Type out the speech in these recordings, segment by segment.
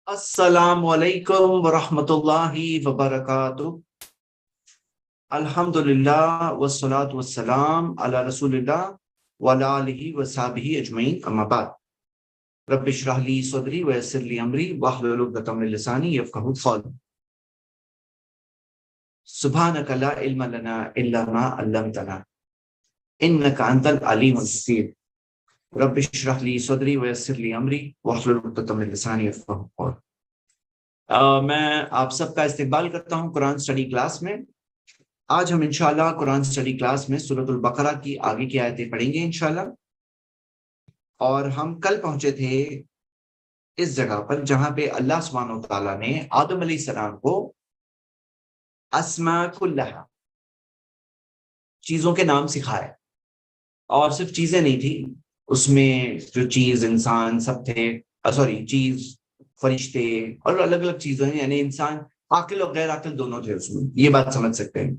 السلام علیکم ورحمۃ اللہ وبرکاتہ۔ الحمدللہ والصلاة والسلام علی رسول اللہ وعلی آلہ وصحبہ اجمعین، اما بعد۔ رب اشرح لی صدری ویسر لی امری واحلل عقدۃ من لسانی یفقہوا قولی۔ سبحانک لا علم لنا الا ما علمتنا انک انت العلیم الحکیم۔ رب اشرح لی صدری ویسر لی امری واحلل عقدۃ من لسانی یفقہوا قولی۔ میں آپ سب کا استقبال کرتا ہوں قرآن سٹڈی کلاس میں۔ آج ہم انشاءاللہ قرآن سٹڈی کلاس میں سورۃ البقرہ کی آگے کی آیتیں پڑھیں گے انشاءاللہ۔ اور ہم کل پہنچے تھے اس جگہ پر جہاں پہ اللہ سبحانہ و تعالیٰ نے آدم علیہ السلام کو اسماء کلہا، چیزوں کے نام سکھائے۔ اور صرف چیزیں نہیں تھی اس میں، جو چیز انسان سب تھے، چیز فرشتے اور الگ الگ چیزیں ہیں، یعنی انسان عاقل اور غیر عاقل دونوں تھے اس میں، یہ بات سمجھ سکتے ہیں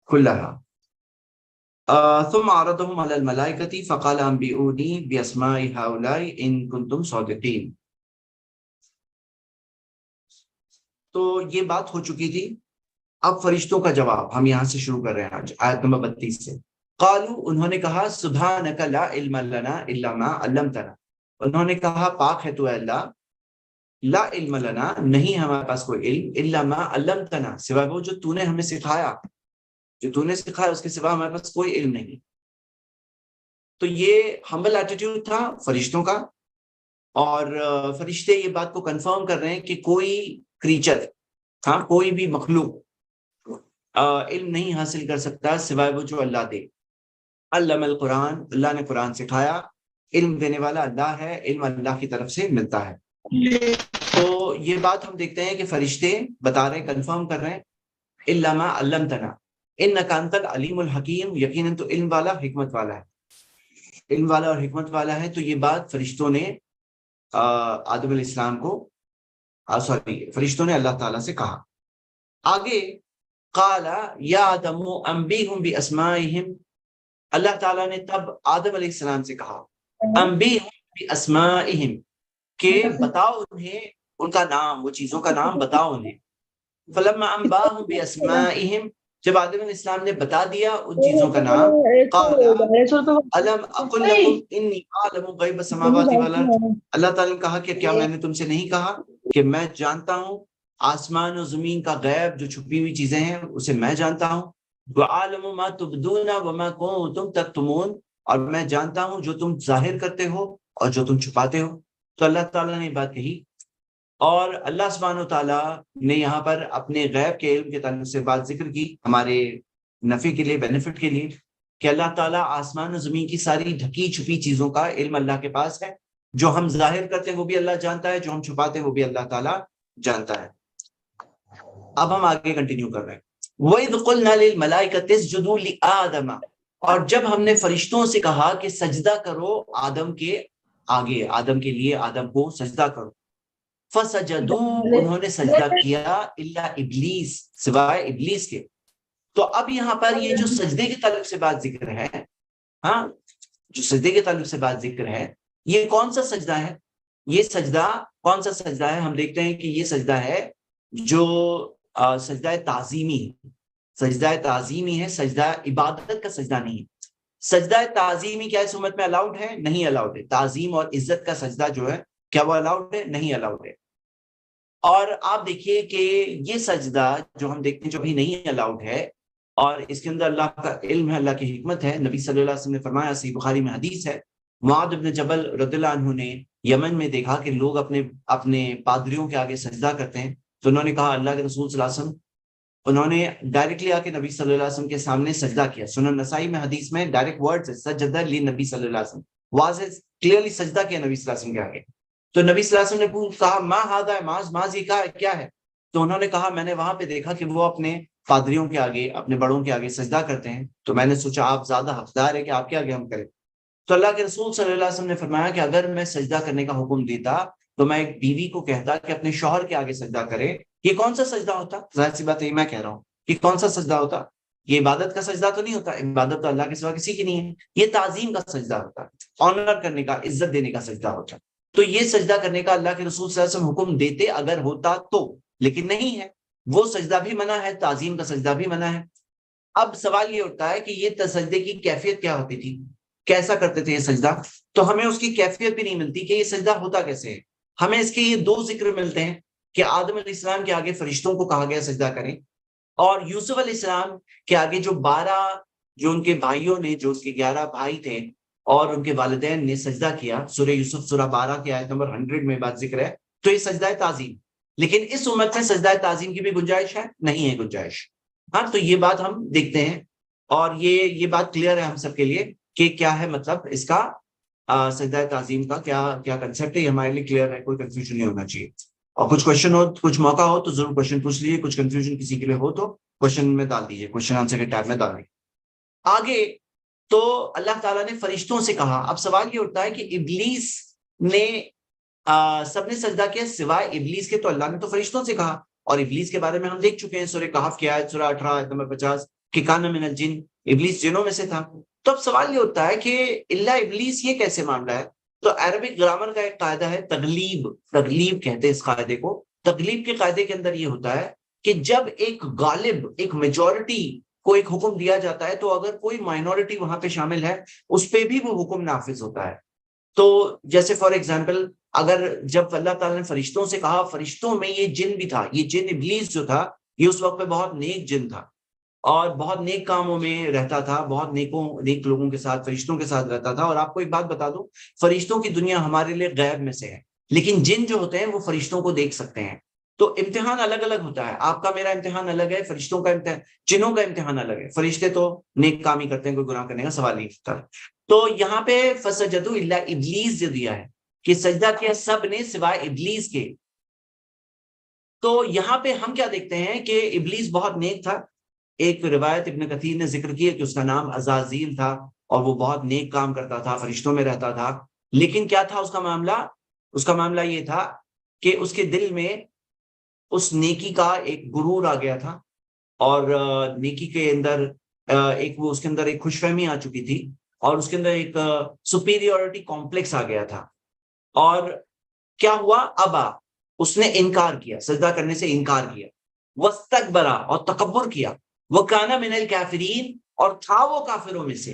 کلہا۔ ثم عرضهم على الملائکة فقال انبئونی باسماء هؤلاء ان کنتم صادقین۔ تو یہ بات ہو چکی تھی، اب فرشتوں کا جواب ہم یہاں سے شروع کر رہے ہیں آج آیت نمبر 32 سے۔ قالوا، انہوں نے کہا، سبحانک لا علم لنا الا ما علمتنا، انہوں نے کہا پاک ہے تو اے اللہ، لا علم لنا، نہیں ہمارے پاس کوئی علم، الا ما علمتنا، سوائے وہ جو تو نے ہمیں سکھایا، جو تو نے سکھایا اس کے سوا ہمارے پاس کوئی علم نہیں۔ تو یہ ہمبل ایٹیٹیوڈ تھا فرشتوں کا، اور فرشتے یہ بات کو کنفرم کر رہے ہیں کہ کوئی کریچر، کوئی بھی مخلوق علم نہیں حاصل کر سکتا سوائے وہ جو اللہ دے۔ علم القرآن، اللہ نے قرآن سکھایا، علم دینے والا اللہ ہے، علم اللہ کی طرف سے ملتا ہے۔ تو یہ بات ہم دیکھتے ہیں کہ فرشتے بتا رہے، کنفرم کر رہے ہیں، الا ما علمتنا انک انت العلیم الحکیم، یقیناً تو علم والا حکمت والا ہے، علم والا اور حکمت والا ہے۔ تو یہ بات فرشتوں نے آدم علیہ السلام کو فرشتوں نے اللہ تعالیٰ سے کہا۔ آگے قال یا آدم انبئہم باسمائہم، اللہ تعالیٰ نے تب آدم علیہ السلام سے کہا، انبئہم باسمائہم، کہ بتاؤ انہیں ان کا نام، وہ چیزوں کا نام بتاؤ انہیں۔ فلما انباہم باسمائہم، جب آدم علیہ السلام نے بتا دیا ان چیزوں کا نام، قال الم اقل لکم انی اعلم غیب السماوات والارض، اللہ تعالیٰ نے کہا کہ کیا میں نے تم سے نہیں کہا کہ میں جانتا ہوں آسمان و زمین کا غیب، جو چھپی ہوئی چیزیں ہیں اسے میں جانتا ہوں، وعالم ما تبدون وما کنتم تکتمون، اور میں جانتا ہوں جو تم ظاہر کرتے ہو اور جو تم چھپاتے ہو۔ تو اللہ تعالیٰ نے یہ بات کہی، اور اللہ سبحانہ و تعالیٰ نے یہاں پر اپنے غیب کے علم کے تعلق سے بات ذکر کی ہمارے نفع کے لیے، بینیفٹ کے لیے، کہ اللہ تعالیٰ آسمان و زمین کی ساری ڈھکی چھپی چیزوں کا علم اللہ کے پاس ہے، جو ہم ظاہر کرتے ہیں وہ بھی اللہ جانتا ہے، جو ہم چھپاتے ہیں وہ بھی اللہ تعالیٰ جانتا ہے۔ اب ہم آگے کنٹینیو کر رہے ہیں۔ وَإِذْ قُلْنَا لِلْمَلَائِكَةِ اسْجُدُوا لِآدَمَ، اور جب ہم نے فرشتوں سے کہا کہ سجدہ کرو آدم کے آگے، آدم کے لیے، آدم کو سجدہ کرو، فَسَجَدُوا، انہوں نے سجدہ کیا، إِلَّا إِبْلِيسَ، سوائے ابلیس کے۔ تو اب یہاں پر یہ جو سجدے کے تعلق سے بات ذکر ہے، جو سجدے کے تعلق سے بات ذکر ہے، یہ کون سا سجدہ ہے؟ یہ سجدہ کون سا سجدہ ہے؟ ہم دیکھتے ہیں کہ یہ سجدہ ہے جو سجدہ تعظیمی ہے، سجدہ تعظیمی ہے، سجدہ عبادت کا سجدہ نہیں ہے۔ سجدہ تعظیمی کیا اس امت میں الاؤڈ ہے؟ نہیں الاؤڈ ہے۔ تعظیم اور عزت کا سجدہ جو ہے، کیا وہ الاؤڈ ہے؟ نہیں الاؤڈ ہے۔ اور آپ دیکھیے کہ یہ سجدہ جو ہم دیکھتے ہیں جو بھی نہیں الاؤڈ ہے، اور اس کے اندر اللہ کا علم ہے، اللہ کی حکمت ہے۔ نبی صلی اللہ علیہ وسلم نے فرمایا، صحیح بخاری میں حدیث ہے، معاذ بن جبل رضی اللہ عنہ نے یمن میں دیکھا کہ لوگ اپنے پادریوں کے آگے سجدہ کرتے ہیں، تو انہوں نے کہا اللہ کے رسول صلی اللہ علیہ وسلم، انہوں نے ڈائریکٹلی آ کے نبی صلی اللہ علیہ وسلم کے سامنے سجدہ کیا۔ سنن نسائی میں حدیث میں ڈائریکٹ ورڈز ہے، سجدہ لنبی صلی اللہ علیہ وسلم، واضح کلیئرلی سجدہ کیا نبی صلی اللہ علیہ وسلم کے آگے۔ تو نبی صلی اللہ علیہ وسلم نے کہا ما ھذا، معاذ یہ کیا ہے؟ تو انہوں نے کہا میں نے وہاں پہ دیکھا کہ وہ اپنے پادریوں کے آگے، اپنے بڑوں کے آگے سجدہ کرتے ہیں، تو میں نے سوچا آپ زیادہ حقدار ہے کہ آپ کے آگے ہم کریں۔ تو اللہ کے رسول صلی اللہ علیہ وسلم نے فرمایا کہ اگر میں سجدہ کرنے کا حکم دیتا تو میں ایک بیوی کو کہتا کہ اپنے شوہر کے آگے سجدہ کرے۔ یہ کون سا سجدہ ہوتا؟ ظاہر سی بات ہے، میں کہہ رہا ہوں کہ کون سا سجدہ ہوتا؟ یہ عبادت کا سجدہ تو نہیں ہوتا، عبادت تو اللہ کے سوا کسی کی نہیں ہے، یہ تعظیم کا سجدہ ہوتا، آنر کرنے کا، عزت دینے کا سجدہ ہوتا۔ تو یہ سجدہ کرنے کا اللہ کے رسول صلی اللہ علیہ وسلم حکم دیتے اگر ہوتا تو، لیکن نہیں ہے، وہ سجدہ بھی منع ہے، تعظیم کا سجدہ بھی منع ہے۔ اب سوال یہ اٹھتا ہے کہ یہ سجدے کی کیفیت کیا ہوتی تھی، کیسا کرتے تھے یہ سجدہ؟ تو ہمیں اس کی کیفیت بھی نہیں ملتی کہ یہ سجدہ ہوتا کیسے ہے۔ ہمیں اس کے یہ 2 ذکر ملتے ہیں کہ آدم علیہ السلام کے آگے فرشتوں کو کہا گیا سجدہ کریں، اور یوسف علیہ السلام کے آگے جو 12 جو ان کے بھائیوں نے، جو اس کے 11 بھائی تھے اور ان کے والدین نے سجدہ کیا، سورہ یوسف سورہ 12 کی آیت نمبر 100 میں بات ذکر ہے، تو یہ سجدہ تعظیم۔ لیکن اس امت میں سجدہ تعظیم کی بھی گنجائش ہے؟ نہیں ہے گنجائش۔ ہاں، تو یہ بات ہم دیکھتے ہیں، اور یہ بات کلیئر ہے ہم سب کے لیے کہ کیا ہے مطلب اس کا سجدہ تعظیم کا کیا کنسیپٹ ہے، یہ ہمارے لیے کلیئر ہے، کوئی کنفیوژن نہیں ہونا چاہیے۔ اور کچھ کوشچن ہو، کچھ موقع ہو تو ضرور کوشچن پوچھ لیجیے، کچھ کنفیوژن کسی کے لیے ہو تو کوشچن میں ڈال دیجیے، کوشچن آنسر کے ٹیب میں ڈال دیجیے۔ آگے تو اللہ تعالیٰ نے فرشتوں سے کہا۔ اب سوال یہ اٹھتا ہے کہ ابلیس نے سب نے سجدہ کیا سوائے ابلیس کے، تو اللہ نے تو فرشتوں سے کہا، اور ابلیس کے بارے میں ہم دیکھ چکے ہیں سورہ کہف کی آیت سورہ 18 آیت نمبر 50 کہ کان من الجن، ابلیس جنوں میں سے تھا۔ تو اب سوال یہ ہوتا ہے کہ اللہ ابلیس، یہ کیسے معاملہ ہے؟ تو عربک گرامر کا ایک قاعدہ ہے تغلیب کہتے ہیں اس قاعدے کو۔ تغلیب کے قاعدے کے اندر یہ ہوتا ہے کہ جب ایک غالب، ایک میجورٹی کو ایک حکم دیا جاتا ہے، تو اگر کوئی مائنورٹی وہاں پہ شامل ہے اس پہ بھی وہ حکم نافذ ہوتا ہے۔ تو جیسے فار ایگزامپل، اگر جب اللہ تعالیٰ نے فرشتوں سے کہا، فرشتوں میں یہ جن بھی تھا، یہ جن ابلیس جو تھا یہ اس وقت پہ بہت نیک جن تھا اور بہت نیک کاموں میں رہتا تھا، بہت نیک لوگوں کے ساتھ، فرشتوں کے ساتھ رہتا تھا۔ اور آپ کو ایک بات بتا دوں، فرشتوں کی دنیا ہمارے لیے غیب میں سے ہے، لیکن جن جو ہوتے ہیں وہ فرشتوں کو دیکھ سکتے ہیں۔ تو امتحان الگ الگ ہوتا ہے، آپ کا میرا امتحان الگ ہے، فرشتوں کا امتحان، جنوں کا امتحان الگ ہے۔ فرشتے تو نیک کام ہی کرتے ہیں، کوئی گناہ کرنے کا سوال نہیں اٹھتا۔ تو یہاں پہ فسجدوا الا ابلیس جو دیا ہے کہ سجدہ کیا سب نے سوائے ابلیس کے، تو یہاں پہ ہم کیا دیکھتے ہیں کہ ابلیس بہت نیک تھا۔ ایک روایت ابن کثیر نے ذکر کی ہے کہ اس کا نام عزازیل تھا اور وہ بہت نیک کام کرتا تھا، فرشتوں میں رہتا تھا، لیکن کیا تھا اس کا معاملہ؟ اس کا معاملہ یہ تھا کہ اس کے دل میں اس نیکی کا ایک غرور آ گیا تھا، اور نیکی کے اندر اس کے اندر ایک خوش فہمی آ چکی تھی، اور اس کے اندر ایک سپیریورٹی کمپلیکس آ گیا تھا۔ اور کیا ہوا؟ ابا، اس نے انکار کیا، سجدہ کرنے سے انکار کیا، واستکبرا، اور تکبر کیا، وکانا من الکافرین، اور تھا وہ کافروں میں سے۔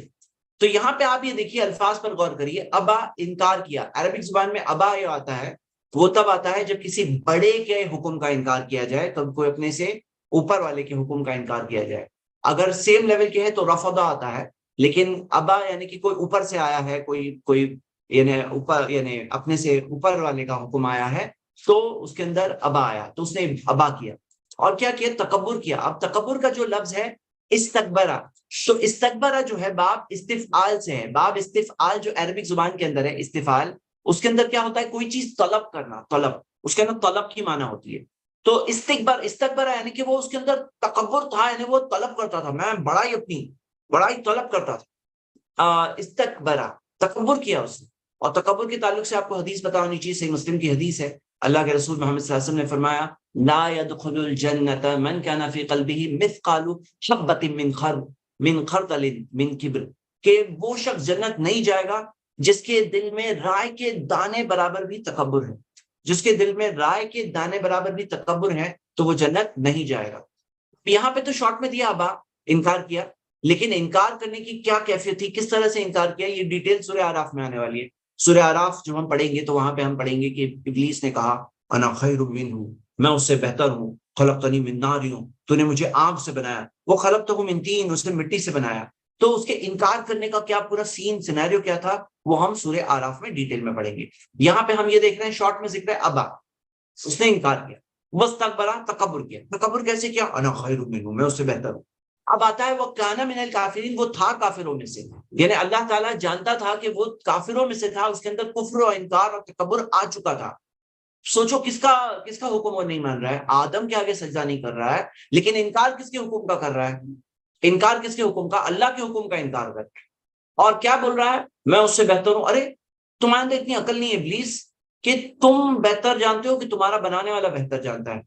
تو یہاں پہ آپ یہ دیکھیے، الفاظ پر غور کریے، ابا انکار کیا۔ عربک زبان میں ابا یہ آتا ہے، وہ تب آتا ہے جب کسی بڑے کے حکم کا انکار کیا جائے، تب کوئی اپنے سے اوپر والے کے حکم کا انکار کیا جائے۔ اگر سیم لیول کے ہے تو رفضا آتا ہے، لیکن ابا یعنی کہ کوئی اوپر سے آیا ہے، کوئی یعنی اوپر، یعنی اپنے سے اوپر والے کا حکم آیا ہے، تو اس کے اندر ابا آیا، تو اس نے ابا کیا اور کیا کیا؟ تکبر کیا۔ اب تکبر کا جو لفظ ہے استکبرا، تو استکبرا جو ہے باب استفعال سے ہے۔ باب استفعال جو عربک زبان کے اندر ہے، استفعال، اس کے اندر کیا ہوتا ہے؟ کوئی چیز طلب کرنا، طلب، اس کے اندر طلب کی معنی ہوتی ہے۔ تو استکبرا یعنی کہ وہ اس کے اندر تکبر تھا، یعنی وہ طلب کرتا تھا، میں بڑائی طلب کرتا تھا۔ استکبرا، تکبر کیا اس نے۔ اور تکبر کے تعلق سے آپ کو حدیث پتہ ہونی چاہیے، صحیح مسلم کی حدیث ہے، اللہ کے رسول محمد صلی اللہ علیہ وسلم نے فرمایا، لا يدخل الجنت من كان في قلبه مثقال حبة من خردل من کبر، کہ وہ شخص جنت نہیں جائے گا جس کے دل میں رائے کے دانے برابر بھی تکبر ہے، جس کے دل میں رائے کے دانے برابر بھی تکبر ہے تو وہ جنت نہیں جائے گا۔ یہاں پہ تو شارٹ میں دیا ابا، انکار کیا، لیکن انکار کرنے کی کیا کیفیت تھی، کس طرح سے انکار کیا، یہ ڈیٹیل سورہ اعراف میں آنے والی ہے۔ سورہ اعراف جو ہم پڑھیں گے تو وہاں پہ ہم پڑھیں گے کہ ابلیس نے کہا، انا خیر منہ، میں اس سے بہتر ہوں، خلقتنی من نار، تو نے مجھے آگ سے بنایا، وہ خلقتہ من طین، اس نے مٹی سے بنایا۔ تو اس کے انکار کرنے کا کیا پورا سین سینیریو کیا تھا، وہ ہم سورہ اعراف میں ڈیٹیل میں پڑھیں گے۔ یہاں پہ ہم یہ دیکھ رہے ہیں شارٹ میں ذکر ہے ابا، اس نے انکار کیا، واستکبرا، تکبر کیا۔ تکبر کیسے کیا؟ انا خیر منہ، میں اس سے بہتر ہوں۔ اب آتا ہے وہ کانا من الکافرین، وہ تھا کافروں میں سے، یعنی اللہ تعالیٰ جانتا تھا کہ وہ کافروں میں سے تھا، اس کے اندر کفر اور انکار اور تکبر آ چکا تھا۔ سوچو کس کا حکم وہ نہیں مان رہا ہے؟ آدم کے آگے سجدہ نہیں کر رہا ہے، لیکن انکار کس کے حکم کا کر رہا ہے؟ انکار کس کے حکم کا؟ اللہ کے حکم کا انکار کر رہا ہے۔ اور کیا بول رہا ہے؟ میں اس سے بہتر ہوں۔ ارے تمہارے اندر اتنی عقل نہیں ہے ابلیس کہ تم بہتر جانتے ہو کہ تمہارا بنانے والا بہتر جانتا ہے۔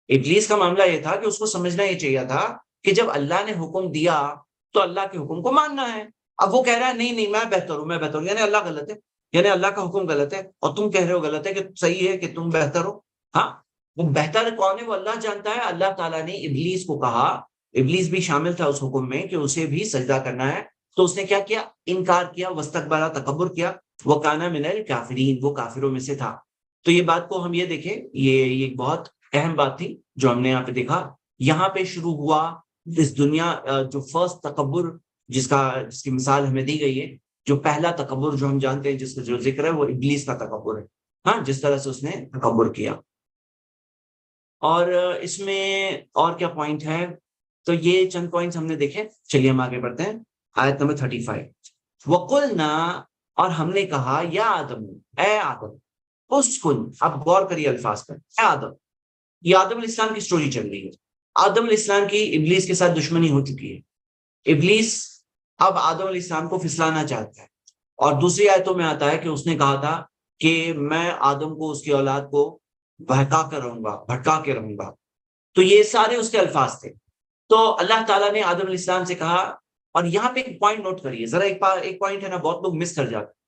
ابلیس کا معاملہ یہ تھا کہ اس کو سمجھنا یہ چاہیے تھا کہ جب اللہ نے حکم دیا تو اللہ کے حکم کو ماننا ہے۔ اب وہ کہہ رہا ہے نہیں میں بہتر ہوں، یعنی اللہ غلط ہے۔ یعنی اللہ کا حکم غلط ہے اور تم کہہ رہے ہو غلط ہے کہ صحیح ہے کہ تم بہتر ہو. ہاں وہ بہتر کون ہے وہ اللہ جانتا ہے. اللہ تعالیٰ نے ابلیس کو کہا، ابلیس بھی شامل تھا اس حکم میں کہ اسے بھی سجدہ کرنا ہے، تو اس نے کیا کیا؟ انکار کیا، واستکبر، تکبر کیا. وہ کانا من الکافرین، وہ کافروں میں سے تھا. تو یہ بات کو ہم یہ دیکھیں، یہ بہت اہم بات تھی جو ہم نے یہاں پہ دیکھا. یہاں پہ شروع ہوا اس دنیا جو فرسٹ تکبر جس کی مثال ہمیں دی گئی ہے، جو پہلا تکبر جو ہم جانتے ہیں جس کا جو ذکر ہے وہ ابلیس کا تکبر ہے. ہاں جس طرح سے اس نے تکبر کیا. اور اس میں اور کیا پوائنٹ ہے؟ تو یہ چند پوائنٹس ہم نے دیکھے. چلیے ہم آگے بڑھتے ہیں. آیت نمبر 35. وَقُلْنَا، اور ہم نے کہا، یا آدم، اے آدم، اسکن. اب غور کریے الفاظ پر. اے آدم، یہ آدم علیہ السلام کی سٹوری چل رہی ہے. آدم علیہ السلام کی ابلیس کے ساتھ دشمنی ہو چکی ہے. ابلیس اب آدم علیہ السلام کو پھسلانا چاہتا ہے، اور دوسری آیتوں میں آتا ہے کہ اس نے کہا تھا کہ میں آدم کو، اس کی اولاد کو بہکا کر رہوں گا، بھٹکا کے رہوں گا. تو یہ سارے اس کے الفاظ تھے. تو اللہ تعالیٰ نے آدم علیہ السلام سے کہا. اور یہاں پہ ایک پوائنٹ نوٹ کریے ذرا، ایک پوائنٹ ہے نا بہت لوگ مس کر جاتے ہیں.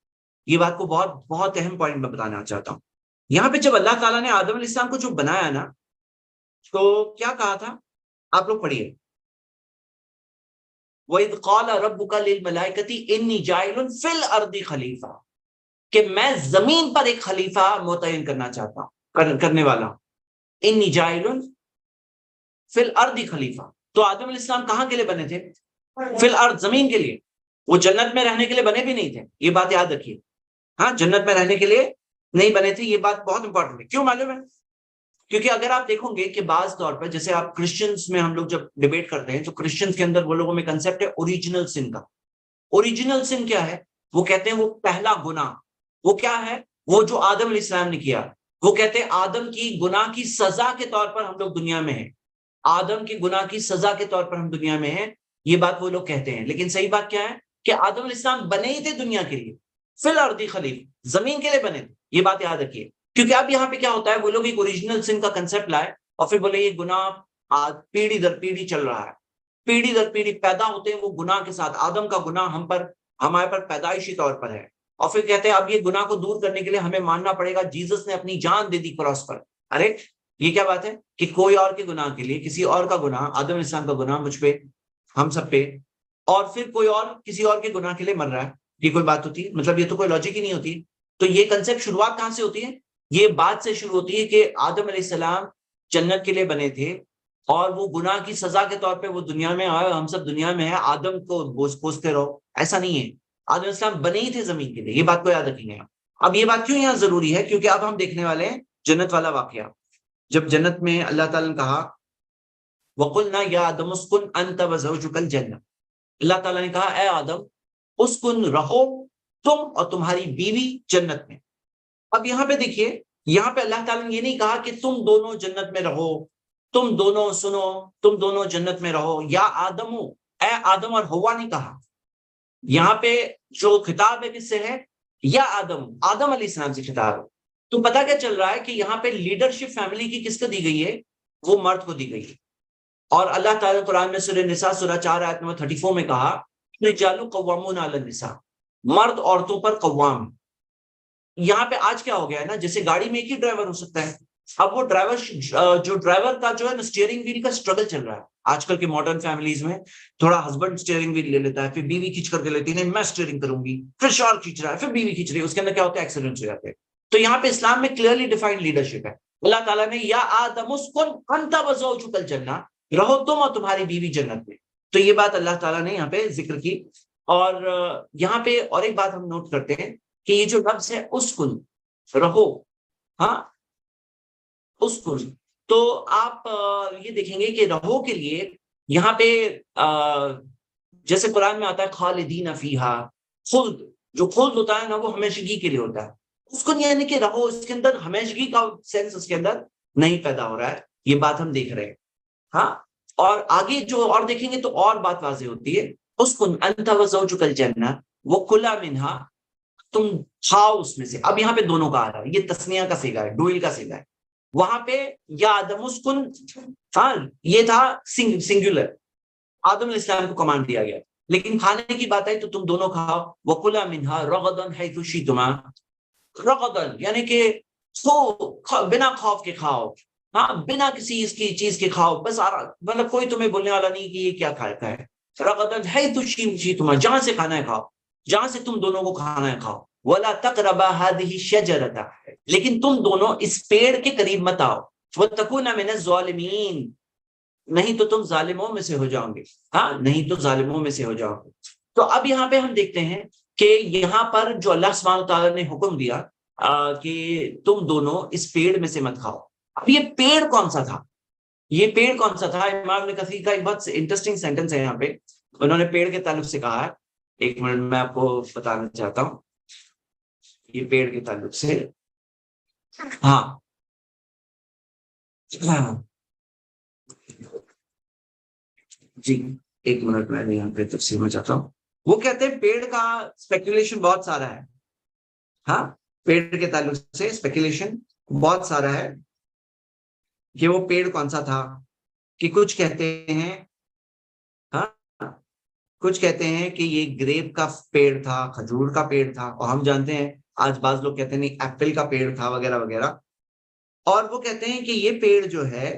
یہ بات کو بہت بہت اہم پوائنٹ میں بتانا چاہتا ہوں. یہاں پہ جب اللہ تعالیٰ نے آدم علیہ السلام کو جو بنایا نا، تو کیا کہا تھا؟ آپ لوگ پڑھیے. وَإِذْ قَالَ رَبُّكَ لِلْمَلَائِكَةِ إِنِّي جَاعِلٌ فِي الْأَرْضِ خَلِيفَةً، کہ میں زمین پر ایک خلیفہ متعین کرنا چاہتا ہوں، کرنے والا ہوں. إِنِّي جَاعِلٌ فِي الْأَرْضِ خلیفہ. تو آدم علیہ السلام کہاں کے لیے بنے تھے؟ فی الارض، زمین کے لیے. وہ جنت میں رہنے کے لیے بنے بھی نہیں تھے، یہ بات یاد رکھیے. ہاں جنت میں رہنے کے لیے نہیں بنے تھے. یہ بات بہت امپورٹنٹ ہے. کیوں معلوم ہے؟ کیونکہ اگر آپ دیکھو گے کہ بعض طور پر جیسے آپ کرسچنس میں ہم لوگ جب ڈیبیٹ کرتے ہیں تو کرسچنس کے اندر وہ لوگوں میں کنسیپٹ ہے اوریجنل سن کا. اوریجنل سن کیا ہے؟ وہ کہتے ہیں وہ پہلا گناہ. وہ کیا ہے؟ وہ جو آدم علیہ السلام نے کیا. وہ کہتے ہیں آدم کی گناہ کی سزا کے طور پر ہم لوگ دنیا میں ہیں. آدم کی گناہ کی سزا کے طور پر ہم دنیا میں ہیں. یہ بات وہ لوگ کہتے ہیں. لیکن صحیح بات کیا ہے کہ آدم علیہ السلام بنے ہی تھے دنیا کے لیے، فی الارض خلیفہ، زمین کے لیے بنے تھے. یہ بات یاد رکھیے. کیونکہ اب یہاں پہ کیا ہوتا ہے، وہ لوگ ایک اوریجنل سن کا کنسپٹ لائے اور پھر بولے یہ گناہ پیڑھی در پیڑھی چل رہا ہے، پیڑھی در پیڑھی پیدا ہوتے ہیں وہ گناہ کے ساتھ. آدم کا گناہ ہمارے پر پیدائشی طور پر ہے. اور پھر کہتے ہیں اب یہ گناہ کو دور کرنے کے لیے ہمیں ماننا پڑے گا جیسس نے اپنی جان دے دی کراس پر. ارے یہ کیا بات ہے کہ کوئی اور کے گناہ کے لیے کسی اور کا گناہ، آدم علیہ السلام کا گناہ مجھ پہ، ہم سب پہ، اور پھر کوئی اور کسی اور کے گناہ کے لیے مر رہا ہے. یہ کوئی بات ہوتی ہے؟ مطلب یہ تو کوئی لاجک ہی نہیں ہوتی. تو یہ کنسپٹ شروعات کہاں سے ہوتی ہے؟ یہ بات سے شروع ہوتی ہے کہ آدم علیہ السلام جنت کے لیے بنے تھے اور وہ گناہ کی سزا کے طور پہ وہ دنیا میں آئے. ہم سب دنیا میں ہیں، آدم کو پوچھتے رہو. ایسا نہیں ہے. آدم علیہ السلام بنے ہی تھے زمین کے لیے. یہ بات کو یاد رکھیں گے. اب یہ بات کیوں یہاں ضروری ہے؟ کیونکہ اب ہم دیکھنے والے ہیں جنت والا واقعہ. جب جنت میں اللہ تعالیٰ نے کہا وَقُلْنَا يَا آدَمُ اسْكُنْ أَنْتَ وَزَوْجُكَ الْجَنَّةَ، اللہ تعالیٰ نے کہا اے آدم اسکن، رہو تم اور تمہاری بیوی جنت میں. اب یہاں پہ دیکھیے، یہاں پہ اللہ تعالیٰ نے یہ نہیں کہا کہ تم دونوں جنت میں رہو، تم دونوں سنو، تم دونوں جنت میں رہو. یا آدم، اے آدم اور ہوا نہیں کہا. یہاں پہ جو خطاب ہے کس سے ہے؟ یا آدم، آدم علیہ السلام سے خطاب ہے. تو پتہ کیا چل رہا ہے کہ یہاں پہ لیڈرشپ فیملی کی کس کو دی گئی ہے؟ وہ مرد کو دی گئی ہے. اور اللہ تعالیٰ قرآن میں سورہ نساء سورہ 4 آیت نمبر 34 میں کہا رجال قوامون علی النساء، مرد عورتوں پر قوام. یہاں پہ آج کیا ہو گیا ہے نا، جیسے گاڑی میں ایک ہی ڈرائیور ہو سکتا ہے. اب وہ ڈرائیور کا جو ہے نا اسٹیئرنگ ویل کا اسٹرگل چل رہا ہے آج کل کے ماڈرن فیملیز میں. تھوڑا ہسبینڈ اسٹیئرنگ ویل لے لیتا ہے، پھر بیوی کھینچ کر کے لیتی ہے، نہیں میں اسٹیئرنگ کروں گی، پھر شوہر کھینچ رہا ہے، پھر بیوی کھینچ رہی ہے. اس کے اندر کیا ہوتا ہے؟ ایکسیڈنٹس ہو جاتے ہیں. تو یہاں پہ اسلام میں کلیئرلی ڈیفائنڈ لیڈرشپ ہے. اللہ تعالیٰ نے یا آدم اسکن انت وزوجک الجنہ، رہو تم اور تمہاری بیوی جنت میں. تو یہ بات اللہ تعالیٰ نے یہاں پہ ذکر کی. اور یہاں پہ اور ایک بات ہم نوٹ کرتے ہیں کہ یہ جو لفظ ہے اسکن، رہو، ہاں اسکن، تو آپ یہ دیکھیں گے کہ رہو کے لیے یہاں پہ جیسے قرآن میں آتا ہے خالدین فیہا، خلد، جو خلد ہوتا ہے نا وہ ہمیشگی کے لیے ہوتا ہے. اسکن یعنی کہ رہو، اس کے اندر ہمیشگی کا سینس اس کے اندر نہیں پیدا ہو رہا ہے. یہ بات ہم دیکھ رہے ہیں. ہاں اور آگے جو اور دیکھیں گے تو اور بات واضح ہوتی ہے. اسکن انت وزوجک الجنہ وکلا منہا، تم کھاؤ اس میں سے. اب یہاں پہ دونوں کا آ رہا ہے، یہ تسنیہ کا صیغہ ہے، ڈوئل کا صیغہ ہے. وہاں پہ یا آدم اسکن، ہاں یہ تھا سنگولر، آدم علیہ السلام کو کمانڈ دیا گیا. لیکن کھانے کی بات آئی تو تم دونوں کھاؤ. وَكُلَا مِنْهَا رَغَدًا حَيْثُ شِئْتُمَا. رغدن یعنی کہ بنا خوف کے کھاؤ, ہاں بنا کسی اس کی چیز کے کھاؤ, بس مطلب کوئی تمہیں بولنے والا نہیں کہ یہ کیا کھاتا ہے. رغدن حیث شئتما, جہاں سے کھانا ہے کھاؤ, جہاں سے تم دونوں کو کھانا ہے کھاؤ. ولا تقربا هذه الشجرة, لیکن تم دونوں اس پیڑ کے قریب مت آؤ. وتکونا من الظالمین, نہیں تو تم ظالموں میں سے ہو جاؤ گے, ہاں نہیں تو ظالموں میں سے ہو جاؤ گے. تو اب یہاں پہ ہم دیکھتے ہیں کہ یہاں پر جو اللہ سبحانہ وتعالیٰ نے حکم دیا کہ تم دونوں اس پیڑ میں سے مت کھاؤ. اب یہ پیڑ کون سا تھا, یہ پیڑ کون سا تھا؟ امام ابن کثیر کا ایک بہت انٹرسٹنگ سینٹنس ہے یہاں پہ, انہوں نے پیڑ کے تعلق سے کہا ہے, ایک منٹ میں آپ کو بتانا چاہتا ہوں. یہ پیڑ کے تعلق سے, ہاں جی ایک منٹ میں یہاں پہ تفصیل میں چاہتا ہوں. وہ کہتے ہیں پیڑ کا اسپیکولیشن بہت سارا ہے, ہاں پیڑ کے تعلق سے اسپیکولیشن بہت سارا ہے کہ وہ پیڑ کون سا تھا. کہ کچھ کہتے ہیں, ہاں کچھ کہتے ہیں کہ یہ گریپ کا پیڑ تھا, کھجور کا پیڑ تھا, اور ہم جانتے ہیں آج بعض لوگ کہتے ہیں نہیں ایپل کا پیڑ تھا وغیرہ وغیرہ. اور وہ کہتے ہیں کہ یہ پیڑ جو ہے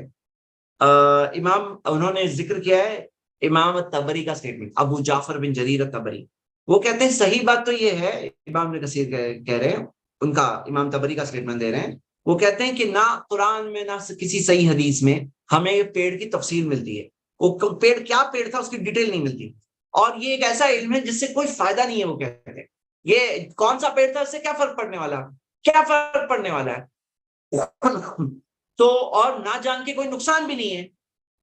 امام انہوں نے ذکر کیا ہے امام تبری کا سٹیٹمنٹ, ابو جعفر بن جریر تبری. وہ کہتے ہیں صحیح بات تو یہ ہے, امام ابن کثیر کہہ رہے ہیں, ان کا امام تبری کا سٹیٹمنٹ دے رہے ہیں. وہ کہتے ہیں کہ نہ قرآن میں نہ کسی صحیح حدیث میں ہمیں پیڑ کی تفصیل ملتی ہے, وہ پیڑ کیا پیڑ تھا اس کی ڈیٹیل نہیں ملتی. اور یہ ایک ایسا علم ہے جس سے کوئی فائدہ نہیں ہے. وہ کہتے ہیں یہ کون سا پیڑ تھا, اس سے کیا فرق پڑنے والا, کیا فرق پڑنے والا ہے. تو اور نہ جان کے کوئی نقصان بھی نہیں ہے.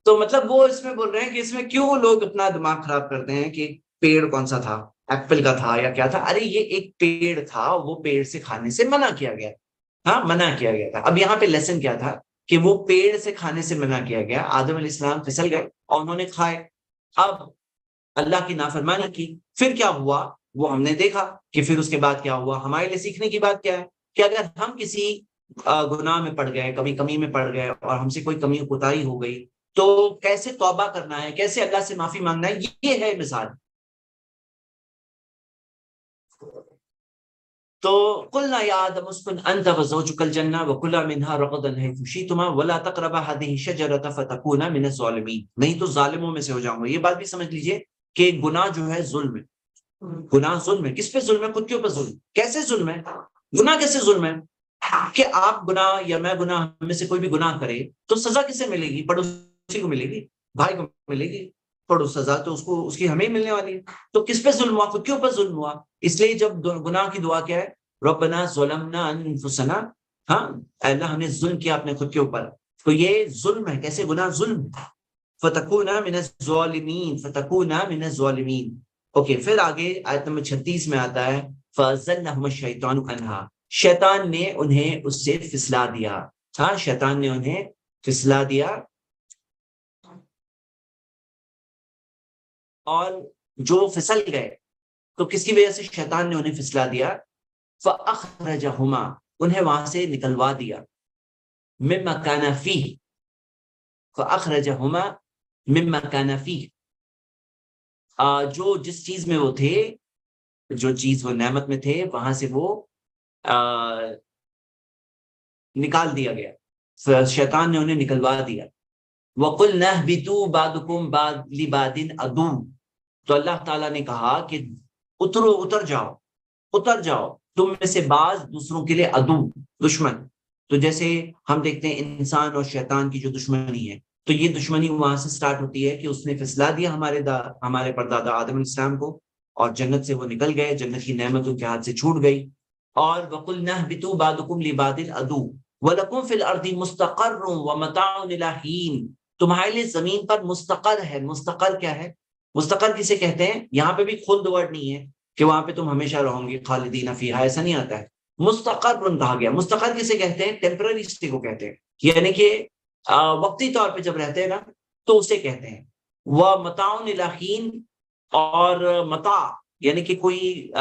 تو مطلب وہ اس میں بول رہے ہیں کہ اس میں کیوں لوگ اپنا دماغ خراب کرتے ہیں کہ پیڑ کون سا تھا, ایپل کا تھا یا کیا تھا. ارے یہ ایک پیڑ تھا, وہ پیڑ سے کھانے سے منع کیا گیا, ہاں منع کیا گیا تھا. اب یہاں پہ لیسن کیا تھا کہ وہ پیڑ سے کھانے سے منع کیا گیا, آدم علیہ السلام پھسل گئے اور انہوں نے کھائے. اب اللہ کی نافرمانی کی, پھر کیا ہوا وہ ہم نے دیکھا کہ پھر اس کے بعد کیا ہوا. ہمارے لیے سیکھنے کی بات کیا ہے کہ اگر ہم کسی گناہ میں پڑ گئے, کبھی کمی میں پڑ گئے اور ہم سے کوئی کمی کوتاہی ہو گئی, تو کیسے توبہ کرنا ہے, کیسے اللہ سے معافی مانگنا ہے, یہ ہے مثال. تو قلنا یا آدم اسکن انت وزوجک الجنہ وکلا منها رغدا حیث شئتما ولا تقربا هذه الشجرة فتکونا من الظالمین, نہیں تو ظالموں میں سے ہو جاؤں گا. یہ بات بھی سمجھ لیجئے کہ گناہ جو ہے ظلم ہے, گناہ ظلم ہے. کس پہ ظلم ہے؟ خود کے اوپر ظلم. کیسے ظلم ہے, گناہ کیسے ظلم ہے کہ آپ گناہ یا میں گناہ, ہم میں سے کوئی بھی گناہ کرے تو سزا کسے ملے گی؟ پڑوسی کو ملے گی, بھائی کو ملے گی. پڑو سزا تو اس کو اس کی ہمیں ملنے والی ہے. تو کس پہ ظلم ہوا؟ خود کے اوپر ظلم ہوا. اس لیے جب گناہ کی دعا کیا ہے, ربنا ظلمنا انفسنا, ہاں اللہ ہم نے ظلم کیا اپنے خود کے اوپر. تو یہ ظلم ہے. کیسے گناہ ظلم؟ فتکونا من الظالمین, فتکونا من الظالمین. اوکے, پھر آگے آیت نمبر 36 میں آتا ہے فَأَزَلَّهُمَ الشَّيْطَانُ عَنْهَا, شیطان نے انہیں اس سے پھسلا دیا. ہاں شیطان نے انہیں پھسلا دیا. اور جو پھسل گئے تو کس کی وجہ سے شیطان نے انہیں پھسلا دیا؟ فَأَخْرَجَهُمَا, انہیں وہاں سے نکلوا دیا. مِمَّا كَانَ فِيهِ, فَأَخْرَجَهُمَا مِمَّا كَانَ فِيهِ, جو جس چیز میں وہ تھے, جو چیز وہ نعمت میں تھے, وہاں سے وہ نکال دیا گیا. شیطان نے انہیں نکلوا دیا. وَقُلْنَا اهْبِطُوا بَعْضُكُمْ لِبَعْضٍ عَدُوٌّ, تو اللہ تعالیٰ نے کہا کہ اتر جاؤ تم میں سے بعض دوسروں کے لیے عدو, دشمن. تو جیسے ہم دیکھتے ہیں انسان اور شیطان کی جو دشمنی ہے, تو یہ دشمنی وہاں سے سٹارٹ ہوتی ہے کہ اس نے پھسلا دیا ہمارے پردادا آدم علیہ السلام کو, اور جنت سے وہ نکل گئے, جنت کی نعمت ان کے ہاتھ سے چھوٹ گئی. اور وَقُلْنَا اهْبِطُوا بَعْضُكُمْ لِبَعْضٍ عَدُوٌّ وَلَكُمْ فِي الْأَرْضِ مُسْتَقَرٌّ وَمَتَاعٌ إِلَىٰ حِينٍ, تمہارے لیے زمین پر مستقر ہے. مستقر کیا ہے؟ مستقر کسے کہتے ہیں؟ یہاں پہ بھی خلد ورڈ نہیں ہے کہ وہاں پہ تم ہمیشہ رہو گے, خالدین فیہا, ایسا نہیں آتا ہے. مستقر کہا گیا. مستقر کسے کہتے ہیں؟ ٹیمپرری اسٹے کو کہتے ہیں, یعنی کہ وقتی طور پہ جب رہتے ہیں نا تو اسے کہتے ہیں. وَمَتَاعٌ إِلَىٰ حِينٍ, اور متاع یعنی کہ کوئی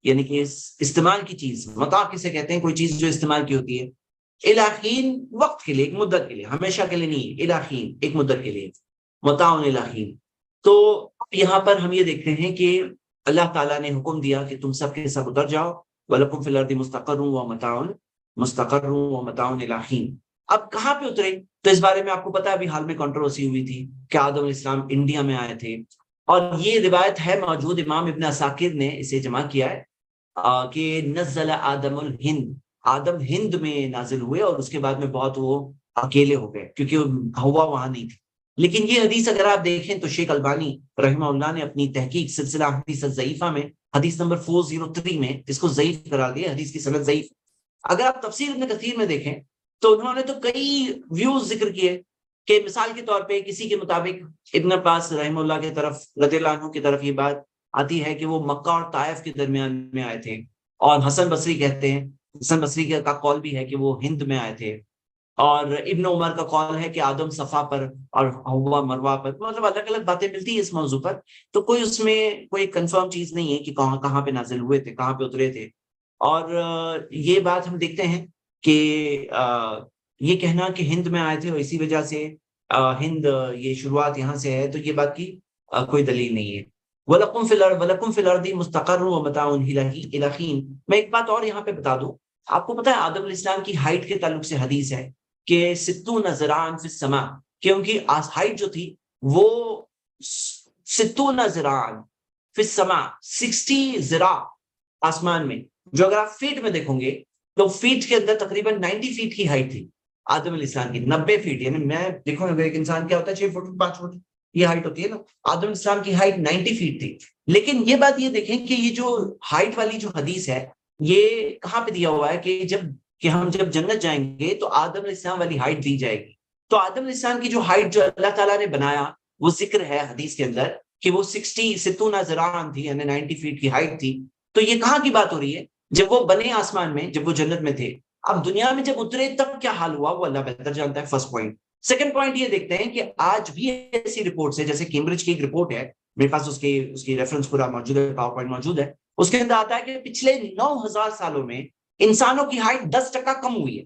یعنی کہ استعمال کی چیز. متاع کسے کہتے ہیں؟ کوئی چیز جو استعمال کی ہوتی ہے. إِلَىٰ حِينٍ, وقت کے لیے, ایک مدت کے لیے, ہمیشہ کے لیے نہیں. إِلَىٰ حِينٍ, ایک مدت کے لیے. متاع إِلَىٰ حِينٍ. تو یہاں پر ہم یہ دیکھتے ہیں کہ اللہ تعالیٰ نے حکم دیا کہ تم سب کے سب اتر جاؤ، وَلَكُمْ فِي الْأَرْضِ مُسْتَقَرٌّ وَمَتَاعٌ إِلَىٰ حِينٍ۔ اب کہاں پہ اترے؟ تو اس بارے میں آپ کو پتا ہے ابھی حال میں کنٹروورسی ہوئی تھی کہ آدم علیہ السلام انڈیا میں آئے تھے، اور یہ روایت ہے موجود، امام ابن عساکر نے اسے جمع کیا ہے کہ نزل آدم الہند، آدم ہند میں نازل ہوئے اور اس کے بعد میں بہت وہ اکیلے ہو گئے کیونکہ ہوا وہاں نہیں تھی۔ لیکن یہ حدیث اگر آپ دیکھیں تو شیخ البانی رحمہ اللہ نے اپنی تحقیق سلسلہ حدیث ضعیفہ میں حدیث نمبر 403 میں اس کو ضعیف قرار دیا، حدیث کی سند ضعیف۔ اگر آپ تفسیر ابن کثیر میں دیکھیں تو انہوں نے تو کئی ویوز ذکر کیے کہ مثال کے طور پہ کسی کے مطابق ابن عباس رحمہ اللہ کی طرف رضی اللہ عنہ کی طرف یہ بات آتی ہے کہ وہ مکہ اور طائف کے درمیان میں آئے تھے، اور حسن بصری کہتے ہیں، حسن بصری کا قول بھی ہے کہ وہ ہند میں آئے تھے، اور ابن عمر کا قول ہے کہ آدم صفا پر اور ہوا مروا پر، مطلب الگ الگ باتیں ملتی ہیں اس موضوع پر، تو کوئی اس میں کوئی کنفرم چیز نہیں ہے کہ کہاں پہ نازل ہوئے تھے، کہاں پہ اترے تھے۔ اور یہ بات ہم دیکھتے ہیں کہ یہ کہنا کہ ہند میں آئے تھے اور اسی وجہ سے ہند یہ شروعات یہاں سے ہے، تو یہ بات کی کوئی دلیل نہیں ہے۔ وَلَكُمْ فِي الْأَرْضِ مُسْتَقَرٌّ وَمَتَاعٌ إِلَىٰ حِينٍ۔ میں ایک بات اور یہاں پہ بتا دوں، آپ کو پتا ہے آدم علیہ السلام کی ہائٹ کے تعلق سے حدیث ہے کہ 60 ذراعاً فی السماء، کہ ان کی ہائٹ جو تھی وہ 60 ذراعاً فی السماء، 60 ذراع آسمان میں، جو اگر آپ فیٹ میں دیکھیں گے تو فیٹ کے اندر تقریباً 90 فیٹ کی ہائٹ تھی آدم علیہ السلام کی، 90 فیٹ، یعنی میں دیکھوں اگر ایک انسان کیا ہوتا ہے 6 فٹ 5 فٹ یہ ہائٹ ہوتی ہے نا، آدم علیہ السلام کی ہائٹ 90 فیٹ تھی۔ لیکن یہ بات یہ دیکھیں کہ یہ جو ہائٹ والی جو حدیث ہے یہ کہاں پہ دیا ہوا ہے کہ ہم جب جنت جائیں گے تو آدم علیہ السلام والی ہائٹ دی جائے گی۔ تو آدم علیہ السلام کی جو ہائٹ جو اللہ تعالیٰ نے بنایا وہ ذکر ہے حدیث کے اندر کہ وہ 60 ذراعاً تھی، یعنی 90 فیٹ کی ہائٹ تھی۔ تو یہ کہاں کی بات ہو رہی ہے؟ جب وہ بنے آسمان میں، جب وہ جنت میں تھے۔ اب دنیا میں جب اترے تب کیا حال ہوا وہ اللہ بہتر جانتا ہے، فرسٹ پوائنٹ۔ سیکنڈ پوائنٹ یہ دیکھتے ہیں کہ آج بھی ایسی رپورٹس ہے، جیسے کیمبرج کی ایک رپورٹ ہے میرے پاس، اس کی ریفرنس پورا موجود ہے، پاور پوائنٹ موجود ہے، اس کے اندر آتا ہے کہ پچھلے 9000 سالوں میں انسانوں کی ہائٹ 10% کم ہوئی ہے۔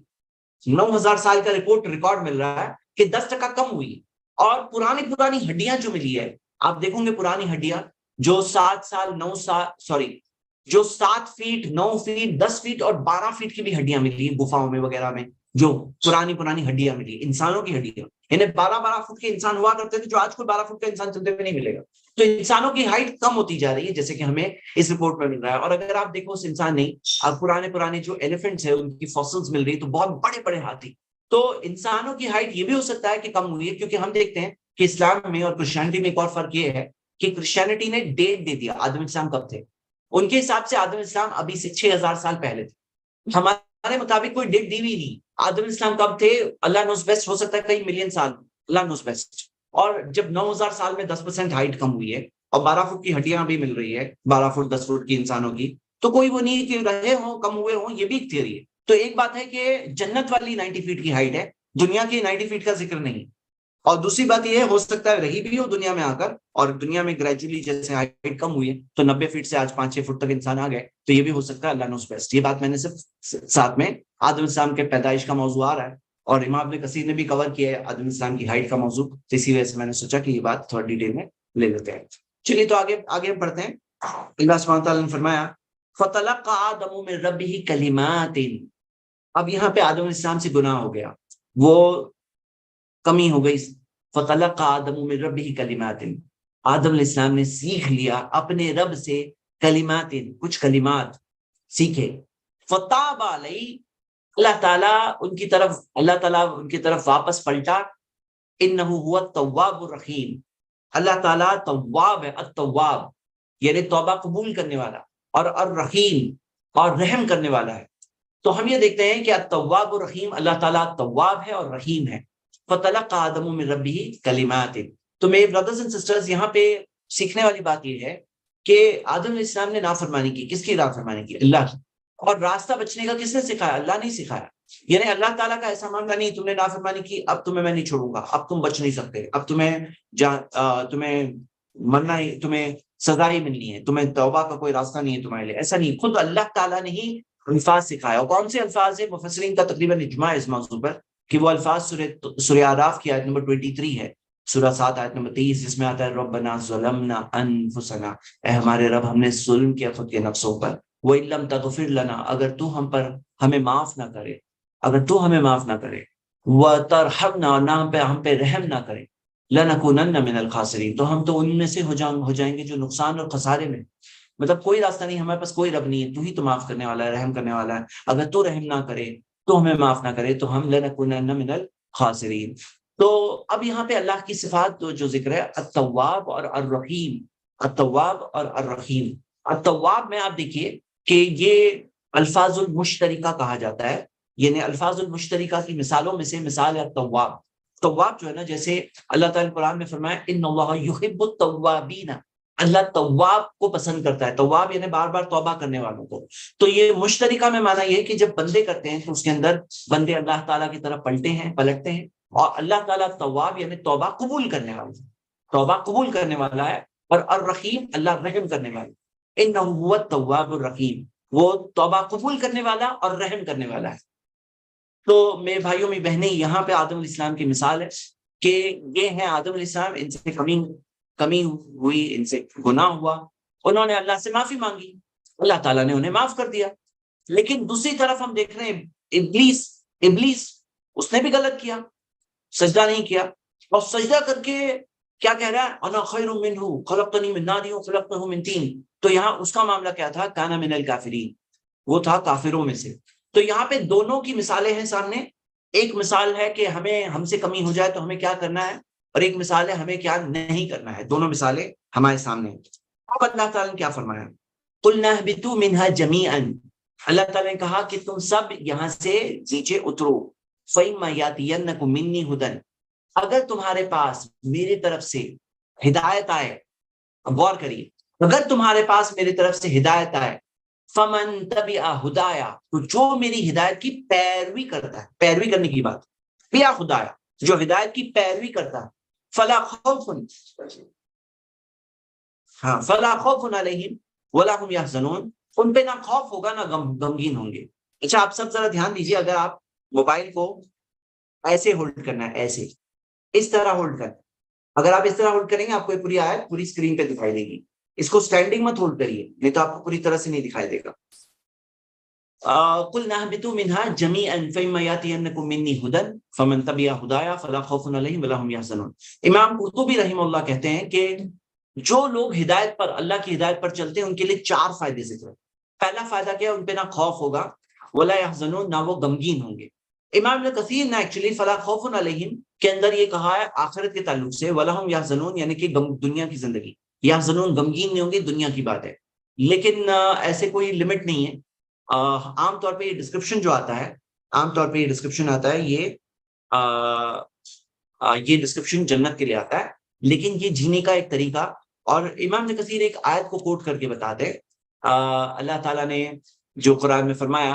9000 سال کا ریکارڈ مل رہا ہے کہ 10% کم ہوئی ہے۔ اور پرانی ہڈیاں جو ملی ہے، آپ دیکھیں گے پرانی ہڈیاں جو 7 فیٹ 9 فیٹ 10 فیٹ اور 12 فیٹ کی بھی ہڈیاں ملی ہیں گفاؤں میں وغیرہ میں، جو پرانی ہڈیاں ملی انسانوں کی ہڈیاں، انہیں 12 فٹ کے انسان ہوا کرتے تھے جو آج کوئی 12 فٹ کا انسان چلتے ہوئے نہیں ملے گا۔ تو انسانوں کی ہائٹ کم ہوتی جا رہی ہے جیسے کہ ہمیں اس رپورٹ میں مل رہا ہے۔ اور اگر آپ دیکھو اس انسان نہیں، اب پرانے جو ایلیفنٹس ہیں ان کی فاسلز مل رہی تو بہت بڑے ہاتھی، تو انسانوں کی ہائٹ یہ بھی ہو سکتا ہے کہ کم ہوئی ہے، کیونکہ ہم دیکھتے ہیں کہ اسلام میں اور کرسچینٹی میں ایک اور فرق یہ ہے کہ کرسچینٹی نے ڈیٹ دے دیا آدم اسلام کب تھے، ان کے حساب سے آدم اسلام ابھی سے 6000 سال پہلے تھے، ہمارے مطابق کوئی ڈیٹ دی ہوئی نہیں۔ آدم اسلام کب تھے اللہ نوز بیسٹ، ہو سکتا ہے کئی ملین سال، اللہ نوز بیسٹ۔ اور جب 9000 سال میں 10% ہائٹ کم ہوئی ہے اور 12 فٹ کی ہڈیاں بھی مل رہی ہے، 12 فٹ 10 فٹ کی انسانوں کی، تو کوئی وہ نہیں کہ رہے ہوں کم ہوئے ہوں، یہ بھی ایک تھیوری ہے۔ تو ایک بات ہے کہ جنت والی 90 فیٹ کی ہائٹ ہے، دنیا کی 90 فیٹ کا ذکر نہیں۔ اور دوسری بات یہ ہو سکتا ہے رہی بھی ہو دنیا میں آ کر، اور دنیا میں گریجولی جیسے ہائٹ کم ہوئی ہے تو 90 فیٹ سے آج 5-6 فٹ تک انسان آ گئے، تو یہ بھی ہو سکتا ہے، اللہ نوز بیسٹ۔ یہ بات میں نے صرف ساتھ میں آدم السلام کے پیدائش کا موضوع آ رہا ہے، اور امام ابن کثیر نے بھی کور کیا ہے آدم السلام کی ہائٹ کا موضوع، تو اسی وجہ سے میں نے سوچا کہ یہ بات تھوڑا ڈیٹیل میں لے لیتے ہیں۔ چلیے تو آگے بڑھتے ہیں۔ اللہ سبحانہ تعالیٰ نے فرمایا فَتَلَقَّى آدَمُ مِن رَبِّهِ كَلِمَاتٍ۔ اب یہاں پہ آدم علیہ السلام سے گناہ ہو گیا، وہ کمی ہو گئی۔ فَتَلَقَّى آدَمُ مِن رَبِّهِ كَلِمَاتٍ، آدم علیہ السلام نے سیکھ لیا اپنے رب سے کلمات، کچھ کلمات سیکھے۔ فَتَابَ عَلَيْهِ، اللہ تعالیٰ ان کی طرف واپس پلٹا۔ انہ هو التواب الرحیم، اللہ تعالیٰ تواب ہے، التواب یعنی توبہ قبول کرنے والا، اور الرحیم اور رحم کرنے والا ہے۔ تو ہم یہ دیکھتے ہیں کہ التواب الرحیم، اللہ تعالیٰ تواب ہے اور رحیم ہے۔ فَتَلَقَّى آدَمُ مِن رَبِّهِ كَلِمَاتٍ۔ تو میرے بردرز اینڈ سسٹرز، یہاں پہ سیکھنے والی بات یہ ہے کہ آدم علیہ السلام نے نافرمانی کی، کس کی نافرمانی کی؟ اللہ کی۔ اور راستہ بچنے کا کس نے سکھایا؟ اللہ نے سکھایا۔ یعنی اللہ تعالیٰ کا ایسا معاملہ نہیں تم نے نافرمانی کی اب تمہیں میں نہیں چھوڑوں گا، اب تم بچ نہیں سکتے، اب تمہیں مرنا ہی، تمہیں سزا ہی ملنی ہے، تمہیں توبہ کا کوئی راستہ نہیں ہے تمہارے لیے، ایسا نہیں۔ خود اللہ تعالیٰ نے ہی الفاظ سکھایا۔ اور کون سے الفاظ ہیں؟ مفسرین کا تقریباً اجماع ہے اس موضوع پر کہ وہ الفاظ سورہ اعراف کی آیت نمبر 23 ہے سورہ 7 آیت نمبر 23 جس میں آتا ہے ربنا ظلمنا انفسنا، اے ہمارے رب ہم نے ظلم کیا خود کے نفسوں پر، وَإِن لَّمْ تَغْفِرْ لَنَا، اگر تو ہمیں معاف نہ کرے، اگر تو ہمیں معاف نہ کرے، وَتَرْحَمْنَا، نہ ہم پہ رحم نہ کرے، لَنَكُونَنَّ مِنَ الْخَاسِرِينَ، تو ہم تو ان میں سے ہو جائیں گے جو نقصان اور خسارے میں، مطلب کوئی راستہ نہیں، ہمارے پاس کوئی رب نہیں ہے، تو ہی تو معاف کرنے والا ہے، رحم کرنے والا ہے، اگر تو رحم نہ کرے، تو ہمیں معاف نہ کرے، تو ہم لَنَكُونَنَّ مِنَ الْخَاسِرِينَ۔ تو اب یہاں پہ اللہ کی صفات جو ذکر ہے، التواب اور الرحیم، التواب اور الرحیم۔ التواب میں آپ دیکھیے کہ یہ الفاظ المشترکہ کہا جاتا ہے، یعنی الفاظ المشترکہ کی مثالوں میں سے مثال ہے التواب۔ تواب جو ہے نا، جیسے اللہ تعالیٰ نے قرآن میں فرمایا ان اللہ یحب التوابین، اللہ تواب کو پسند کرتا ہے، تواب یعنی بار بار توبہ کرنے والوں کو۔ تو یہ مشترکہ میں مانا یہ ہے کہ جب بندے کرتے ہیں تو اس کے اندر بندے اللہ تعالیٰ کی طرف پلٹتے ہیں، اور اللہ تعالیٰ تواب یعنی توبہ قبول کرنے والا، توبہ قبول کرنے والا ہے، اور الرحیم اللہ رحم کرنے والا، انہ هو التواب الرحیم، وہ توبہ قبول کرنے والا اور رحم کرنے والا ہے۔ تو میرے بھائیوں میں بہنیں، یہاں پہ آدم علیہ السلام کی مثال ہے کہ یہ ہیں آدم علیہ السلام، ان سے کمی ہوئی، ان سے گناہ ہوا، انہوں نے اللہ سے معافی مانگی، اللہ تعالیٰ نے انہیں معاف کر دیا۔ لیکن دوسری طرف ہم دیکھ رہے ہیں ابلیس اس نے بھی غلط کیا، سجدہ نہیں کیا، اور سجدہ کر کے کیا کہہ رہا ہے، انا خیر منہ خلقتنی من نار وخلقتہ من طین۔ تو یہاں اس کا معاملہ کیا تھا، کان من الکافرین، وہ تھا کافروں میں سے۔ تو یہاں پہ دونوں کی مثالیں ہیں سامنے، ایک مثال ہے کہ ہم سے کمی ہو جائے تو ہمیں کیا کرنا ہے، اور ایک مثال ہے ہمیں کیا نہیں کرنا ہے، دونوں مثالیں ہمارے سامنے ہیں۔ اب اللہ تعالیٰ نے کیا فرمایا، قلنا اہبطوا منها جميعا، اللہ تعالیٰ نے کہا کہ تم سب یہاں سے نیچے اترو، فَإِمَّا يَأْتِيَنَّكُم مِّنِّي هُدًى، اگر تمہارے پاس میری طرف سے ہدایت آئے، غور کریے، اگر تمہارے پاس میری طرف سے ہدایت آئے، فَمَن تَبِعَ ہدایا، تو جو میری ہدایت کی پیروی کرتا ہے، پیروی کرنے کی بات، بیا ہدایا، جو ہدایت کی پیروی کرتا ہے، فَلَا خَوْفٌ عَلَيْهِمْ وَلَا هُمْ يَحْزَنُونَ، ان پہ نہ خوف ہوگا نہ غمگین ہوں گے۔ اچھا آپ سب ذرا دھیان دیجیے، اگر آپ موبائل کو ایسے ہولڈ کرنا ہے، ایسے اس طرح ہولڈ کرنا، اگر آپ اس طرح ہولڈ کریں گے آپ کو یہ پوری آیت پوری اسکرین پہ دکھائی دے گی، اس کو اسٹینڈنگ مت ہولڈ کریے، نہیں تو آپ کو پوری طرح سے نہیں دکھائی دے گا۔ قُلْنَا اهْبِطُوا مِنْهَا جَمِيعًا فَإِمَّا يَأْتِيَنَّكُم مِّنِّي هُدًى فَمَن تَبِعَ هُدَايَ فَلَا خَوْفٌ عَلَيْهِمْ وَلَا هُمْ يَحْزَنُونَ۔ امام قرطبی رحمہ اللہ کہتے ہیں کہ جو لوگ ہدایت پر، اللہ کی ہدایت پر چلتے ہیں، ان کے لیے 4 فائدے ذکر ہیں۔ پہلا فائدہ کیا ہے، ان پہ نہ خوف ہوگا، ولا يحزنون، نہ وہ غمگین ہوں گے۔ امام ابن کثیر نے ایکچولی فلا خوف علیہم کے اندر یہ کہا ہے آخرت کے تعلق سے، ولہم یحزنون یعنی کہ دنیا کی زندگی، یحزنون غمگین نہیں ہوں گے، دنیا کی بات ہے، لیکن ایسے کوئی لمٹ نہیں ہے۔ عام طور پہ یہ ڈسکرپشن جو آتا ہے، عام طور پہ یہ ڈسکرپشن آتا ہے، یہ ڈسکرپشن جنت کے لیے آتا ہے، لیکن یہ جینے کا ایک طریقہ، اور امام ابن کثیر ایک آیت کو کوٹ کر کے بتاتے اللہ تعالیٰ نے جو قرآن میں فرمایا،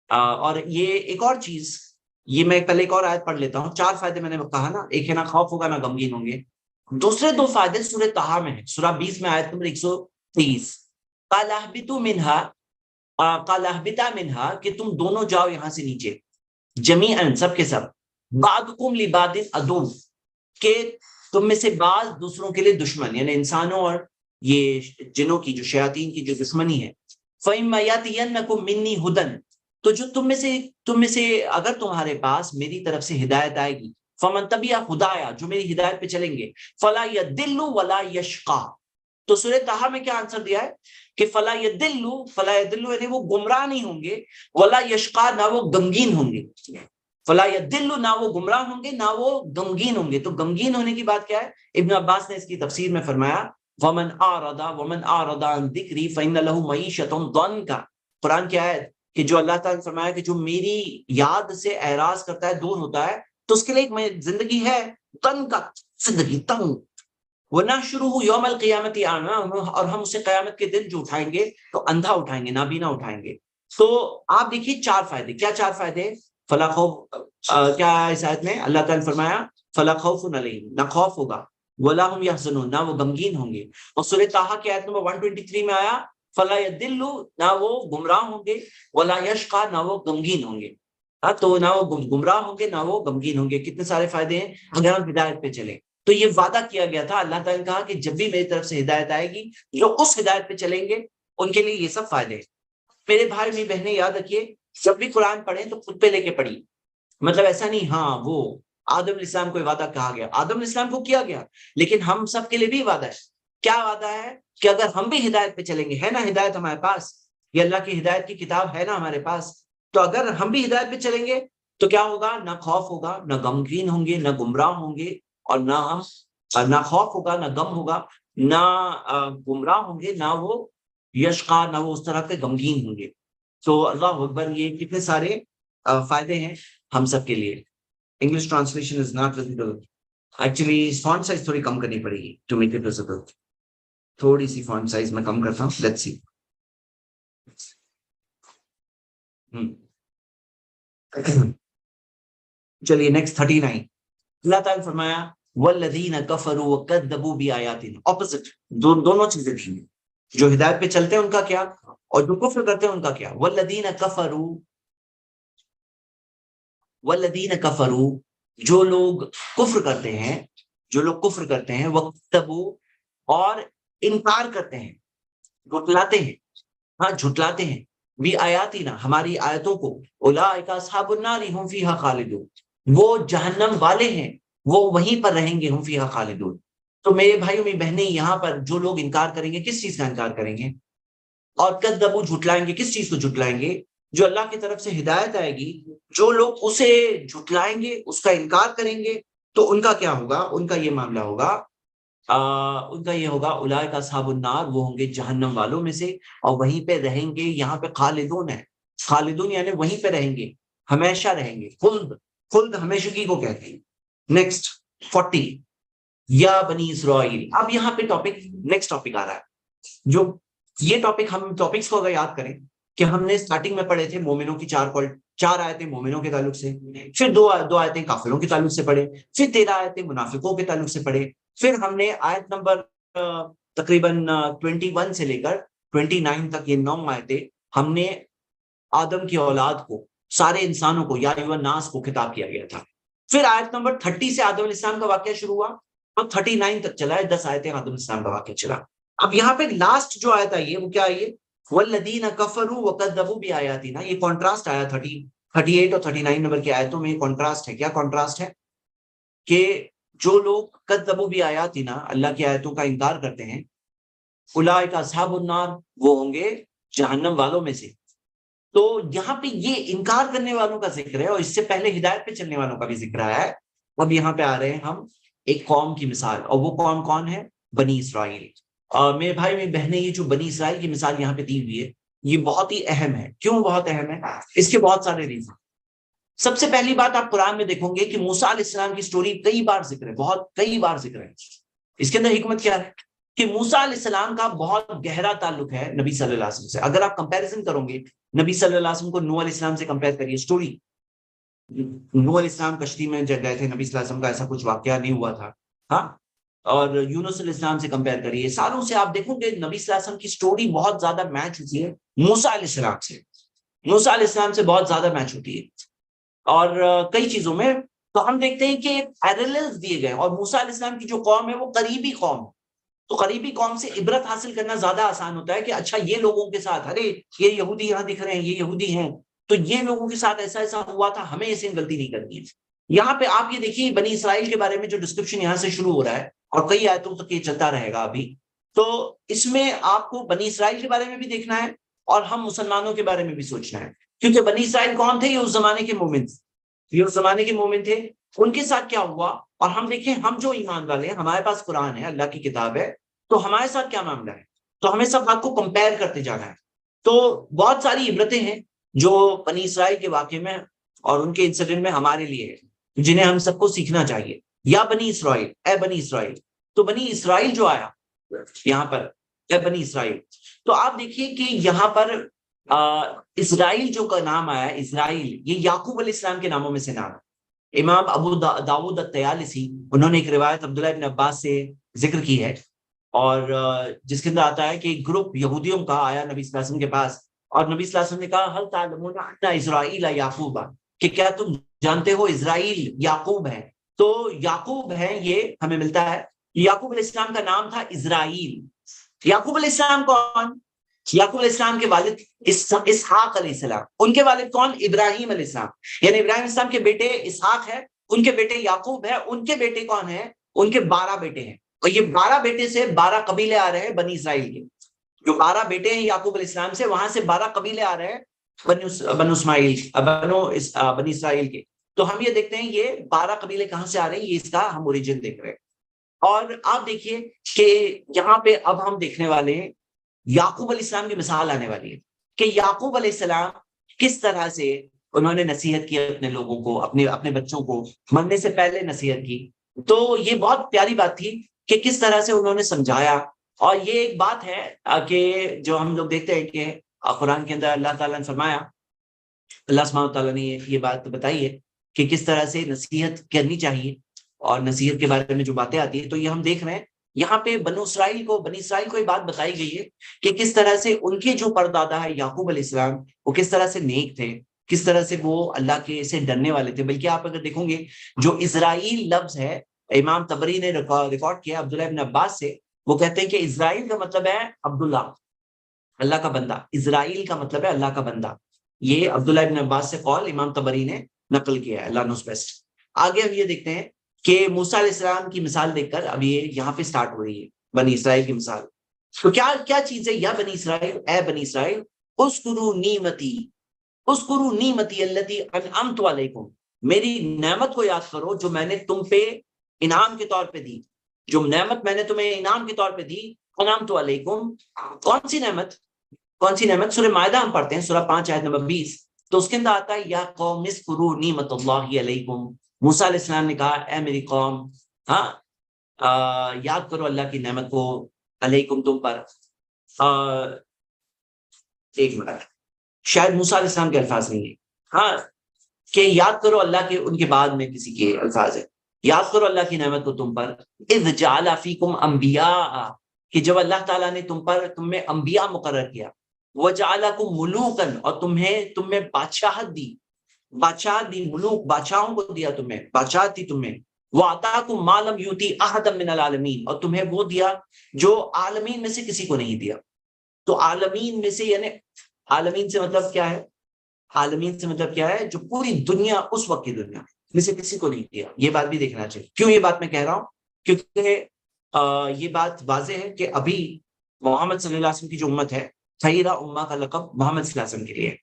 اور یہ ایک اور چیز، یہ میں پہلے ایک اور آیت پڑھ لیتا ہوں۔ 4 فائدے میں نے کہا نا، ایک ہے نہ خوف ہوگا نہ غمگین ہوں گے، دوسرے 2 فائدے سورہ طٰہٰ میں ہیں، سورہ 20 میں آیت نمبر 130، قَالَ اهْبِطُوا مِنْهَا، قَالَ اهْبِطَا مِنْهَا، کہ تم دونوں جاؤ یہاں سے نیچے، جمیعاً سب کے سب، بَعْضُكُمْ لِبَعْضٍ عَدُوٌّ، کہ تم میں سے بعض دوسروں کے لیے دشمن، یعنی انسانوں اور یہ جنوں کی، جو شیاطین کی جو دشمنی ہے، فَإِمَّا يَأْتِيَنَّكُم مِّنِّي هُدًى، تو جو تم میں سے اگر تمہارے پاس میری طرف سے ہدایت آئے گی، فَمَن تَبِعَ ہُدَايَ، جو میری ہدایت پہ چلیں گے، فَلَا يَضِلُّ وَلَا يَشْقَىٰ، تو سورہ طٰہٰ میں کیا آنسر دیا ہے کہ فَلَا يَضِلُّ یعنی وہ گمراہ نہیں ہوں گے، وَلَا يَشْقَىٰ نہ وہ غمگین ہوں گے، فَلَا يَضِلُّ نہ وہ گمراہ ہوں گے نہ وہ غمگین ہوں گے۔ تو غمگین ہونے کی بات کیا ہے، ابن عباس نے اس کی تفسیر میں فرمایا وَمَنْ أَعْرَضَ عَنْ ذِكْرِي فَإِنَّ لَهُ مَعِيشَةً ضَنْكَ، قرآن کی آیت کہ جو اللہ تعالیٰ نے فرمایا کہ جو میری یاد سے اعراض کرتا ہے، دور ہوتا ہے، تو اس کے لیے ایک زندگی ہے، تن کا زندگی، تنگ، وَنَحْشُرُهُ يَوْمَ الْقِيَامَةِ أَعْمَىٰ، اور ہم اسے قیامت کے دن جو اٹھائیں گے تو اندھا اٹھائیں گے، نابینا اٹھائیں گے۔ تو آپ دیکھیے 4 فائدے، کیا 4 فائدے، فلا خوف، کیا اس آیت میں اللہ تعالیٰ نے فرمایا فلا خوف علیہم، نہ خوف ہوگا، ولا هم يحزنون، نہ وہ غمگین ہوں گے، اور سورہ طٰہٰ کی آیت نمبر 123 میں آیا فلا يضل، نہ وہ گمراہ ہوں گے، ولا يشقى، نہ وہ غمگین ہوں گے۔ تو نہ وہ گمراہ ہوں گے نہ وہ غمگین ہوں گے۔ کتنے سارے فائدے ہیں اگر ہم ہدایت پہ چلیں۔ تو یہ وعدہ کیا گیا تھا. اللہ تعالیٰ نے کہا کہ جب بھی میری طرف سے ہدایت آئے گی، جو اس ہدایت پہ چلیں گے ان کے لیے یہ سب فائدے ہیں. میرے بھائی میری بہنیں یاد رکھیے، جب بھی قرآن پڑھیں تو خود پہ لے کے پڑھیے. مطلب ایسا نہیں ہاں وہ آدم علیہ السلام کو وعدہ کہا گیا، آدم علیہ السلام کو کیا گیا، لیکن ہم سب کے لیے بھی وعدہ ہے. کیا وعدہ ہے؟ کہ اگر ہم بھی ہدایت پہ چلیں گے، ہے نا ہدایت ہمارے پاس، یہ اللہ کی ہدایت کی کتاب ہے نا ہمارے پاس، تو اگر ہم بھی ہدایت پہ چلیں گے تو کیا ہوگا؟ نہ خوف ہوگا، نہ غمگین ہوں گے، نہ گمراہ ہوں گے، اور نہ خوف ہوگا، نہ غم ہوگا، نہ گمراہ ہوں گے، نہ وہ یشقا، نہ وہ اس طرح کے غمگین ہوں گے. تو اللہ اکبر، یہ کتنے سارے فائدے ہیں ہم سب کے لیے. English translation is not visible. Actually font size تھوڑی کم کرنی پڑے گی ٹو میک اٹ ویزیبل. تھوڑی سی فونٹ سائز میں کم کرتا ہوں. Let's see. چلیے نیکسٹ 39. اللہ تعالیٰ نے فرمایا والذین کفروا وکذبوا بآیاتنا. اپوزٹ، دونوں چیزیں تھیں. جو ہدایت پہ چلتے ہیں ان کا کیا، اور جو کفر کرتے ہیں ان کا کیا. والذین کفروا، جو لوگ کفر کرتے ہیں، وکذبوا، اور انکار کرتے ہیں، جھٹلاتے ہیں بھی آیاتنا، ہماری آیتوں کو، اولئک اصحاب النار هم فیہا خالدون، وہ جہنم والے ہیں، وہ وہیں پر رہیں گے، ہم فیہا خالدون. تو میرے بھائیوں میری بہنیں، یہاں پر جو لوگ انکار کریں گے، کس چیز کا انکار کریں گے؟ اور کذبوا، جھٹلائیں گے. کس چیز کو جھٹلائیں گے؟ جو اللہ کی طرف سے ہدایت آئے گی، جو لوگ اسے جھٹلائیں گے، اس کا انکار کریں گے، تو ان کا کیا ہوگا؟ ان کا یہ معاملہ ہوگا، اولئک اصحاب النار، وہ ہوں گے جہنم والوں میں سے، اور وہیں پہ رہیں گے. یہاں پہ خالدون ہے، خالدون یعنی وہیں پہ رہیں گے، ہمیشہ رہیں گے. خلد ہمیشگی کو کہتے ہیں. نیکسٹ 40. یا بنی اسرائیل. اب یہاں پہ نیکسٹ ٹاپک آ رہا ہے. جو یہ ٹاپک، ہم ٹاپکس کو اگر یاد کریں کہ ہم نے سٹارٹنگ میں پڑھے تھے مومنوں کی 4 آیتیں مومنوں کے تعلق سے، پھر 2 آیتیں کافروں کے تعلق سے پڑھے، پھر 13 آیتیں منافقوں کے تعلق سے پڑھے، پھر ہم نے آیت نمبر تقریباً 21 سے لے کر 29 تک، یہ 9 آیتیں ہم نے آدم کی اولاد کو، سارے انسانوں کو، یا ایوہ الناس کو خطاب کیا گیا تھا. پھر آیت نمبر 30 سے آدم علیہ السلام کا واقعہ شروع ہوا، اب 39 تک چلا ہے، 10 آیتیں آدم علیہ السلام کا واقعہ چلا. اب یہاں پہ لاسٹ جو آیت آئی ہے وہ کیا آئی ہے؟ والذین کفروا وکذبوا بآیاتنا. یہ کنٹراسٹ آیا 38 اور 39 نمبر کی آیتوں میں. کنٹراسٹ ہے. کیا کنٹراسٹ ہے؟ کہ جو لوگ کذبوا بآیاتنا، اللہ کی آیتوں کا انکار کرتے ہیں، اولئک اصحاب النار، وہ ہوں گے جہنم والوں میں سے. تو یہاں پہ یہ انکار کرنے والوں کا ذکر ہے، اور اس سے پہلے ہدایت پہ چلنے والوں کا بھی ذکر آیا ہے. اب یہاں پہ آ رہے ہیں ہم ایک قوم کی مثال، اور وہ قوم کون ہے؟ بنی اسرائیل. میرے بھائی میری بہنیں، یہ جو بنی اسرائیل کی مثال یہاں پہ دی ہوئی ہے، یہ بہت ہی اہم ہے. کیوں بہت اہم ہے؟ اس کے بہت سارے ریزن. سب سے پہلی بات، آپ قرآن میں دیکھو گے کہ موسیٰ علیہ السلام کی سٹوری کئی بار ذکر ہے، کئی بار ذکر ہے. اس کے اندر حکمت کیا ہے؟ کہ موسیٰ علیہ السلام کا بہت گہرا تعلق ہے نبی صلی اللہ علیہ وسلم سے. اگر آپ کمپیریزن کرو گے نبی صلی اللہ علیہ وسلم کو نوح علیہ السلام سے کمپیئر کریے. سٹوری، نوح علیہ السلام کشتی میں جب گئے تھے، نبی صلی اللہ علیہ وسلم کا ایسا کچھ واقعہ نہیں ہوا تھا. ہاں. اور یونس علیہ السلام سے کمپیئر کریے. ساروں سے آپ دیکھو گے نبی صلی اللہ علیہ وسلم کی سٹوری بہت زیادہ میچ ہوتی ہے موسیٰ علیہ السلام سے. موسیٰ علیہ السلام سے بہت زیادہ میچ ہوتی ہے. اور کئی چیزوں میں تو ہم دیکھتے ہیں کہ پیرللز دیے گئے. اور موسیٰ علیہ السلام کی جو قوم ہے وہ قریبی قوم ہے. تو قریبی قوم سے عبرت حاصل کرنا زیادہ آسان ہوتا ہے کہ اچھا یہ لوگوں کے ساتھ، ارے یہ یہودی یہاں دکھ رہے ہیں، یہ یہودی ہیں، تو یہ لوگوں کے ساتھ ایسا ایسا ہوا تھا، ہمیں ایسے غلطی نہیں کرنی ہے. یہاں پہ آپ یہ دیکھیے بنی اسرائیل کے بارے میں جو ڈسکرپشن یہاں سے شروع ہو رہا ہے، اور کئی آیتوں تک یہ چلتا رہے گا ابھی. تو اس میں آپ کو بنی اسرائیل کے بارے میں بھی دیکھنا ہے، اور ہم مسلمانوں کے بارے میں بھی سوچنا ہے. کیونکہ بنی اسرائیل کون تھے؟ یہ اس زمانے کے مومن تھے. ان کے ساتھ کیا ہوا؟ اور ہم دیکھیں، ہم جو ایمان والے ہیں، ہمارے پاس قرآن ہے، اللہ کی کتاب ہے، تو ہمارے ساتھ کیا معاملہ ہے؟ تو ہمیں سب بات کو کمپیئر کرتے جانا ہے. تو بہت ساری عبرتیں ہیں جو بنی اسرائیل کے واقعے میں اور ان کے انسیڈنٹ میں ہمارے لیے ہے، جنہیں ہم سب کو سیکھنا چاہیے. یا بنی اسرائیل، اے بنی اسرائیل. تو بنی اسرائیل جو آیا یہاں پر، اے بنی اسرائیل، تو آپ دیکھیے کہ یہاں پر اسرائیل جو کا نام آیا، اسرائیل، یہ یعقوب علیہ السلام کے ناموں میں سے نام ہے. امام ابو داؤد الطیالسی، انہوں نے ایک روایت عبداللہ ابن عباس سے ذکر کی ہے، اور جس کے اندر آتا ہے کہ ایک گروپ یہودیوں کا آیا نبی صلی اللہ علیہ وسلم کے پاس، اور نبی صلی اللہ علیہ وسلم نے کہا حل تعلمون ان اسرائیل یعقوب، کہ کیا تم جانتے ہو اسرائیل یعقوب ہے؟ تو یعقوب ہے، یہ ہمیں ملتا ہے یعقوب علیہ السلام کا نام تھا اسرائیل. یعقوب علیہ السلام کون؟ یعقوب علیہ السلام کے والد اسحاق علیہ السلام. ان کے والد کون؟ ابراہیم علیہ السلام. یعنی ابراہیم علیہ السلام کے بیٹے اسحاق ہے، ان کے بیٹے یعقوب ہے، ان کے بیٹے کون ہیں؟ ان کے 12 بیٹے ہیں. اور یہ 12 بیٹے سے 12 قبیلے آ رہے ہیں بنی اسرائیل کے. جو 12 بیٹے ہیں یعقوب علیہ السلام سے، وہاں سے 12 قبیلے آ رہے ہیں بنی اسرائیل کے. تو ہم یہ دیکھتے ہیں یہ 12 قبیلے کہاں سے آ رہے ہیں، یہ اس کا ہم اوریجن دیکھ رہے ہیں. اور آپ دیکھیے کہ یہاں پہ اب ہم دیکھنے والے ہیں یعقوب علیہ السلام کی مثال آنے والی ہے کہ یعقوب علیہ السلام کس طرح سے انہوں نے نصیحت کی اپنے لوگوں کو، اپنے بچوں کو مرنے سے پہلے نصیحت کی. تو یہ بہت پیاری بات تھی کہ کس طرح سے انہوں نے سمجھایا. اور یہ ایک بات ہے کہ جو ہم لوگ دیکھتے ہیں کہ قرآن کے اندر اللہ تعالیٰ نے فرمایا، اللہ سبحانہ تعالیٰ نے یہ بات بتائی ہے کہ کس طرح سے نصیحت کرنی چاہیے اور نصیحت کے بارے میں جو باتیں آتی ہیں. تو یہ ہم دیکھ رہے ہیں یہاں پہ بنی اسرائیل کو یہ بات بتائی گئی ہے کہ کس طرح سے ان کے جو پردادا ہے یعقوب علیہ السلام، وہ کس طرح سے نیک تھے، کس طرح سے وہ اللہ کے سے ڈرنے والے تھے. بلکہ آپ اگر دیکھو گے جو اسرائیل لفظ ہے، امام طبری نے ریکارڈ کیا عبداللہ ابن عباس سے. وہ کہتے ہیں کہ اسرائیل کا مطلب ہے عبداللہ، اللہ کا بندہ. اسرائیل کا مطلب ہے اللہ کا بندہ. یہ عبداللہ ابن عباس سے قول امام طبری نے نقل کیا ہے، اللہ نوز بیسٹ. آگے ہم یہ دیکھتے ہیں کہ موسیٰ علیہ السلام کی مثال دیکھ کر اب یہ یہاں پہ سٹارٹ ہو رہی ہے بنی اسرائیل کی مثال. تو کیا چیز ہے؟ یا بنی اسرائیل، اے بنی اسرائیل، اذکروا نعمتی التی انعمت علیکم، میری نعمت کو یاد کرو جو میں نے تم پہ انعام کے طور پہ دی. جو نعمت میں نے تمہیں انعام کے طور پہ دی، انعمت علیکم. کون سی نعمت؟ سورہ مائدہ ہم پڑھتے ہیں، سورہ 5 آیت نمبر 20. تو اس کے اندر آتا ہے یا قوم اذکروا نعمت اللہ علیکم. موسیٰ علیہ السلام نے کہا اے میری قوم، یاد کرو اللہ کی نعمت کو، علیکم تم پر. ایک منٹ، شاید موسیٰ علیہ السلام کے الفاظ نہیں ہے، کہ یاد کرو اللہ کے، ان کے بعد میں کسی کے الفاظ ہے. یاد کرو اللہ کی نعمت کو تم پر، اذ جعل فیکم انبیاء، کہ جب اللہ تعالیٰ نے تم میں انبیاء مقرر کیا، وجعلکم ملوکا، اور تم میں بادشاہت دی، ملوک، بادشاہوں کو دیا تمہیں، بادشاہت دی تمہیں. وَأَعْطَاكُمْ مَا لَمْ يُؤْتِ أَحَدًا مِّنَ الْعَالَمِينَ، اور تمہیں وہ دیا جو عالمین میں سے کسی کو نہیں دیا. تو عالمین میں سے یعنی عالمین سے مطلب کیا ہے؟ عالمین سے مطلب کیا ہے؟ جو پوری دنیا، اس وقت کی دنیا میں سے کسی کو نہیں دیا. یہ بات بھی دیکھنا چاہیے. کیوں یہ بات میں کہہ رہا ہوں؟ کیونکہ یہ بات واضح ہے کہ ابھی محمد صلی اللہ علیہ وسلم کی جو امت ہے، خیرہ امہ کا لقب محمد صلی اللہ علیہ وسلم کے لیے،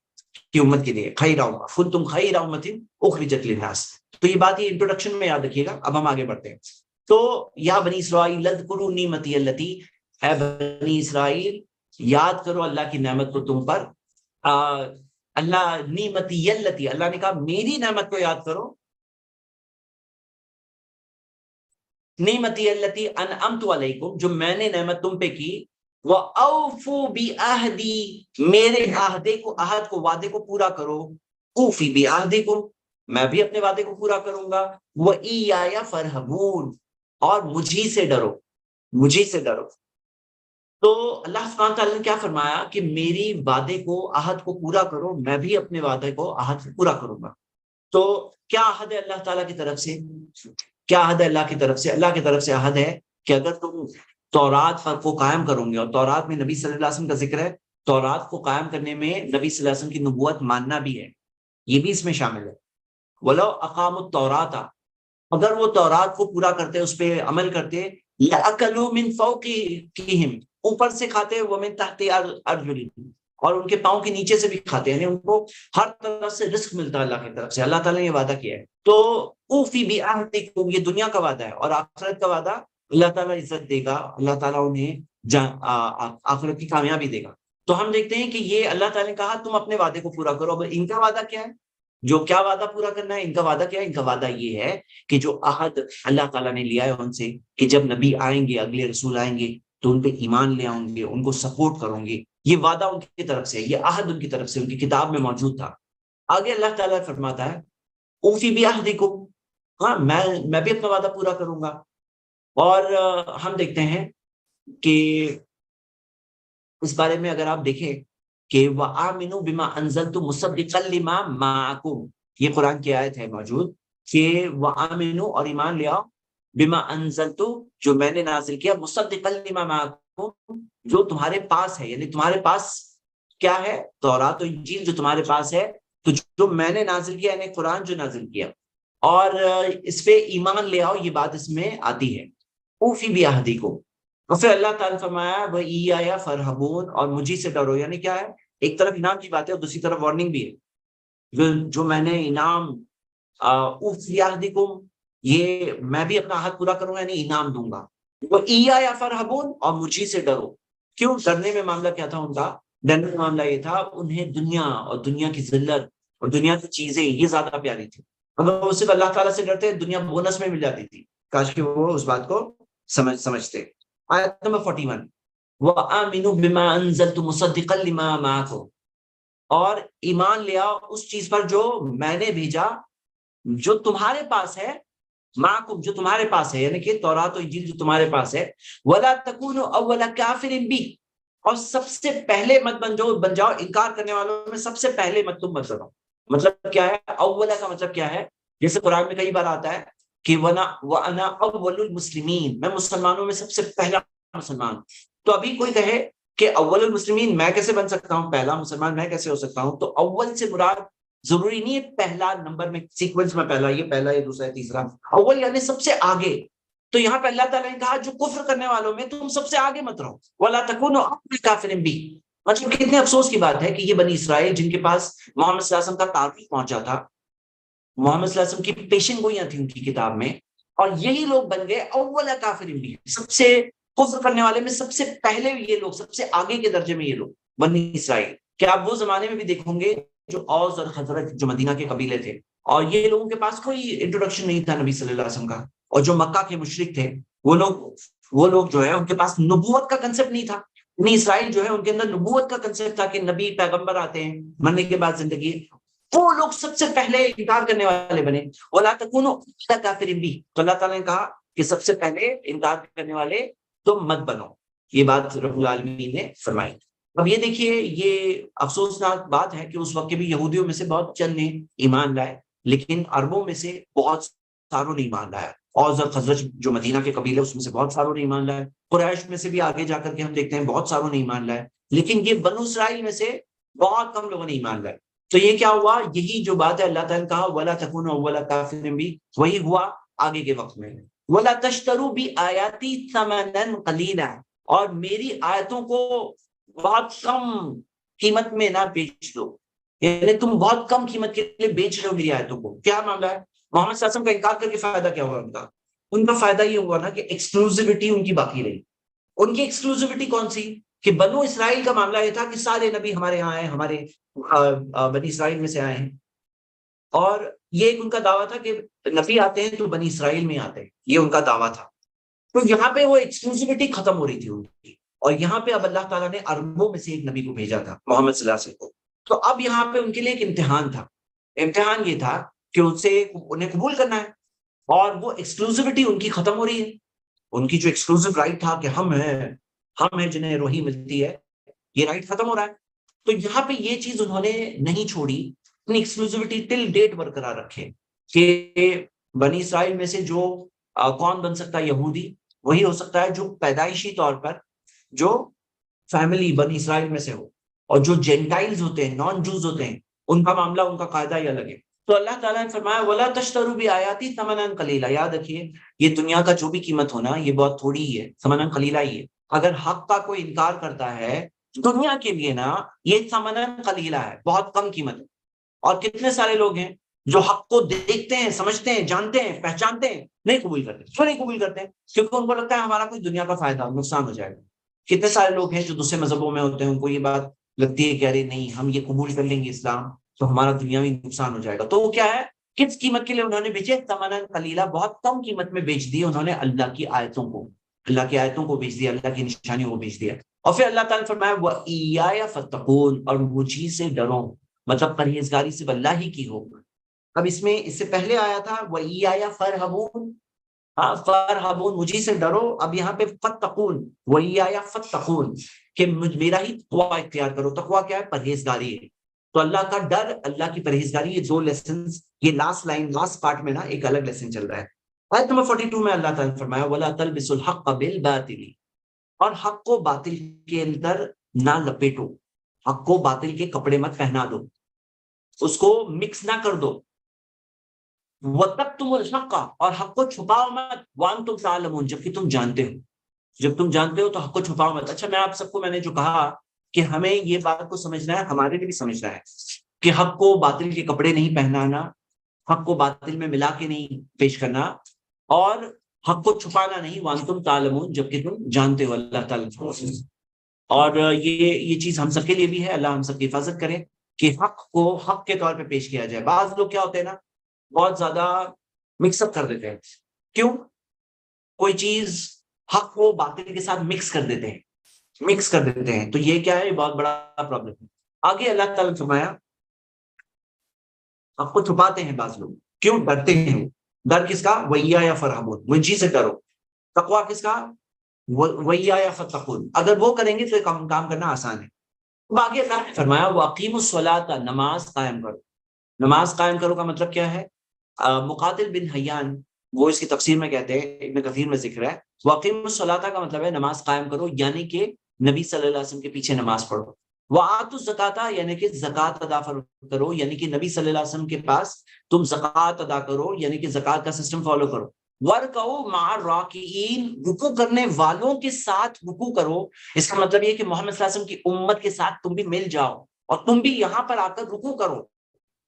کی امت کے لیے، خیرہ امہ، کنتم خیرہ امۃ اخرجت للناس. تو یہ بات، یہ انٹروڈکشن میں یاد رکھیے گا. اب ہم آگے بڑھتے ہیں. تو یا بنی اسرائیل اذکروا نعمتی التی، اے بنی اسرائیل یاد کرو اللہ کی نعمت کو تم پر. اللہ نعمتی التی، اللہ نے کہا میری نعمت کو یاد کرو. نعمتی التی انعمت علیکم، جو میں نے نعمت تم پہ کی. وَأَوْفُوا بِعَهْدِي، میرے عہد کو، وعدے کو پورا کرو. اوفی بعہدکم، میں بھی اپنے وعدے کو پورا کروں گا. وَإِيَّايَ فَارْهَبُونِ، اور مجھی سے ڈرو. تو اللہ سبحانہ تعالیٰ نے کیا فرمایا کہ میری وعدے کو، عہد کو پورا کرو، میں بھی اپنے وعدے کو، عہد کو پورا کروں گا. تو کیا عہد ہے اللہ تعالیٰ کی طرف سے؟ اللہ کی طرف سے عہد ہے کہ اگر تم تورات پر کو قائم کرو گے، اور تورات میں نبی صلی اللہ علیہ وسلم کا ذکر ہے، تورات کو قائم کرنے میں نبی صلی اللہ علیہ وسلم کی نبوت ماننا بھی ہے، یہ بھی اس میں شامل ہے. وَلَوْ أَقَامُوا التَّوْرَاةَ، اگر وہ تورات کو پورا کرتے، اس پہ عمل کرتے، لَأَكَلُوا مِن فَوْقِهِمْ، اوپر سے کھاتے، وَمِن تَحْتِ أَرْجُلِهِمْ، اور ان کے پاؤں کے نیچے سے بھی کھاتے، یعنی ان کو ہر طرف سے رزق ملتا ہے اللہ کی طرف سے. اللہ تعالیٰ نے یہ وعدہ کیا ہے. تو اوفی بعہدکم، یہ دنیا کا وعدہ ہے. اور آخرت کا وعدہ، اللہ تعالیٰ عزت دے گا، اللہ تعالیٰ انہیں آخرت کی کامیابی دے گا. تو ہم دیکھتے ہیں کہ یہ اللہ تعالیٰ نے کہا تم اپنے وعدے کو پورا کرو. اب ان کا وعدہ کیا ہے؟ جو کیا وعدہ پورا کرنا ہے؟ ان کا وعدہ کیا ہے؟ ان کا وعدہ یہ ہے کہ جو عہد اللہ تعالیٰ نے لیا ہے ان سے، کہ جب نبی آئیں گے، اگلے رسول آئیں گے، تو ان پہ ایمان لے آؤں گے، ان کو سپورٹ کروں گے. یہ وعدہ ان کی طرف سے، یہ عہد ان کی طرف سے، ان کی کتاب میں موجود تھا. آگے اللہ تعالیٰ فرماتا ہے اوفی بعہدکم، میں بھی اپنا وعدہ پورا کروں گا. اور ہم دیکھتے ہیں کہ اس بارے میں اگر آپ دیکھیں کہ وَآمِنُوا بِمَا أَنزَلْتُ مُصَدِّقًا لِمَا مَعَكُمْ، یہ قرآن کی آیت ہے موجود کہ وَآمِنُوا اور ایمان لے آؤ بما انزلتو جو میں نے نازل کیا مصدقا لما معکم جو تمہارے پاس ہے، یعنی تمہارے پاس کیا ہے؟ تورات و انجیل جو تمہارے پاس ہے، تو جو میں نے نازل کیا یعنی قرآن جو نازل کیا، اور اس پہ ایمان لے آؤ، یہ بات اس میں آتی ہے۔ اوفی بعہدکم، اور پھر اللہ تعالیٰ نے فرمایا وَإِيَّايَ فَارْهَبُونَ اور مجھے سے ڈرو، یعنی کیا ہے؟ ایک طرف انعام کی بات ہے اور دوسری طرف وارننگ بھی ہے۔ جو میں نے انعام اوفی بعہدکم، یہ میں بھی اپنا حق پورا کروں گا، یعنی انعام دوں گا۔ وَإِيَّايَ فَارْهَبُونَ اور مجھے سے ڈرو۔ کیوں ڈرنے میں معاملہ کیا تھا ان کا؟ ڈرنے میں معاملہ یہ تھا انہیں دنیا اور دنیا کی ذلت اور دنیا کی چیزیں یہ زیادہ پیاری تھی۔ اگر وہ صرف اللہ تعالیٰ سے ڈرتے دنیا بونس میں مل جاتی تھی، کاش کہ وہ اس بات کو سمجھتے۔ آیت نمبر 41 وَآمِنُوا بِمَا أَنزَلْتُ مُصَدِّقًا لِمَا مَعَكُمْ اور ایمان لے آؤ اس چیز پر جو میں نے بھیجا جو تمہارے پاس ہے، معکم جو تمہارے پاس ہے، یعنی کہ تورات و انجیل جو تمہارے پاس ہے۔ وَلَا تَكُونُوا أَوَّلَ كَافِرٍ بِهِ اور سب سے پہلے مت بن جاؤ انکار کرنے والوں میں سب سے پہلے مت تم بن جاؤ۔ مطلب کیا ہے؟ اولا کا مطلب کیا ہے؟ جیسے قرآن میں کئی بار آتا ہے کہ وَأَنَا أَوَّلُ الْمُسْلِمِينَ میں مسلمانوں میں سب سے پہلا مسلمان۔ تو ابھی کوئی کہے کہ اول المسلمین میں کیسے بن سکتا ہوں، پہلا مسلمان میں کیسے ہو سکتا ہوں؟ تو اول سے مراد ضروری نہیں ہے پہلا نمبر میں سیکوینس میں پہلا، یہ دوسرا، تیسرا، اول یعنی سب سے آگے۔ تو یہاں پہ اللہ تعالیٰ نے کہا جو کفر کرنے والوں میں تم سب سے آگے مت رہو، وَلَا تَكُونُوا أَوَّلَ كَافِرٍ بِهِ مطلب کتنے افسوس کی بات ہے کہ یہ بنی اسرائیل جن کے پاس محمد صلی اللہ علیہ وسلم کا تعارف پہنچا تھا، محمد صلی اللہ علیہ وسلم کی پیشن گوئیاں تھیں ان کی کتاب میں، اور یہی لوگ بن گئے اول کافر بھی، سب سے کفر کرنے والے میں سب سے پہلے یہ لوگ، سب سے آگے کے درجے میں یہ لوگ بنی اسرائیل۔ کہ آپ وہ زمانے میں بھی دیکھیں گے جو اوس اور خزرج جو مدینہ کے قبیلے تھے، اور یہ لوگوں کے پاس کوئی انٹروڈکشن نہیں تھا نبی صلی اللہ علیہ وسلم کا، اور جو مکہ کے مشرک تھے وہ لوگ جو ہے ان کے پاس نبوت کا کنسپٹ نہیں تھا۔ بنی اسرائیل جو ہے ان کے اندر نبوت کا کنسپٹ تھا کہ نبی پیغمبر آتے ہیں، مرنے کے بعد زندگی، وہ لوگ سب سے پہلے انکار کرنے والے بنے۔ وَلَا تَكُونُوا أَوَّلَ كَافِرٍ بِهِ تو اللہ تعالیٰ نے کہا کہ سب سے پہلے انکار کرنے والے تم مت بنو، یہ بات رب العالمین نے فرمائی۔ اب یہ دیکھیے، یہ افسوسناک بات ہے کہ اس وقت کے بھی یہودیوں میں سے بہت چند نے ایمان لائے، لیکن عربوں میں سے بہت ساروں نے ایمان لایا، اوس اور خزرج جو مدینہ کے قبیلے اس میں سے بہت ساروں نے ایمان لائے، قریش میں سے بھی آگے جا کر کے ہم دیکھتے ہیں بہت ساروں نے ایمان لائے، لیکن یہ بنو اسرائیل میں سے بہت کم لوگوں نے ایمان لائے۔ تو یہ کیا ہوا؟ یہی جو بات ہے اللہ تعالیٰ نے کہا وَلَا تَكُونُوا أَوَّلَ كَافِرٍ بِهِ وہی ہوا آگے کے وقت میں۔ وَلَا تَشْتَرُوا بِآيَاتِي ثَمَنًا قَلِيلًا اور میری آیتوں کو بہت کم قیمت میں نہ بیچ دو، یعنی تم بہت کم قیمت کے لیے بیچ رہے ہو میری آیتوں کو۔ کیا معاملہ ہے؟ محمد صلی اللہ علیہ وسلم کا انکار کر کے فائدہ کیا ہوا ان کا فائدہ یہ ہوا نا کہ ایکسکلوزیوٹی ان کی باقی رہی۔ ان کی ایکسکلوزیوٹی کون سی؟ کہ بنو اسرائیل کا معاملہ یہ تھا کہ سارے نبی ہمارے یہاں آئے، ہمارے بنی اسرائیل میں سے آئے ہیں، اور یہ ایک ان کا دعویٰ تھا کہ نبی آتے ہیں تو بنی اسرائیل میں آتے ہیں، یہ ان کا دعویٰ تھا۔ تو یہاں پہ وہ ایکسکلوزیوٹی ختم ہو رہی تھی ان کی، اور یہاں پہ اب اللہ تعالیٰ نے عربوں میں سے ایک نبی کو بھیجا تھا، محمد صلی اللہ علیہ وسلم کو۔ تو اب یہاں پہ ان کے لیے ایک امتحان تھا، امتحان یہ تھا کہ انہیں قبول کرنا ہے، اور وہ ایکسکلوزیوٹی ان کی ختم ہو رہی ہے۔ ان کی جو ایکسکلوزیو رائٹ تھا کہ ہم ہیں جنہیں روحی ملتی ہے، یہ رائٹ ختم ہو رہا ہے۔ تو یہاں پہ یہ چیز انہوں نے نہیں چھوڑی، اپنی ایکسکلوزیوٹی ٹل ڈیٹ برقرار رکھے کہ بنی اسرائیل میں سے جو کون بن سکتا ہے یہودی، وہی ہو سکتا ہے جو پیدائشی طور پر جو فیملی بنی اسرائیل میں سے ہو، اور جو جینٹائلز ہوتے ہیں، نان جوز ہوتے ہیں، ان کا معاملہ، ان کا قاعدہ ہی الگ ہے۔ تو اللہ تعالیٰ نے فرمایا وَلَا تَشْتَرُوا بِآيَاتِي ثَمَنًا قَلِيلًا یاد رکھیے یہ دنیا کا جو بھی قیمت ہونا یہ بہت تھوڑی ہی ہے، ثمنًا قلیلہ ہی ہے۔ اگر حق کا کوئی انکار کرتا ہے دنیا کے لیے نا، یہ ثمنًا قلیلہ ہے، بہت کم قیمت ہے۔ اور کتنے سارے لوگ ہیں جو حق کو دیکھتے ہیں، سمجھتے ہیں، جانتے ہیں، پہچانتے ہیں، نہیں قبول کرتے۔ کیوں نہیں قبول کرتے؟ کیونکہ ان کو لگتا ہے ہمارا کوئی دنیا کا فائدہ نقصان ہو جائے گا۔ کتنے سارے لوگ ہیں جو دوسرے مذہبوں میں ہوتے ہیں، ان کو یہ بات لگتی ہے کہ ارے نہیں، ہم یہ قبول کر لیں گے اسلام تو ہمارا دنیاوی نقصان ہو جائے گا۔ تو وہ کیا ہے؟ کس قیمت کے لیے انہوں نے بیچے؟ ثمنًا قلیلہ، بہت کم قیمت میں بیچ دی انہوں نے اللہ کی آیتوں کو، اللہ کی آیتوں کو بیچ دیا، اللہ کی نشانیوں کو بیچ دیا۔ اور پھر اللہ تعالیٰ نے فرمایا وَإِيَّايَ فَاتَّقُونِ اور مجھی سے ڈرو، مطلب پرہیزگاری صرف اللہ ہی کی ہو۔ اب اس میں اس سے پہلے آیا تھا وَإِيَّايَ فَارْهَبُونِ، فَارْهَبُونِ مجھی سے ڈرو، اب یہاں پہ فَاتَّقُونِ وَإِيَّايَ فَاتَّقُونِ کہ میرا ہی تقویٰ اختیار کرو۔ تقویٰ کیا ہے؟ پرہیزگاری ہے۔ تو اللہ کا ڈر، اللہ کی پرہیزگاری، یہ دو لیسنز، یہ لاسٹ لائن لاسٹ پارٹ میں نا ایک الگ لیسن چل رہا ہے. آیت نمبر 42 میں اللہ تعالیٰ نے فرمایا وَلَا تَلْبِسُوا الْحَقَّ بِالْبَاطِلِ، اور حق کو باطل کے اندر نہ لپیٹو، حق کو باطل کے کپڑے مت پہنا دو، اس کو مکس نہ کر دو. وَتَكْتُمُوا الْحَقَّ، اور حق کو چھپاؤ مت، وَأَنْتُمْ تَعْلَمُونَ، جبکہ تم جانتے ہو. جب تم جانتے ہو تو حق کو چھپاؤ مت. اچھا میں آپ سب کو میں نے جو کہا کہ ہمیں یہ بات کو سمجھنا ہے، ہمارے لیے بھی سمجھنا ہے کہ حق کو باطل کے کپڑے نہیں پہنانا، حق کو باطل میں ملا کے نہیں پیش کرنا، اور حق کو چھپانا نہیں، وانتم تعلمون، جبکہ تم جانتے ہو اللہ تعالیٰ. اور یہ چیز ہم سب کے لیے بھی ہے. اللہ ہم سب کی حفاظت کرے کہ حق کو حق کے طور پہ پیش کیا جائے. بعض لوگ کیا ہوتے ہیں نا، بہت زیادہ مکس اپ کر دیتے ہیں. کیوں؟ کوئی چیز حق کو باطل کے ساتھ مکس کر دیتے ہیں، تو یہ کیا ہے؟ بہت بڑا پرابلم ہے. آگے اللہ تعالیٰ نے فرمایا حق کو چھپاتے ہیں بعض لوگ. کیوں؟ ڈرتے ہیں. ڈر کس کا؟ وَإِيَّايَ فَارْهَبُونَ، مجھے سے ڈرو. تقویٰ کس کا؟ وَإِيَّايَ فَاتَّقُونَ، اگر وہ کریں گے تو کام کرنا آسان ہے. آگے اللہ نے فرمایا وَأَقِيمُوا الصَّلَاةَ، نماز قائم کرو. نماز قائم کرو کا مطلب کیا ہے؟ مقاتل بن حیان وہ اس کی تفسیر میں کہتے ہیں، ابن کثیر میں ذکر ہے، وَأَقِيمُوا الصَّلَاةَ کا مطلب ہے نماز قائم کرو، یعنی کہ نبی صلی اللہ علیہ وسلم کے پیچھے نماز پڑھو. وَآتُوا الزَّكَاةَ، یعنی کہ زکوٰۃ ادا کرو، یعنی کہ نبی صلی اللہ علیہ وسلم کے پاس تم زکوٰۃ ادا کرو، یعنی کہ زکوٰۃ کا سسٹم فالو کرو. وَارْكَعُوا مَعَ الرَّاكِعِينَ، رکوع کرنے والوں کے ساتھ رکوع کرو. اس کا مطلب یہ کہ محمد صلی اللہ علیہ وسلم کی امت کے ساتھ تم بھی مل جاؤ اور تم بھی یہاں پر آ کر رکوع کرو،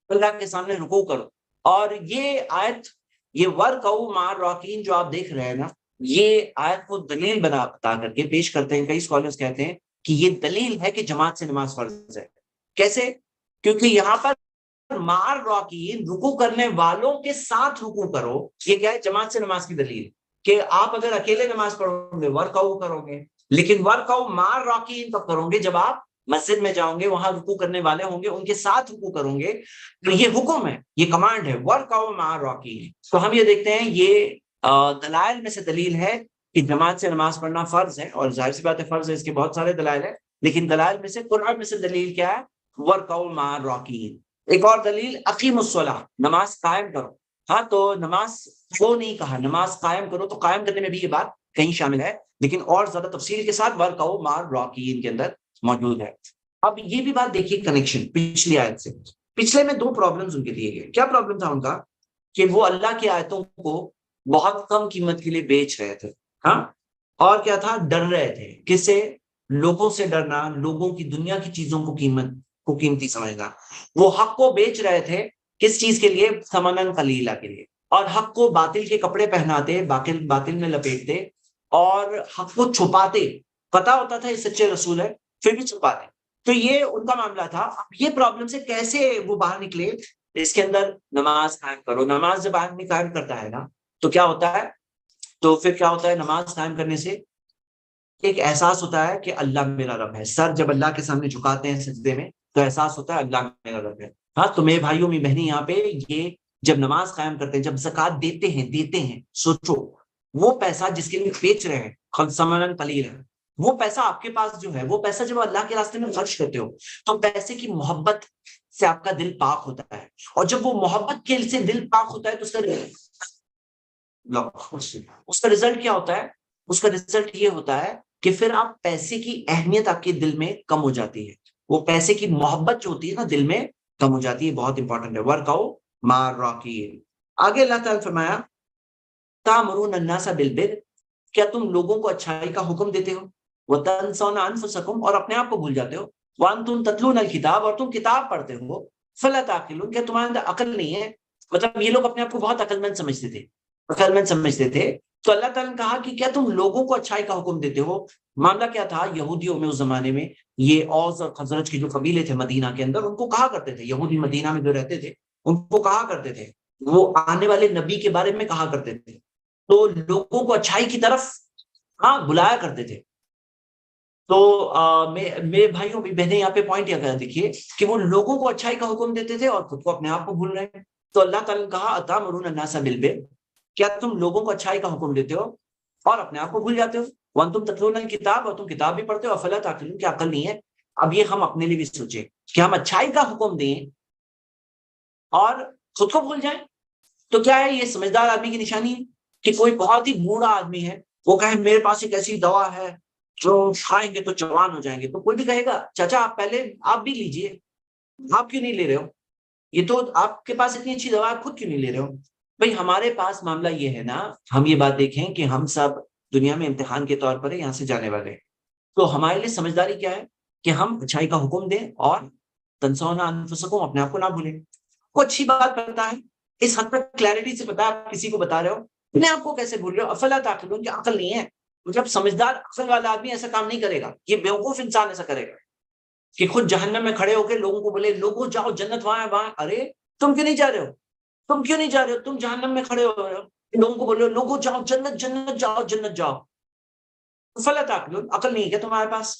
اللہ کے سامنے رکوع کرو. اور یہ آیت، یہ وَارْكَعُوا مَعَ الرَّاكِعِينَ جو آپ دیکھ رہے ہیں نا، یہ آیت کو دلیل بتا کر کے پیش کرتے ہیں. کئی اسکالرز کہتے ہیں کہ یہ دلیل ہے کہ جماعت سے نماز فرض ہے. کیسے؟ کیونکہ یہاں پر مار راکین، رکوع کرنے والوں کے ساتھ رکوع کرو، یہ کیا ہے؟ جماعت سے نماز کی دلیل. کہ آپ اگر اکیلے نماز پڑھو گے ورکعو کرو گے، لیکن ورکعو مار راکین کب کرو گے؟ جب آپ مسجد میں جاؤں گے، وہاں رکوع کرنے والے ہوں گے، ان کے ساتھ رکوع کروں گے. تو یہ حکم ہے، یہ کمانڈ ہے، ورکعو مار راکین. تو ہم یہ دیکھتے ہیں یہ دلائل میں سے دلیل ہے کہ جماعت سے نماز پڑھنا فرض ہے، اور ظاہر سی بات ہے فرض ہے، اس کے بہت سارے دلائل ہیں، لیکن دلائل میں سے قرآن میں سے دلیل کیا ہے؟ وَارْكَعُوا مَعَ الرَّاكِعِينَ. ایک اور دلیل اقیموا الصلاۃ، نماز قائم کرو. ہاں تو نماز وہ نہیں کہا، نماز قائم کرو، تو قائم کرنے میں بھی یہ بات کہیں شامل ہے، لیکن اور زیادہ تفصیل کے ساتھ وَارْكَعُوا مَعَ الرَّاكِعِينَ کے اندر موجود ہے. اب یہ بھی بات دیکھیے کنیکشن پچھلی آیت سے. پچھلے میں دو پرابلمز ان کے دیے گئے. کیا پرابلم تھا ان کا؟ کہ وہ اللہ کی آیتوں کو بہت کم قیمت کے لیے بیچ رہے تھے. ہاں، اور کیا تھا؟ ڈر رہے تھے. کس سے؟ لوگوں سے ڈرنا، لوگوں کی دنیا کی چیزوں کو قیمتی سمجھنا. وہ حق کو بیچ رہے تھے کس چیز کے لیے؟ ثمناً قلیلا کے لیے. اور حق کو باطل کے کپڑے پہناتے، باطل میں لپیٹتے، اور حق کو چھپاتے. پتا ہوتا تھا یہ سچے رسول ہے، پھر بھی چھپاتے. تو یہ ان کا معاملہ تھا. اب یہ پرابلم سے کیسے وہ باہر نکلے؟ اس کے اندر نماز قائم کرو. نماز جب آدمی قائم کرتا ہے نا تو کیا ہوتا ہے؟ تو پھر کیا ہوتا ہے؟ نماز قائم کرنے سے ایک احساس ہوتا ہے کہ اللہ میرا رب ہے. سر جب اللہ کے سامنے جھکاتے ہیں سجدے میں تو احساس ہوتا ہے اللہ میرا رب ہے. ہاں تو میرے بھائیوں میں بہنیں یہاں پہ یہ جب نماز قائم کرتے ہیں، جب زکوٰۃ دیتے ہیں، سوچو وہ پیسہ جس کے لیے بیچ رہے ہیں ثمناً قلیلا، وہ پیسہ آپ کے پاس جو ہے، وہ پیسہ جب اللہ کے راستے میں خرچ کرتے ہو تو پیسے کی محبت سے آپ کا دل پاک ہوتا ہے. اور جب وہ محبت کے سے دل پاک ہوتا ہے تو اس کا رزلٹ کیا ہوتا ہے؟ اس کا رزلٹ یہ ہوتا ہے کہ پھر آپ پیسے کی اہمیت آپ کے دل میں کم ہو جاتی ہے. وہ پیسے کی محبت جو ہوتی ہے نا دل میں کم ہو جاتی ہے. بہت انپورٹنٹ ہے. وَارْكَعُوا مَعَ الرَّاكِعِينَ. آگے اللہ تعالیٰ فرمایا تَأْمُرُونَ النَّاسَ بِالْبِرِّ، کیا تم لوگوں کو اچھائی کا حکم دیتے ہو، وَتَنْسَوْنَ أَنفُسَكُمْ، اور اپنے آپ کو بھول جاتے ہو، وَأَنْتُمْ تَتْلُونَ الْكِتَابَ، اور تم کتاب پڑھتے ہو، فَلَا تَعْقِلُونَ، کیا تمہارے اندر عقل نہیں ہے؟ مطلب یہ لوگ اپنے آپ کو بہت عقل مند سمجھتے تھے. تو اللہ تعالیٰ نے کہا کہ کیا تم لوگوں کو اچھائی کا حکم دیتے ہو. معاملہ کیا تھا؟ یہودیوں میں اس زمانے میں یہ اوس اور خزرج کے جو قبیلے تھے مدینہ کے اندر، ان کو کہا کرتے تھے، یہودی مدینہ میں جو رہتے تھے ان کو کہا کرتے تھے، وہ آنے والے نبی کے بارے میں کہا کرتے تھے، تو لوگوں کو اچھائی کی طرف بلایا کرتے تھے. تو میرے بھائیوں بھی بہنیں یہاں پہ پوائنٹ یہ دیکھیے کہ وہ لوگوں کو اچھائی کا حکم دیتے تھے اور خود کو اپنے آپ کو بھول رہے ہیں. تو اللہ تعالیٰ نے کہا اتامرون الناس بالبر، کیا تم لوگوں کو اچھائی کا حکم دیتے ہو اور اپنے آپ کو بھول جاتے ہو، وانتم تتلون الکتاب، اور تم کتاب بھی پڑھتے ہو، افلا تعقلون، کیا عقل نہیں ہے. اب یہ ہم اپنے لیے بھی سوچیں کہ ہم اچھائی کا حکم دیں اور خود کو بھول جائیں؟ تو کیا ہے، یہ سمجھدار آدمی کی نشانی ہے کہ کوئی بہت ہی بوڑھا آدمی ہے، وہ کہے میرے پاس ایک ایسی دوا ہے جو کھائیں گے تو جوان ہو جائیں گے، تو کوئی بھی کہے گا چاچا آپ پہلے آپ بھی لیجئے، آپ کیوں نہیں لے رہے ہو؟ یہ تو آپ کے پاس اتنی اچھی دوا ہے، خود کیوں نہیں لے رہے ہو؟ بھائی ہمارے پاس معاملہ یہ ہے نا، ہم یہ بات دیکھیں کہ ہم سب دنیا میں امتحان کے طور پر یہاں سے جانے والے ہیں، تو ہمارے لیے سمجھداری کیا ہے کہ ہم اچھائی کا حکم دیں اور تنسونا انفسکم، اپنے آپ کو نہ بھولیں۔ کو اچھی بات پتا ہے، اس حد تک کلیئرٹی سے پتا ہے، آپ کسی کو بتا رہے ہو اپنے آپ کو کیسے بھول رہے ہو؟ افلا تعقلون، کی عقل نہیں ہے؟ مطلب سمجھدار عقل والا آدمی ایسا کام نہیں کرے گا، یہ بیوقوف انسان ایسا کرے گا کہ خود جہنم میں کھڑے ہو کے لوگوں کو بولے لوگوں جاؤ جنت وہاں ہے وہاں، ارے تم کیوں نہیں جا رہے ہو؟ تم کیوں نہیں جا رہے ہو؟ تم جہنم میں کھڑے ہو رہے ہو، لوگوں کو بولے لوگوں جاؤ جنت، جنت جاؤ، جنت جاؤ، افلا تعقلون، عقل نہیں ہے کیا تمہارے پاس؟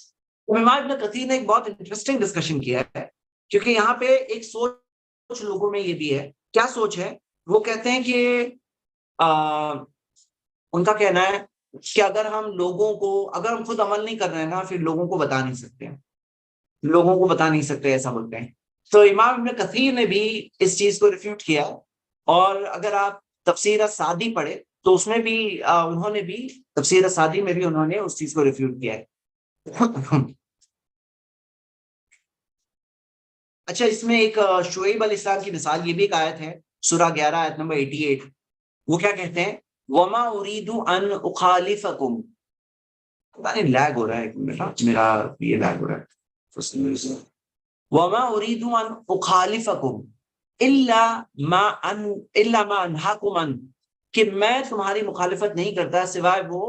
امام ابن کثیر نے ایک بہت انٹرسٹنگ ڈسکشن کیا ہے، کیونکہ یہاں پہ ایک سوچ لوگوں میں یہ بھی ہے، کیا سوچ ہے؟ وہ کہتے ہیں کہ ان کا کہنا ہے کہ اگر ہم لوگوں کو، اگر ہم خود عمل نہیں کر رہے ہیں نا، پھر لوگوں کو بتا نہیں سکتے، لوگوں کو بتا نہیں سکتے، ایسا بولتے ہیں۔ تو امام ابن کثیر نے بھی اس چیز کو ریفیوٹ کیا، اور اگر آپ تفسیر سعدی پڑھے تو اس میں بھی انہوں نے بھی، تفسیر سعدی میں بھی انہوں نے اس چیز کو ریفیوٹ کیا ہے۔ اچھا، اس میں ایک شعیب علیہ السلام کی مثال، یہ بھی ایک آیت ہے، سورہ 11 آیت نمبر 88، وہ کیا کہتے ہیں؟ وما اريد ان اخالفكم، پتہ نہیں لیگ ہو رہا ہے میرا یہ لیگ ہو رہا ہے، وما اريد ان اخالفكم الا ما انهاكم عنه، کہ میں تمہاری مخالفت نہیں کرتا سوائے وہ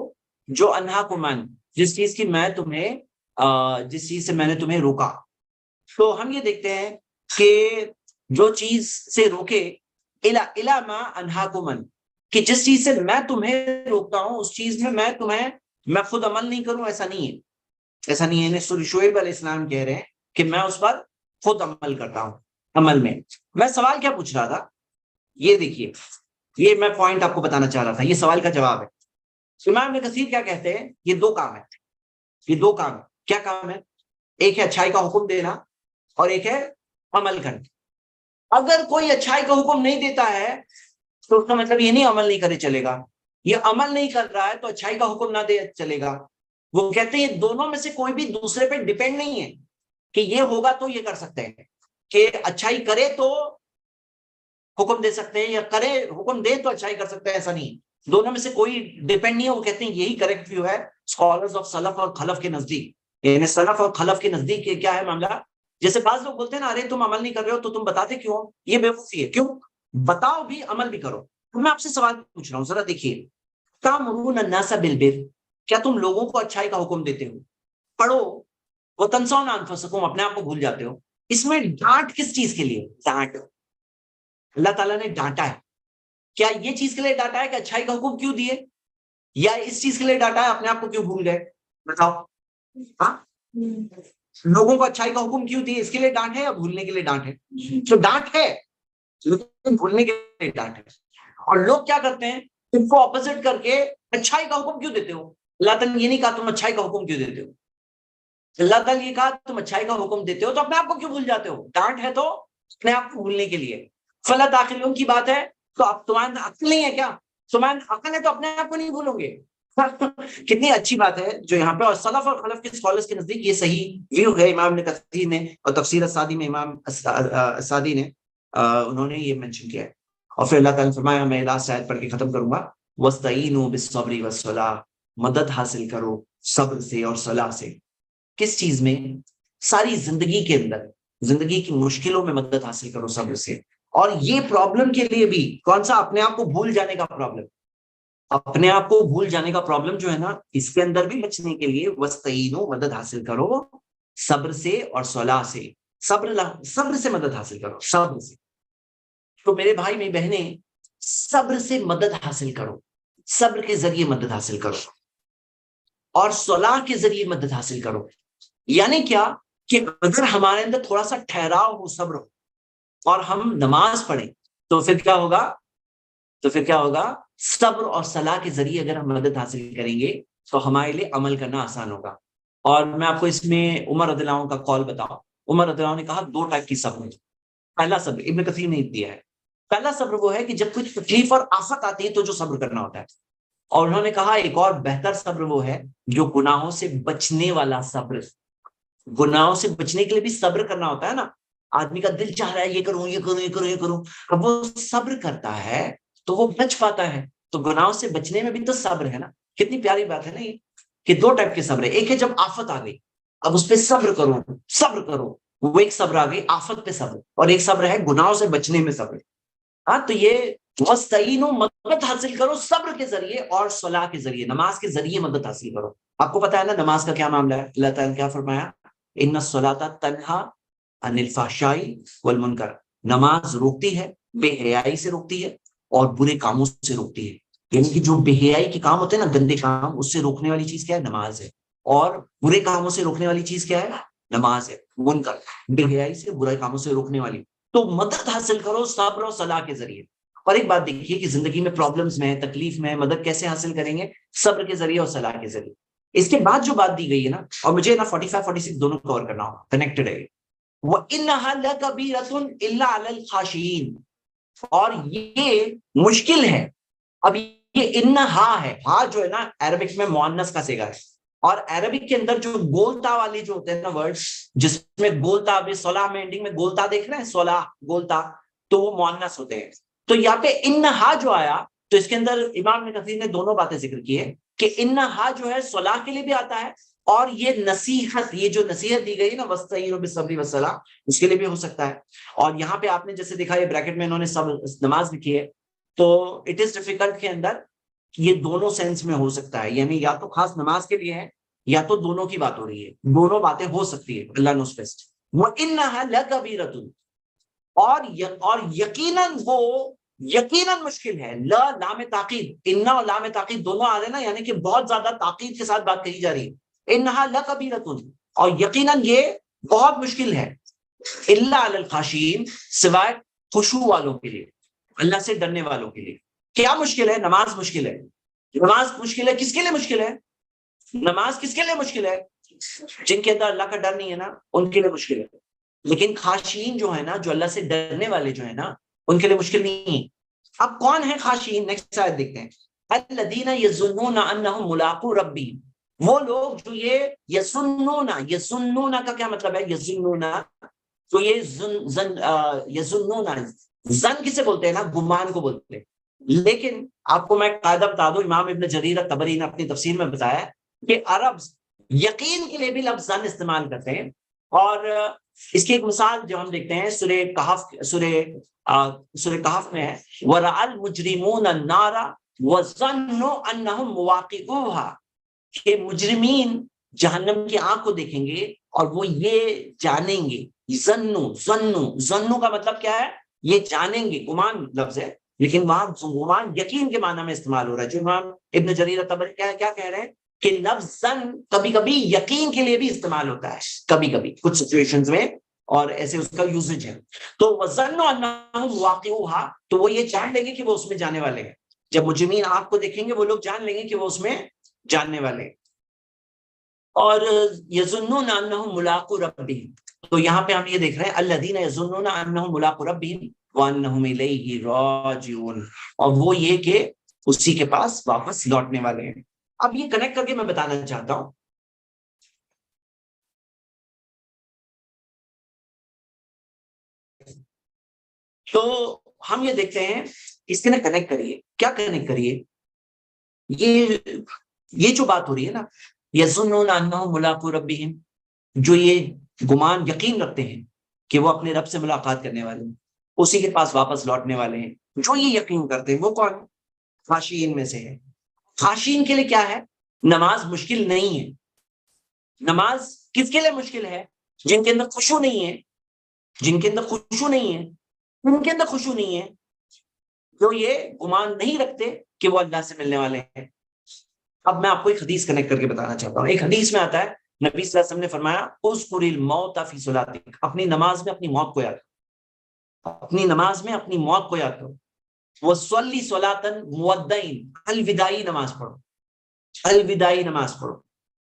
جو انہاکم عن، جس چیز کی میں تمہیں جس چیز سے میں نے تمہیں روکا۔ تو ہم یہ دیکھتے ہیں کہ جو چیز سے روکے، الا ما انہاکم عن، کہ جس چیز سے میں تمہیں روکتا ہوں اس چیز میں میں خود عمل نہیں کروں، ایسا نہیں ہے، ایسا نہیں ہے۔ یعنی شعیب علیہ السلام کہہ رہے ہیں کہ میں اس پر خود عمل کرتا ہوں، عمل میں سوال کیا پوچھ رہا تھا، یہ دیکھیے، یہ میں پوائنٹ آپ کو بتانا چاہ رہا تھا، یہ سوال کا جواب ہے۔ امام ابن کثیر کیا کہتے ہیں؟ یہ دو کام ہے، یہ دو کام ہے۔ کیا کام ہے؟ ایک ہے اچھائی کا حکم دینا اور ایک ہے عمل کرنا۔ اگر کوئی اچھائی کا حکم نہیں دیتا ہے تو اس کا مطلب یہ نہیں عمل نہیں کرے چلے گا، یہ عمل نہیں کر رہا ہے تو اچھائی کا حکم نہ دے چلے گا۔ وہ کہتے ہیں یہ دونوں میں سے کوئی بھی دوسرے پہ ڈیپینڈ نہیں ہے کہ یہ ہوگا تو یہ کر سکتے ہیں، کہ اچھائی کرے تو حکم دے سکتے ہیں یا کرے حکم دے تو اچھائی کر سکتے ہیں، ایسا نہیں ہے، دونوں میں سے کوئی ڈیپینڈ نہیں ہے۔ وہ کہتے ہیں یہی کریکٹ ویو ہے اسکالرز آف سلف اور خلف کے نزدیک، یعنی سلف اور خلف کے نزدیک یہ کیا ہے معاملہ؟ جیسے بعض لوگ بولتے ہیں نا، ارے تم عمل نہیں کر رہے ہو تو تم بتاتے کیوں ہو؟ یہ بیوقوفی ہے، کیوں بتاؤ بھی عمل بھی کرو۔ تو میں آپ سے سوال پوچھ رہا ہوں، ذرا دیکھیے، تامرون الناس بالبر، کیا تم لوگوں کو اچھائی کا حکم دیتے ہو؟ پڑھو وتنسون انفسکم، اپنے آپ کو بھول جاتے ہو۔ اس میں ڈانٹ کس چیز کے لیے؟ ڈانٹ اللہ تعالیٰ نے ڈانٹا ہے، کیا یہ چیز کے لیے ڈانٹا ہے کہ اچھائی کا حکم کیوں دیے، یا اس چیز کے لیے ڈانٹا ہے اپنے آپ کو کیوں بھول گئے؟ بتاؤ، ہاں لوگوں کو اچھائی کا حکم کیوں دیے، اس کے لیے ڈانٹ ہے یا بھولنے کے لیے ڈانٹ ہے؟ تو ڈانٹ ہے لیکن بھولنے کے لیے ڈانٹ ہے۔ اور لوگ کیا کرتے ہیں، ان کو اپوزٹ کر کے اچھائی کا حکم کیوں دیتے ہو؟ اللہ تعالیٰ نے یہ نہیں کہا تم اچھائی کا حکم کیوں دیتے ہو، اللہ تعالیٰ نے یہ کہا تم اچھائی کا حکم دیتے ہو تو اپنے آپ کو کیوں بھول جاتے ہو؟ ڈانٹ ہے تو اپنے آپ کو بھولنے کے لیے۔ فلا تعقلون کی بات ہے تو اب تمہارے عقل نہیں ہے کیا؟ تمہارے عقل ہے تو اپنے آپ کو نہیں بھولو گے؟ کتنی اچھی بات ہے جو یہاں پہ، اور سلف اور خلف کے اسکالرز کے نزدیک یہ صحیح ویو ہے۔ امام ابن کثیر نے اور تفسیر السعدی میں امام السعدی نے انہوں نے یہ مینشن کیا ہے۔ اور پھر اللہ تعالیٰ نے فرمایا، میں لاسٹ آیت پڑھ کے ختم کروں گا، وَاسْتَعِینُوا بِالصَّبْرِ وَالصَّلَاةِ، مدد حاصل کرو صبر سے اور صلاح سے۔ کس چیز میں؟ ساری زندگی کے اندر، زندگی کی مشکلوں میں مدد حاصل کرو صبر سے۔ اور یہ پرابلم کے لیے بھی کون سا؟ اپنے آپ کو بھول جانے کا پرابلم، اپنے آپ کو بھول جانے کا پرابلم جو ہے نا، اس کے اندر بھی بچنے کے لیے وَاسْتَعِینُوا، مدد حاصل کرو صبر سے اور صلاح سے۔ صبر سے مدد حاصل کرو، صبر سے۔ تو میرے بھائی میری بہنیں، صبر سے مدد حاصل کرو، صبر کے ذریعے مدد حاصل کرو اور صلاح کے ذریعے مدد حاصل کرو۔ یعنی کیا کہ اگر ہمارے اندر تھوڑا سا ٹھہراؤ ہو، صبر ہو، اور ہم نماز پڑھیں تو پھر کیا ہوگا؟ صبر اور صلاح کے ذریعے اگر ہم مدد حاصل کریں گے تو ہمارے لیے عمل کرنا آسان ہوگا۔ اور میں آپ کو اس میں عمر رضی اللہ عنہ کا قول بتاؤں، عمر رضی اللہ عنہ نے کہا 2 ٹائپ کی صبر ہے. پہلا صبر ابن کثیر نے دیا ہے, پہلا صبر وہ ہے کہ جب کوئی تکلیف اور آفت آتی ہے تو جو صبر کرنا ہوتا ہے. اور انہوں نے کہا ایک اور بہتر صبر وہ ہے جو گناہوں سے بچنے والا صبر. گناہوں سے بچنے کے لیے بھی صبر کرنا ہوتا ہے نا. آدمی کا دل چاہ رہا ہے یہ کروں یہ کروں یہ کروں یہ کروں, اب وہ صبر کرتا ہے تو وہ بچ پاتا ہے. تو گناہوں سے بچنے میں بھی تو صبر ہے نا. کتنی پیاری بات ہے نا یہ, کہ 2 ٹائپ کے صبر ہے. ایک ہے جب آفت آ گئی, اب اس پہ صبر کرو, صبر کرو, وہ ایک صبر آ گئی آفت پہ صبر. اور ایک صبر ہے گناہوں سے بچنے میں صبر. ہاں تو یہ وَاسْتَعِینُوا, مدد حاصل کرو صبر کے ذریعے اور صلاح کے ذریعے, نماز کے ذریعے مدد حاصل کرو. آپ کو پتا ہے نا نماز کا کیا معاملہ ہے. اللہ تعالیٰ نے کیا فرمایا, ان الصلاۃ تنہا عن الفحشاء والمنکر, نماز روکتی ہے بے حیائی سے روکتی ہے اور برے کاموں سے روکتی ہے. یعنی کہ جو بے حیائی کے کام ہوتے ہیں نا, گندے کام, اس سے روکنے والی چیز کیا ہے, نماز ہے. اور برے کاموں سے روکنے والی چیز کیا ہے, نماز ہے. منکر, بے حیائی سے برے کاموں سے روکنے والی. تو مدد حاصل کرو صبر و صلاح کے ذریعے. اور ایک بات دیکھیے کہ زندگی میں پرابلمز میں, تکلیف میں مدد کیسے حاصل کریں گے, صبر کے ذریعے اور صلاح کے ذریعے. اس کے بعد جو بات دی گئی ہے نا, اور مجھے نا 45 46 دونوں کور کرنا ہوگا, کنیکٹڈ ہے. وَإِنَّهَا لَكَبِيرَةٌ إِلَّا عَلَى الْخَاشِعِينَ, اور یہ مشکل ہے. اب یہ انہا ہے, ہا جو ہے نا عربک میں مؤنث کا صیغہ ہے, اور عربک کے اندر جو گولتا والے جو ہوتے ہیں نا ورڈز, جس میں گولتا, اب صلاح میں اینڈنگ میں گولتا دیکھ رہے ہیں, صلاح گولتا, تو وہ مؤنث ہوتے ہیں. تو یہاں پہ انہا جو آیا تو اس کے اندر امام ابن کثیر نے دونوں باتیں ذکر کی ہے کہ انہا جو ہے صلاح کے لیے بھی آتا ہے, اور یہ نصیحت, یہ جو نصیحت دی گئی نا وَاسْتَعِینُوا بِالصَّبْرِ وَالصَّلَاةِ, اس کے لیے بھی ہو سکتا ہے. اور یہاں پہ آپ نے جیسے دیکھا یہ بریکٹ میں انہوں نے سب نماز لکھی ہے, تو اٹ از ڈیفیکلٹ کے اندر یہ دونوں سینس میں ہو سکتا ہے. یعنی یا تو خاص نماز کے لیے ہے یا تو دونوں کی بات ہو رہی ہے, دونوں باتیں ہو سکتی ہے. اللہ نوز بیسٹ. وَإِنَّهَا لَكَبِيرَةٌ, اور یقیناً وہ یقیناً مشکل ہے. لام تاکید, انہا اور لام تاکید دونوں آ رہے ہیں نا, یعنی کہ بہت زیادہ تاکید کے ساتھ بات کہی جا رہی ہے. انہا لکبیرۃ, اور یقیناً یہ بہت مشکل ہے. الا علی الخاشعین, سوائے خشوع والوں کے لیے, اللہ سے ڈرنے والوں کے لیے. کیا مشکل ہے؟ نماز مشکل ہے. نماز مشکل ہے کس کے لیے مشکل ہے؟ نماز کس کے لیے مشکل ہے؟ جن کے اندر اللہ کا ڈر نہیں ہے نا, ان کے لیے مشکل ہے. لیکن خاشعین جو ہے نا, جو اللہ سے ڈرنے والے جو ہے نا, ان کے لیے مشکل نہیں ہے. اب کون ہے خاشعین؟ نیکسٹ آیت دیکھتے ہیں. الذین یظنون انہم ملاقو ربہم, وہ لوگ جو یہ یظنون کا کیا مطلب ہے؟ یظنون, تو یہ یظنون, زن کسے بولتے ہیں نا, گمان کو بولتے ہیں. لیکن آپ کو میں قاعدہ بتا دوں, امام ابن جریر طبری نے اپنی تفسیر میں بتایا کہ عرب یقین کے لیے بھی لفظ زن استعمال کرتے ہیں. اور اس کی ایک مثال جو ہم دیکھتے ہیں سورہ کہف میں ہے, وَرَأَى الْمُجْرِمُونَ النَّارَ وَظَنُّوا أَنَّهُمْ مُوَاقِعُوهَا, کہ مجرمین جہنم کی آنکھ کو دیکھیں گے اور وہ یہ جانیں گے. ظنو کا مطلب کیا ہے؟ یہ جانیں گے, گمان لفظ ہے, لیکن وہاں گمان یقین کے معنی میں استعمال ہو رہا ہے. جو امام ابن جریر طبری کیا کہہ رہے ہیں کہ لفظ زن کبھی کبھی یقین کے لیے بھی استعمال ہوتا ہے, کبھی کبھی کچھ سچویشنز میں, اور ایسے اس کا یوزج ہے. تو وَظَنُّوا أَنَّهُمْ مُوَاقِعُوهَا, تو وہ یہ جان لیں گے کہ وہ اس میں جانے والے ہیں. جب مجرمین آپ کو دیکھیں گے وہ لوگ جان لیں گے کہ وہ اس میں جاننے والے ہیں. اور یظنون انہم ملاقو ربہم, تو یہاں پہ ہم یہ دیکھ رہے ہیں الذین یظنون انہم ملاقو ربہم وانہم الیہ راجعون, اور وہ یہ کہ اسی کے پاس واپس لوٹنے والے ہیں. اب یہ کنیکٹ کر کے میں بتانا چاہتا ہوں, تو ہم یہ دیکھتے ہیں اس کے نا کنیکٹ کریے. کیا کنیکٹ کریے؟ یہ جو بات ہو رہی ہے نا, یظنون انہم ملاقو ربہم, جو یہ گمان یقین رکھتے ہیں کہ وہ اپنے رب سے ملاقات کرنے والے ہیں, اسی کے پاس واپس لوٹنے والے ہیں, جو یہ یقین کرتے ہیں وہ کون؟ خاشعین میں سے ہے. خاشعین کے لیے کیا ہے؟ نماز مشکل نہیں ہے. نماز کس کے لیے مشکل ہے؟ جن کے اندر خشوع نہیں ہے, جن کے اندر خشوع نہیں ہے, ان کے اندر خشوع نہیں ہے, جو یہ گمان نہیں رکھتے کہ وہ اللہ سے ملنے والے ہیں. اب میں آپ کو ایک حدیث کنیکٹ کر کے بتانا چاہتا ہوں. ایک حدیث میں آتا ہے نبی صلی اللہ علیہ وسلم نے فرمایا اذکر الموت فی صلاتک, اپنی نماز میں اپنی موت کو یاد کرو, اپنی نماز میں اپنی موت کو یاد کرو. وصلی صلاۃ مودعین, الوداعی نماز پڑھو, الوداعی نماز پڑھو.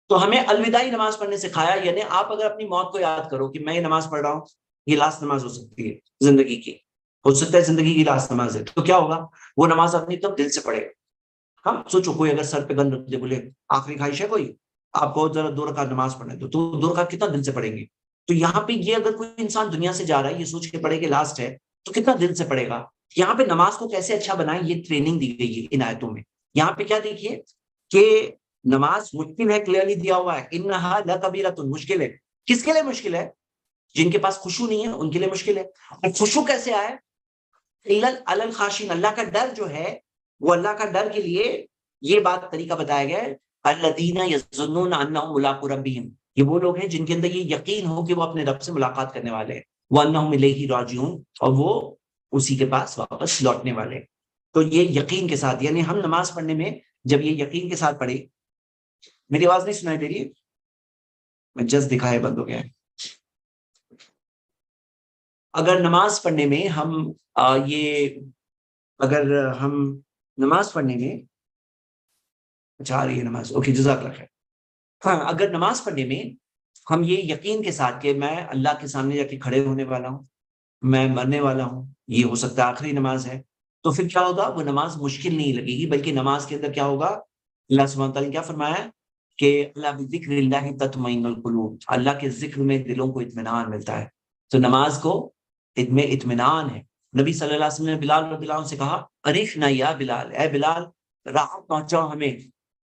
تو ہمیں الوداعی نماز پڑھنے سکھایا، یعنی آپ اگر اپنی موت کو یاد کرو کہ میں یہ نماز پڑھ رہا ہوں، یہ لاسٹ نماز ہو سکتی ہے زندگی کی، ہو سکتا ہے زندگی کی لاسٹ نماز ہے، تو کیا ہوگا؟ وہ نماز اپنی تب دل سے پڑھے گا. ہم سوچو کوئی اگر سر پہ گن رکھ دے، بولے آخری خواہش ہے کوئی آپ کو ذرا 2 رکعت نماز پڑھنا ہے، تو 2 رکعت کتنا دل سے پڑھیں گے؟ تو یہاں پہ یہ اگر کوئی انسان دنیا سے جا رہا ہے یہ سوچ کے پڑھے کہ لاسٹ ہے، تو کتنا دل سے پڑھے گا. یہاں پہ نماز کو کیسے اچھا بنائیں یہ ٹریننگ دی گئی ہے ان آیتوں میں. یہاں پہ کیا دیکھیے کہ نماز مشکل ہے، کلیئرلی دیا ہوا ہے، انہا لکبیرۃ، مشکل ہے. کس کے لیے مشکل ہے؟ جن کے پاس خشوع نہیں ہے ان کے لیے مشکل ہے. اور خشوع کیسے آئے؟ الخاشین، اللہ کا ڈر جو ہے وہ اللہ کا ڈر کے لیے یہ بات طریقہ بتایا گیا ہے، الذین یظنون انہم ملاقو ربہم، یہ وہ لوگ ہیں جن کے اندر یہ یقین ہو کہ وہ اپنے رب سے ملاقات کرنے والے ہیں، وانہم الیہ راجعون، اور وہ اسی کے پاس واپس لوٹنے والے ہیں. تو یہ یقین کے ساتھ، یعنی ہم نماز پڑھنے میں جب یہ یقین کے ساتھ پڑھے. میری آواز نہیں سنائی دے رہی ہے؟ میں جسٹ دکھایا بند ہو گیا ہے. اگر نماز پڑھنے میں ہم اگر ہم نماز پڑھنے میں اچھا آ رہی ہے نماز، اوکے جزاک اللہ خیر. ہاں، اگر نماز پڑھنے میں ہم یہ یقین کے ساتھ کہ میں اللہ کے سامنے جا کے کھڑے ہونے والا ہوں، میں مرنے والا ہوں، یہ ہو سکتا ہے آخری نماز ہے، تو پھر کیا ہوگا؟ وہ نماز مشکل نہیں لگے گی، بلکہ نماز کے اندر کیا ہوگا؟ اللہ سبحانہ تعالیٰ نے کیا فرمایا کہ اللہ بذکر اللہ تطمئن القلوب، اللہ کے ذکر میں دلوں کو اطمینان ملتا ہے. تو نماز کو میں اطمینان ہے. نبی صلی اللہ علیہ وسلم نے بلال رضی اللہ عنہ سے کہا ارحنا یا بلال، اے بلال راحت پہنچاؤ ہمیں،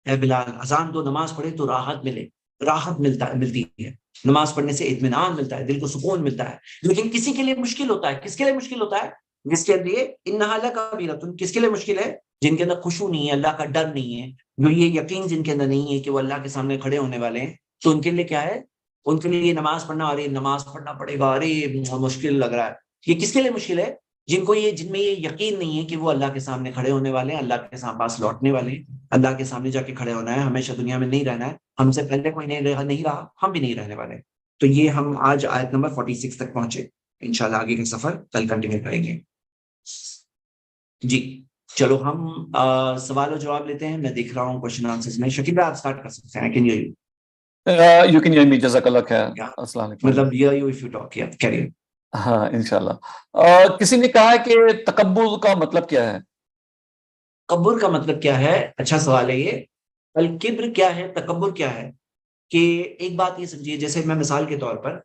اے بلال اذان دو، نماز پڑھے تو راحت ملے. راحت ملتی ہے نماز پڑھنے سے، اطمینان ملتا ہے، دل کو سکون ملتا ہے. لیکن کسی کے لیے مشکل ہوتا ہے. کس کے لیے مشکل ہوتا ہے؟ جس کے لیے انہا لکبیرۃ، کس کے لیے مشکل ہے؟ جن کے اندر خشوع نہیں ہے، اللہ کا ڈر نہیں ہے، جو یہ یقین جن کے اندر نہیں ہے کہ وہ اللہ کے سامنے کھڑے ہونے والے ہیں. تو ان کے لیے کیا ہے؟ ان کے لیے یہ نماز پڑھنا، ارے نماز پڑھنا پڑے گا، ارے مشکل لگ رہا ہے. یہ کس کے لیے مشکل ہے؟ جن میں یہ یقین نہیں ہے کہ وہ اللہ کے سامنے کھڑے ہونے والے ہیں، اللہ کے پاس لوٹنے والے ہیں، اللہ کے سامنے جا کے کھڑے ہونا ہے، ہمیشہ دنیا میں نہیں رہنا ہے. ہم سے پہلے کوئی نہیں رہا، ہم بھی نہیں رہنے والے. تو یہ ہم آج آیت نمبر 46 تک پہنچے. انشاءاللہ آگے کا سفر کل کنٹینیو کریں گے. جی چلو ہم سوال و جواب لیتے ہیں. میں دیکھ رہا ہوں کوشچن آنسرز میں. شکیل بھائی آپ سٹارٹ کر سکتے ہیں. You can hear me. جزاک اللہ خیر. السلام علیکم. مطلب you if you talk, yeah, carry on. ہاں انشاءاللہ. کسی نے کہا کہ تکبر کا مطلب کیا ہے؟ تکبر کا مطلب کیا ہے؟ اچھا سوال ہے یہ. الکبر کیا ہے، تکبر کیا ہے؟ کہ ایک بات یہ سمجھیے، جیسے میں مثال کے طور پر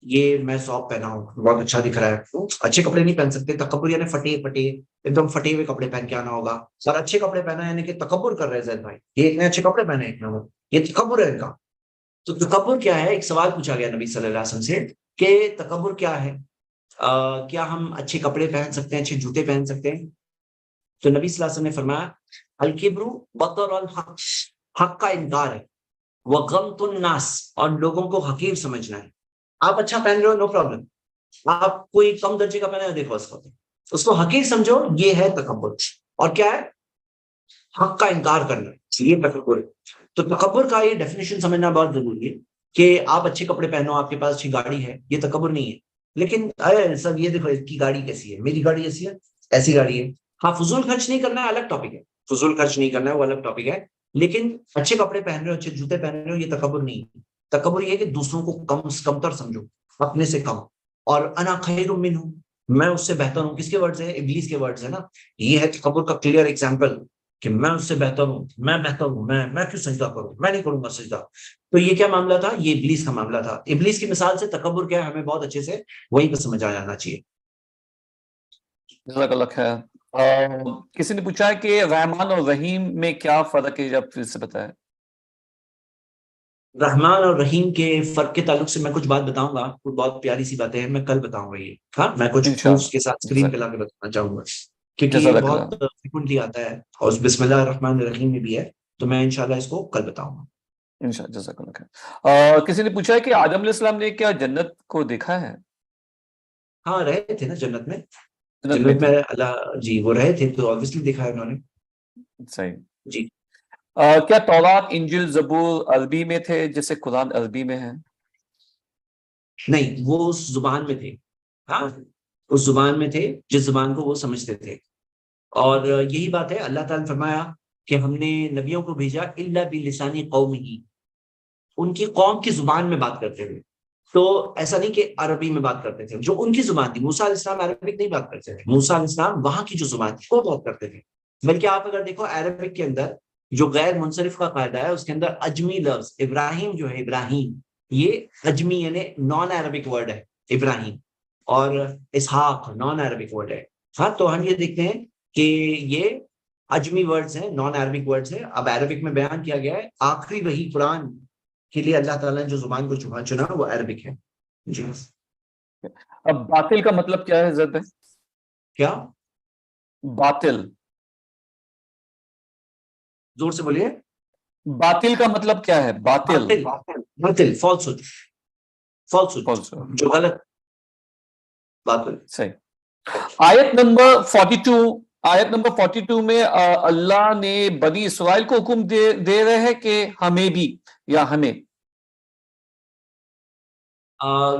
یہ میں ساپ پہنا ہوں، بہت اچھا دکھ رہا ہے، اچھے کپڑے نہیں پہن سکتے. تکبر یعنی ایک دم پھٹے ہوئے کپڑے پہن کے آنا ہوگا. سر اچھے کپڑے پہنا یعنی کہ تکبر کر رہے زید بھائی، یہ اتنے اچھے کپڑے پہنے اتنا، یہ تکبر ہے ان کا. تو تکبر کیا ہے؟ ایک سوال پوچھا گیا نبی صلی اللہ علیہ وسلم سے کہ تکبر کیا ہے؟ کیا ہم اچھے کپڑے پہن سکتے ہیں، اچھے جوتے پہن سکتے ہیں؟ تو نبی صلی اللہ علیہ وسلم نے فرمایا الکبر بطر الحق، حق کا انکار ہے، وغمط الناس، اور لوگوں کو حقیر سمجھنا ہے. آپ اچھا پہن رہے ہو، نو پرابلم، آپ کوئی کم درجے کا پہنے، دیکھو اس کو حقیر سمجھو، یہ ہے تکبر. اور کیا ہے؟ حق کا انکار کرنا، یہ تکبر. تو تکبر کا یہ ڈیفینیشن سمجھنا بہت ضروری ہے کہ آپ اچھے کپڑے پہنو، آپ کے پاس اچھی گاڑی ہے، یہ تکبر نہیں ہے. لیکن سب یہ دیکھو اس کی گاڑی کیسی ہے، میری گاڑی ایسی ہے، ایسی گاڑی ہے. ہاں فضول خرچ نہیں کرنا ہے، الگ ٹاپک ہے، فضول خرچ نہیں کرنا ہے وہ الگ ٹاپک ہے. لیکن اچھے کپڑے پہن رہے ہو، اچھے جوتے پہن رہے ہو، یہ تکبر نہیں ہے. تکبر یہ ہے کہ دوسروں کو کمتر سمجھو، اپنے سے کم. اور انا خیر منہ، میں اس سے بہتر ہوں. کس کے ورڈز ہیں؟ ابلیس کے ورڈز ہیں نا. یہ ہے تکبر کا کلیئر ایگزامپل کہ میں اس سے بہتر ہوں، میں بہتر ہوں، میں کیوں سجدہ کروں، میں نہیں کروں گا سجدہ. تو یہ کیا معاملہ تھا؟ یہ ابلیس کا معاملہ تھا. ابلیس کی مثال سے تکبر کیا ہے ہمیں بہت اچھے سے وہیں پہ سمجھ آ جانا چاہیے. جزاک اللہ خیر. کسی نے پوچھا ہے کہ رحمان اور رحیم میں کیا فرق ہے، جب پھر سے بتائیں. رحمان اور رحیم کے فرق کے تعلق سے میں کچھ بات بتاؤں گا، کوئی بہت پیاری سی باتیں ہیں، میں کل بتاؤں گا. یہ ہاں میں کچھ پروفس کے ساتھ اسکرین پہ لا کے بتانا چاہوں گا، کیونکہ یہ جزاک بہت اللہ. فریکوینٹلی آتا ہے اور بسم اللہ الرحمن الرحیم میں بھی ہے. تو میں انشاءاللہ اس کو کل بتاؤں گا. انشاءاللہ. جزاک اللہ خیر. کسی نے پوچھا ہے کہ آدم علیہ السلام نے کیا جنت کو دیکھا ہے؟ ہاں رہے تھے نا جنت میں، جنت جنت تھے. میں اللہ جی وہ رہے تھے، تو obviously دیکھا ہے انہوں نے. صحیح. جی کیا تورات، انجیل، زبور عربی میں تھے جیسے قرآن عربی میں ہے؟ نہیں، وہ اس زبان میں تھے. ہاں اس زبان میں تھے جس زبان کو وہ سمجھتے تھے. اور یہی بات ہے، اللہ تعالیٰ نے فرمایا کہ ہم نے نبیوں کو بھیجا الا بلسان قومہ، ان کی قوم کی زبان میں بات کرتے ہوئے. تو ایسا نہیں کہ عربی میں بات کرتے تھے, جو ان کی زبان تھی. موسیٰ علیہ السلام عربک نہیں بات کرتے تھے, موسیٰ علیہ السلام وہاں کی جو زبان تھی وہ بات کرتے تھے. بلکہ آپ اگر دیکھو عربک کے اندر جو غیر منصرف کا قاعدہ ہے, اس کے اندر اجمی لفظ ابراہیم جو ہے, ابراہیم, یہ اجمی یعنی نان عربک ورڈ ہے ابراہیم, اور اسحاق نان عربک ورڈ ہے. ہاں, تو ہم یہ دیکھتے ہیں کہ یہ اجمی ورڈز ہیں, نان عربک ورڈز ہیں. اب عربک میں بیان کیا گیا ہے, آخری وہی قرآن کے لیے اللہ تعالیٰ نے جو زبان کو چنا وہ عربک ہے. جی. اب باطل کا مطلب کیا ہے حضرت؟ کیا باطل, زور سے بولیے. باطل کا مطلب کیا ہے؟ باطل باطل فالسوٹ, جو غلط. باطل. صحیح. آیت نمبر 42 میں اللہ نے بنی اسرائیل کو حکم دے رہے ہیں کہ ہمیں بھی, یا ہمیں.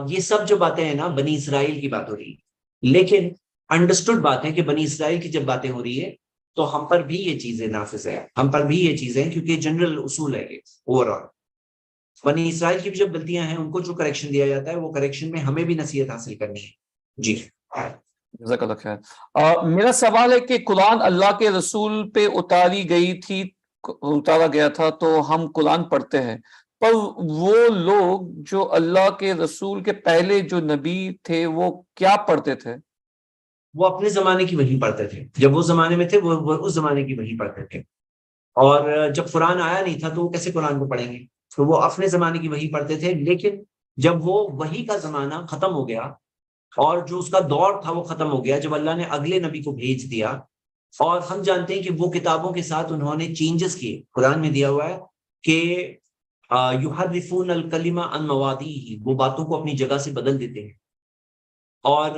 یہ سب جو باتیں ہیں نا بنی اسرائیل کی بات ہو رہی ہے, لیکن انڈرسٹوڈ بات ہے کہ بنی اسرائیل کی جب باتیں ہو رہی ہے تو ہم پر بھی یہ چیزیں نافذ ہے, ہم پر بھی یہ چیزیں, کیونکہ جنرل اصول ہے یہ اوور آل. بنی اسرائیل کی بھی جب غلطیاں ہیں ان کو جو کریکشن دیا جاتا ہے, وہ کریکشن میں ہمیں بھی نصیحت حاصل کرنی ہے. جی. جزاک اللہ خیر. میرا سوال ہے کہ قرآن اللہ کے رسول پہ اتارا گیا تھا, تو ہم قرآن پڑھتے ہیں, پر وہ لوگ جو اللہ کے رسول کے پہلے جو نبی تھے وہ کیا پڑھتے تھے؟ وہ اپنے زمانے کی وحی پڑھتے تھے. جب وہ زمانے میں تھے وہ اس زمانے کی وحی پڑھتے تھے, اور جب قرآن آیا نہیں تھا تو وہ کیسے قرآن کو پڑھیں گے؟ تو وہ اپنے زمانے کی وحی پڑھتے تھے. لیکن جب وہ وحی کا زمانہ ختم ہو گیا اور جو اس کا دور تھا وہ ختم ہو گیا, جب اللہ نے اگلے نبی کو بھیج دیا, اور ہم جانتے ہیں کہ وہ کتابوں کے ساتھ انہوں نے چینجز کیے. قرآن میں دیا ہوا ہے کہ یحرفون الکلمہ عن مواضعہ, وہ باتوں کو اپنی جگہ سے بدل دیتے ہیں. اور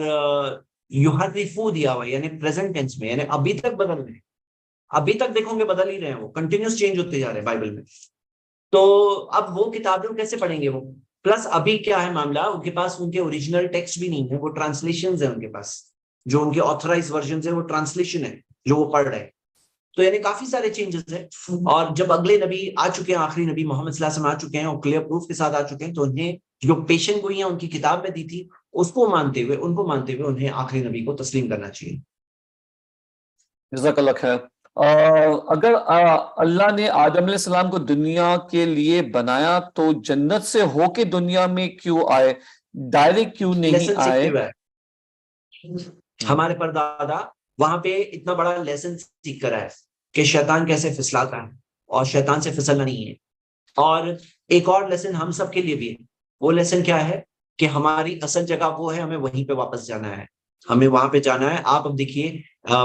یحرفو دیا ہوا یعنی پریزنٹ ٹینس میں, یعنی ابھی تک بدل رہے ہیں, ابھی تک دیکھو گے بدل ہی رہے ہیں, وہ کنٹینیوس چینج ہوتے جا رہے ہیں بائبل میں. تو اب وہ کتابیں کیسے پڑھیں گے وہ؟ پلس ابھی کیا ہے معاملہ, ان کے پاس ان کے اوریجنل ٹیکسٹ بھی نہیں ہے, وہ ٹرانسلیشنز ہیں ان کے پاس, جو ان کے آتھرائز ورژنز ہیں وہ ٹرانسلیشن ہے جو وہ پڑھ رہے ہیں. تو یعنی کافی سارے چینجز ہیں. اور جب اگلے نبی آ چکے ہیں, آخری نبی محمد صلی اللہ علیہ وسلم آ چکے ہیں اور کلیئر پروف کے ساتھ آ چکے ہیں, تو انہیں جو پیشن گوئیاں ان کی کتاب میں دی تھی اس کو مانتے ہوئے, ان کو مانتے ہوئے انہیں آخری نبی کو تسلیم کرنا چاہیے. جزاک اللہ خیر. اگر اللہ نے آدم علیہ السلام کو دنیا کے لیے بنایا تو جنت سے ہو کے دنیا میں کیوں آئے, ڈائریکٹ کیوں نہیں آئے؟ ہمارے پردادا وہاں پہ اتنا بڑا لیسن سیکھ کر آئے کہ شیطان کیسے پھسلاتا ہے, اور شیطان سے پھسلنا نہیں ہے. اور ایک اور لیسن ہم سب کے لیے بھی ہے. وہ لیسن کیا ہے کہ ہماری اصل جگہ وہ ہے, ہمیں وہیں پہ واپس جانا ہے, ہمیں وہاں پہ جانا ہے. آپ اب دیکھیے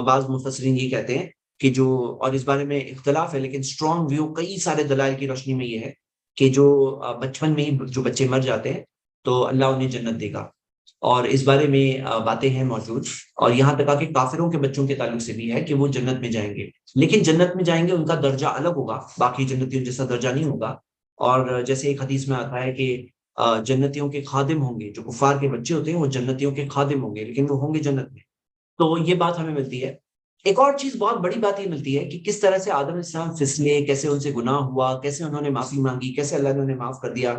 بعض مفسرین یہ کہتے ہیں کہ جو, اور اس بارے میں اختلاف ہے لیکن اسٹرانگ ویو کئی سارے دلائل کی روشنی میں یہ ہے کہ جو بچپن میں ہی جو بچے مر جاتے ہیں تو اللہ انہیں جنت دے گا. اور اس بارے میں باتیں ہیں موجود, اور یہاں تک کہ کافروں کے بچوں کے تعلق سے بھی ہے کہ وہ جنت میں جائیں گے, لیکن جنت میں جائیں گے ان کا درجہ الگ ہوگا, باقی جنتیوں جیسا درجہ نہیں ہوگا. اور جیسے ایک حدیث میں آتا ہے کہ جنتیوں کے خادم ہوں گے, جو کفار کے بچے ہوتے ہیں وہ جنتیوں کے خادم ہوں گے, لیکن وہ ہوں گے جنت میں. تو یہ بات ہمیں ملتی ہے. ایک اور چیز بہت بڑی بات یہ ملتی ہے کہ کس طرح سے آدم علیہ السلام پھسلے, کیسے ان سے گناہ ہوا, کیسے انہوں نے معافی مانگی, کیسے اللہ نے انہیں معاف کر دیا.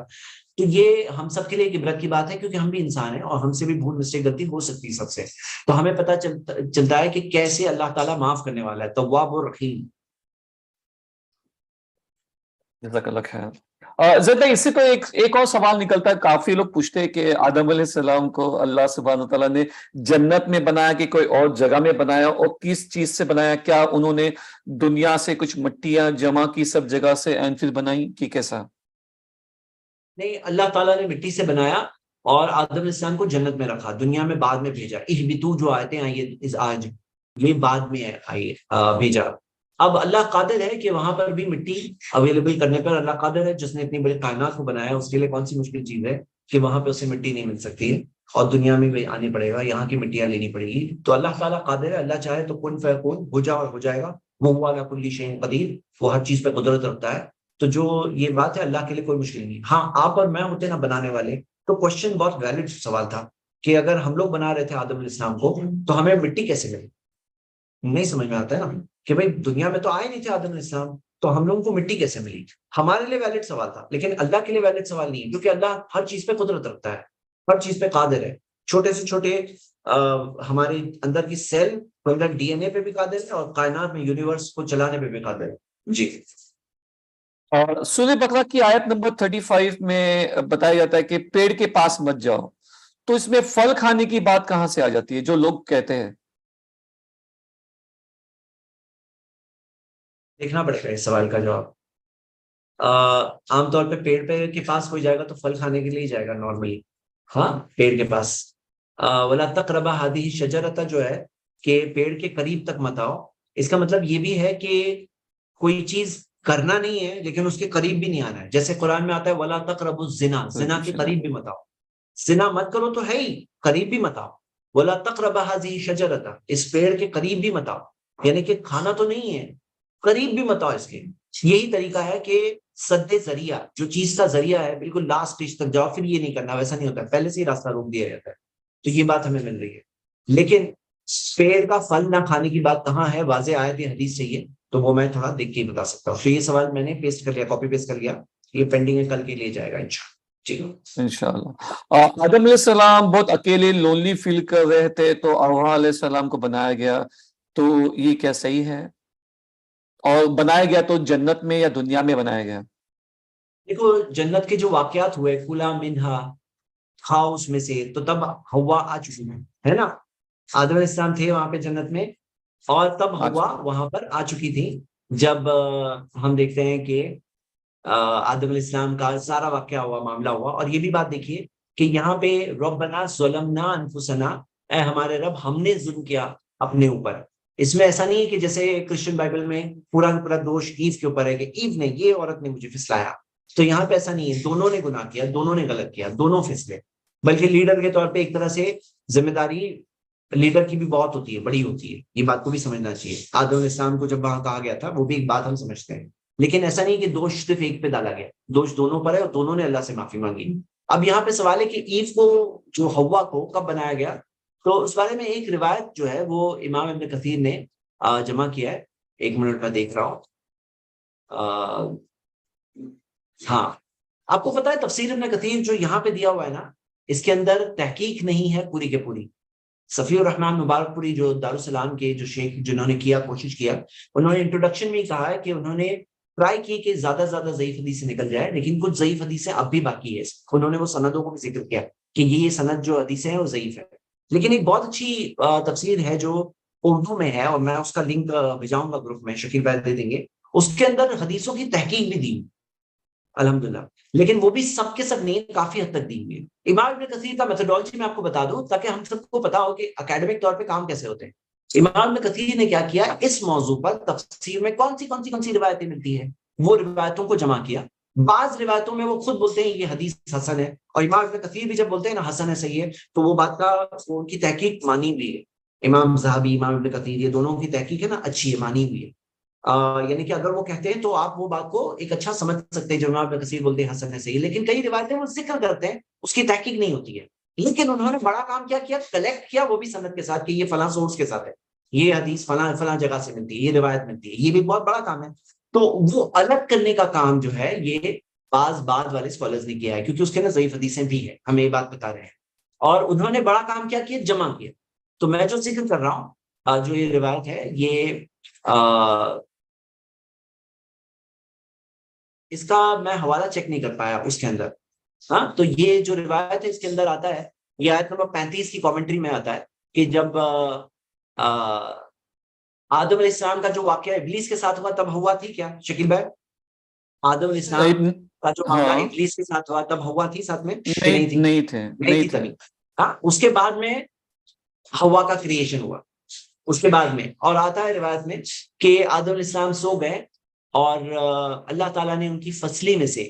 تو یہ ہم سب کے لیے ایک عبرت کی بات ہے, کیونکہ ہم بھی انسان ہیں اور ہم سے بھی بھول مسٹیک غلطی ہو سکتی ہے سب سے. تو ہمیں پتہ چلتا ہے کہ کیسے اللہ تعالیٰ معاف کرنے والا ہے, تواب اور رحیم. جزاک اللہ خیر. زیادہ اس سے تو ایک اور سوال نکلتا ہے, کافی لوگ پوچھتے ہیں کہ آدم علیہ السلام کو اللہ سبحانہ تعالیٰ نے جنت میں بنایا کہ کوئی اور جگہ میں بنایا, اور کس چیز سے بنایا؟ کیا انہوں نے دنیا سے کچھ مٹیاں جمع کی سب جگہ سے اینڈ پھر بنائی کہ کیسا؟ نہیں, اللہ تعالیٰ نے مٹی سے بنایا اور آدم علیہ السلام کو جنت میں رکھا, دنیا میں بعد میں بھیجا. اہبطوا جو آیتیں آئی آج یہ بعد میں آئی بھیجا. اب اللہ قادر ہے کہ وہاں پر بھی مٹی اویلیبل کرنے پر اللہ قادر ہے, جس نے اتنی بڑی کائنات کو بنایا اس کے لیے کون سی مشکل چیز ہے کہ وہاں پہ اسے مٹی نہیں مل سکتی ہے, اور دنیا میں بھی آنے پڑے گا, یہاں کی مٹیاں لینی پڑے گی. تو اللہ تعالیٰ قادر ہے, اللہ چاہے تو کن فیکون ہو جا اور ہو جائے گا. وہ علی کل شیء قدیر, وہ ہر چیز پہ قدرت رکھتا ہے. تو جو یہ بات ہے اللہ کے لیے کوئی مشکل نہیں. ہاں, آپ اور میں ہوتے نا بنانے والے, تو کوشچن بہت ویلڈ سوال تھا کہ اگر ہم لوگ بنا رہے تھے آدم علیہ السلام کو تو ہمیں مٹی کیسے ملی؟ نہیں سمجھ میں آتا ہے نا کہ بھائی دنیا میں تو آئے نہیں تھے آدم علیہ السلام, تو ہم لوگوں کو مٹی کیسے ملی؟ ہمارے لیے ویلڈ سوال تھا، لیکن اللہ کے لیے ویلڈ سوال نہیں ہے، کیونکہ اللہ ہر چیز پہ قدرت رکھتا ہے، ہر چیز پہ قادر ہے. چھوٹے سے چھوٹے ہمارے اندر کی سیل ڈی این اے پہ بھی قادر ہے، اور کائنات میں یونیورس کو چلانے پہ بھی قادر ہے. جی. اور سورہ بقرہ کی آیت نمبر 35 میں بتایا جاتا ہے کہ پیڑ کے پاس مت جاؤ، تو اس میں پھل کھانے کی بات کہاں سے آ جاتی ہے جو لوگ کہتے ہیں؟ دیکھنا پڑے گا اس سوال کا جواب. عام طور پہ پیڑ کے پاس کوئی جائے گا تو پھل کھانے کے لیے جائے گا نارملی. ہاں، پیڑ کے پاس. ولا تقربا ہادی شجرتا جو ہے کہ پیڑ کے قریب تک مت آؤ، اس کا مطلب یہ بھی ہے کہ کوئی چیز کرنا نہیں ہے لیکن اس کے قریب بھی نہیں آنا ہے. جیسے قرآن میں آتا ہے ولا تقربوا الزنا، زنا کے قریب بھی مت آؤ. زنا مت کرو تو ہے ہی، قریب بھی مت آؤ. ولا تقربا ہذه شجرتا، اس پیڑ کے قریب بھی مت آؤ، یعنی کہ کھانا تو نہیں ہے، قریب بھی مت آؤ اس کے. یہی طریقہ ہے کہ سد ذریعہ، جو چیز کا ذریعہ ہے بالکل لاسٹ اسٹیج تک جاؤ، پھر یہ نہیں کرنا، ویسا نہیں ہوتا ہے، پہلے سے ہی راستہ روک دیا جاتا ہے. تو یہ بات ہمیں مل رہی ہے. لیکن پیڑ کا پھل نہ کھانے کی بات کہاں ہے، واضح آیت حدیث چاہیے تو وہ میں تھوڑا دیکھ کے ہی بتا سکتا ہوں. تو یہ سوال میں نے پیسٹ کر لیا، کاپی پیسٹ کر لیا، یہ پینڈنگ ہے، کل کے لیے جائے گا انشاءاللہ. جی انشاءاللہ. آدم علیہ السلام بہت اکیلے لونلی فیل کر رہے تھے، تو حوا علیہ السلام کو بنایا گیا، تو یہ کیا صحیح ہے؟ اور بنایا گیا تو جنت میں یا دنیا میں بنایا گیا؟ دیکھو، جنت کے جو واقعات ہوئے، کلا منہا، کھاؤ اس میں سے، تو تب ہوا آ چکی ہے نا. آدم علیہ السلام تھے وہاں پہ جنت میں، اور تب ہوا وہاں پر آ چکی تھی. جب ہم دیکھتے ہیں کہ آدم علیہ السلام کا سارا واقعہ ہوا، معاملہ ہوا. اور یہ بھی بات دیکھیے کہ یہاں پہ ربنا ظلمنا انفسنا، اے ہمارے رب ہم نے ظلم کیا اپنے اوپر. اس میں ایسا نہیں ہے کہ جیسے کرسچن بائبل میں پورا پورا دوش ایو کے اوپر ہے کہ ایو نے، یہ عورت نے مجھے پھسلایا. تو یہاں پہ ایسا نہیں ہے، دونوں نے گناہ کیا، دونوں نے غلط کیا، دونوں پھسلے. بلکہ لیڈر کے طور پہ ایک طرح سے ذمہ داری لیڈر کی بھی بہت ہوتی ہے، بڑی ہوتی ہے، یہ بات کو بھی سمجھنا چاہیے. آدم علیہ السلام کو جب وہاں کہا گیا تھا وہ بھی ایک بات ہم سمجھتے ہیں، لیکن ایسا نہیں کہ دوش صرف ایک پہ ڈالا گیا، دوش دونوں پر ہے اور دونوں نے اللہ سے معافی مانگی. اب یہاں پہ سوال ہے کہ ایو کو، جو ہوا کو کب بنایا گیا، تو اس بارے میں ایک روایت جو ہے وہ امام ابن کثیر نے جمع کیا ہے. ایک منٹ میں دیکھ رہا ہوں. ہاں، آپ کو پتا ہے تفسیر ابن کثیر جو یہاں پہ دیا ہوا ہے نا، اس کے اندر تحقیق نہیں ہے پوری کے پوری. صفی الرحمن مبارک پوری جو دارالسلام کے جو شیخ جنہوں نے کیا، کوشش کیا، انہوں نے انٹروڈکشن میں ہی کہا ہے کہ انہوں نے ٹرائی کی کہ زیادہ سے زیادہ ضعیف حدیث نکل جائے، لیکن کچھ ضعیف حدیثیں اب بھی باقی ہے. انہوں نے وہ سندوں کو بھی ذکر کیا کہ یہ سند جو حدیثیں ہیں وہ ضعیف ہے. لیکن ایک بہت اچھی تفسیر ہے جو اردو میں ہے، اور میں اس کا لنک بھیجاؤں گا گروپ میں، شکیل بھائی دے دیں گے. اس کے اندر حدیثوں کی تحقیق بھی دی الحمدللہ، لیکن وہ بھی سب کے سب نہیں، کافی حد تک دی ہوئی ہے. امام ابن کثیر کا میتھڈالوجی میں آپ کو بتا دوں تاکہ ہم سب کو پتا ہو کہ اکیڈمک طور پہ کام کیسے ہوتے ہیں. امام ابن کثیر نے کیا کیا، اس موضوع پر تفسیر میں کون سی روایتیں ملتی ہیں، وہ روایتوں کو جمع کیا. بعض روایتوں میں وہ خود بولتے ہیں یہ حدیث حسن ہے، اور امام ابن کثیر بھی جب بولتے ہیں نا حسن ہے، صحیح ہے، تو وہ بات کا ان کی تحقیق مانی بھی ہے. امام ذہبی، امام ابن کثیر، یہ دونوں کی تحقیق ہے نا اچھی ہے، مانی ہوئی ہے. یعنی کہ اگر وہ کہتے ہیں تو آپ وہ بات کو ایک اچھا سمجھ سکتے ہیں جو امام ابن کثیر بولتے ہیں حسن ہے، صحیح. لیکن کئی روایتیں وہ ذکر کرتے ہیں، اس کی تحقیق نہیں ہوتی ہے. لیکن انہوں نے بڑا کام کیا کلیکٹ کیا، وہ بھی سند کے ساتھ کہ یہ فلاں سورس کے ساتھ ہے، یہ حدیث فلاں فلاں جگہ سے ملتی ہے، یہ روایت ملتی ہے. یہ بھی بہت بڑا کام ہے. تو وہ الگ کرنے کا کام جو ہے یہ بعد والے اسکالرز نے کیا ہے، کیونکہ اس کے نا ضعیف حدیثیں بھی ہیں، ہمیں یہ بات بتا رہے ہیں. اور انہوں نے بڑا کام کیا جمع کیا. تو میں جو ذکر کر رہا ہوں، جو یہ روایت ہے، یہ اس کا میں حوالہ چیک نہیں کر پایا اس کے اندر. ہاں، تو یہ جو روایت ہے اس کے اندر آتا ہے، یہ آیت نمبر 35 کی کامنٹری میں آتا ہے کہ جب آدم علیہ السلام کا جو واقعہ ابلیس کے ساتھ ہوا تب ہوا تھی کیا شکیل بھائی؟ آدم علیہ السلام کا جو معاملہ ابلیس کے ساتھ ہوا تب ہوا تھی ساتھ میں کہ نہیں تھی؟ نہیں تھی تبھی. ہاں، اس کے بعد میں ہوا کا کریشن ہوا اس کے بعد میں. اور آتا ہے روایت میں کہ آدم علیہ السلام سو گئے اور اللہ تعالیٰ نے ان کی فصلی میں سے،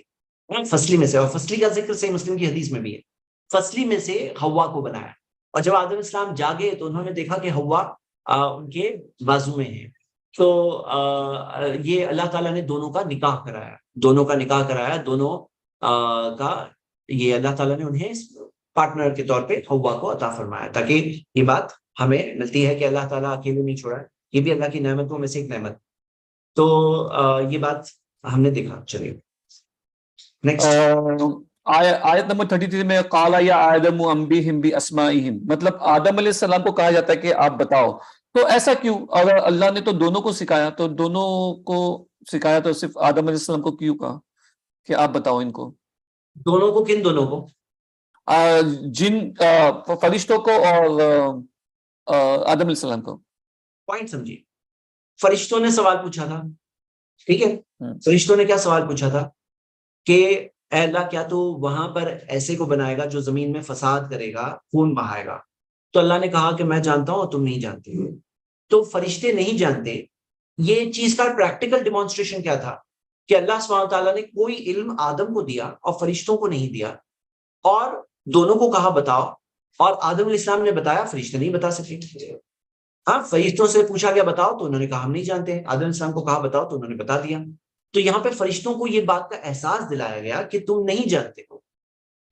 اور فصلی کا ذکر صحیح مسلم کی حدیث میں بھی ہے، فصلی میں سے ہوا کو بنایا. اور جب آدم علیہ السلام جاگے تو انہوں نے دیکھا کہ ہوا ان کے بازو میں ہے. تو یہ اللہ تعالیٰ نے دونوں کا نکاح کرایا، دونوں کا یہ اللہ تعالیٰ نے انہیں پارٹنر کے طور پہ ہوا کو عطا فرمایا، تاکہ یہ بات ہمیں ملتی ہے کہ اللہ تعالیٰ اکیلے نہیں چھوڑا ہے. یہ بھی اللہ کی نعمتوں میں سے ایک نعمت. تو یہ بات ہم نے دیکھا. چلیے نیکسٹ. آیت نمبر 33 میں قال یا آدم انبئہم باسمائہم، مطلب آدم علیہ السلام کو کہا جاتا ہے کہ آپ بتاؤ. تو ایسا کیوں؟ اگر اللہ نے تو دونوں کو سکھایا، تو دونوں کو سکھایا تو صرف آدم علیہ السلام کو کیوں کہا کہ آپ بتاؤ ان کو؟ دونوں کو کن دونوں کو؟ جن فرشتوں کو اور آدم علیہ السلام کو. پوائنٹ سمجھیے. فرشتوں نے سوال پوچھا تھا، ٹھیک ہے. فرشتوں نے کیا سوال پوچھا تھا کہ اے اللہ کیا تو وہاں پر ایسے کو بنائے گا جو زمین میں فساد کرے گا، خون بہائے گا؟ تو اللہ نے کہا کہ میں جانتا ہوں اور تم نہیں جانتے. تو فرشتے نہیں جانتے. یہ چیز کا پریکٹیکل ڈیمانسٹریشن کیا تھا کہ اللہ سبحانہ تعالیٰ نے کوئی علم آدم کو دیا اور فرشتوں کو نہیں دیا، اور دونوں کو کہا بتاؤ، اور آدم علیہ السلام نے بتایا، فرشتے نہیں بتا سکے. ہاں، فرشتوں سے پوچھا گیا بتاؤ تو انہوں نے کہا ہم نہیں جانتے. آدم علیہ السلام کو کہا بتاؤ تو انہوں نے بتا دیا. تو یہاں پہ فرشتوں کو یہ بات کا احساس دلایا گیا کہ تم نہیں جانتے ہو.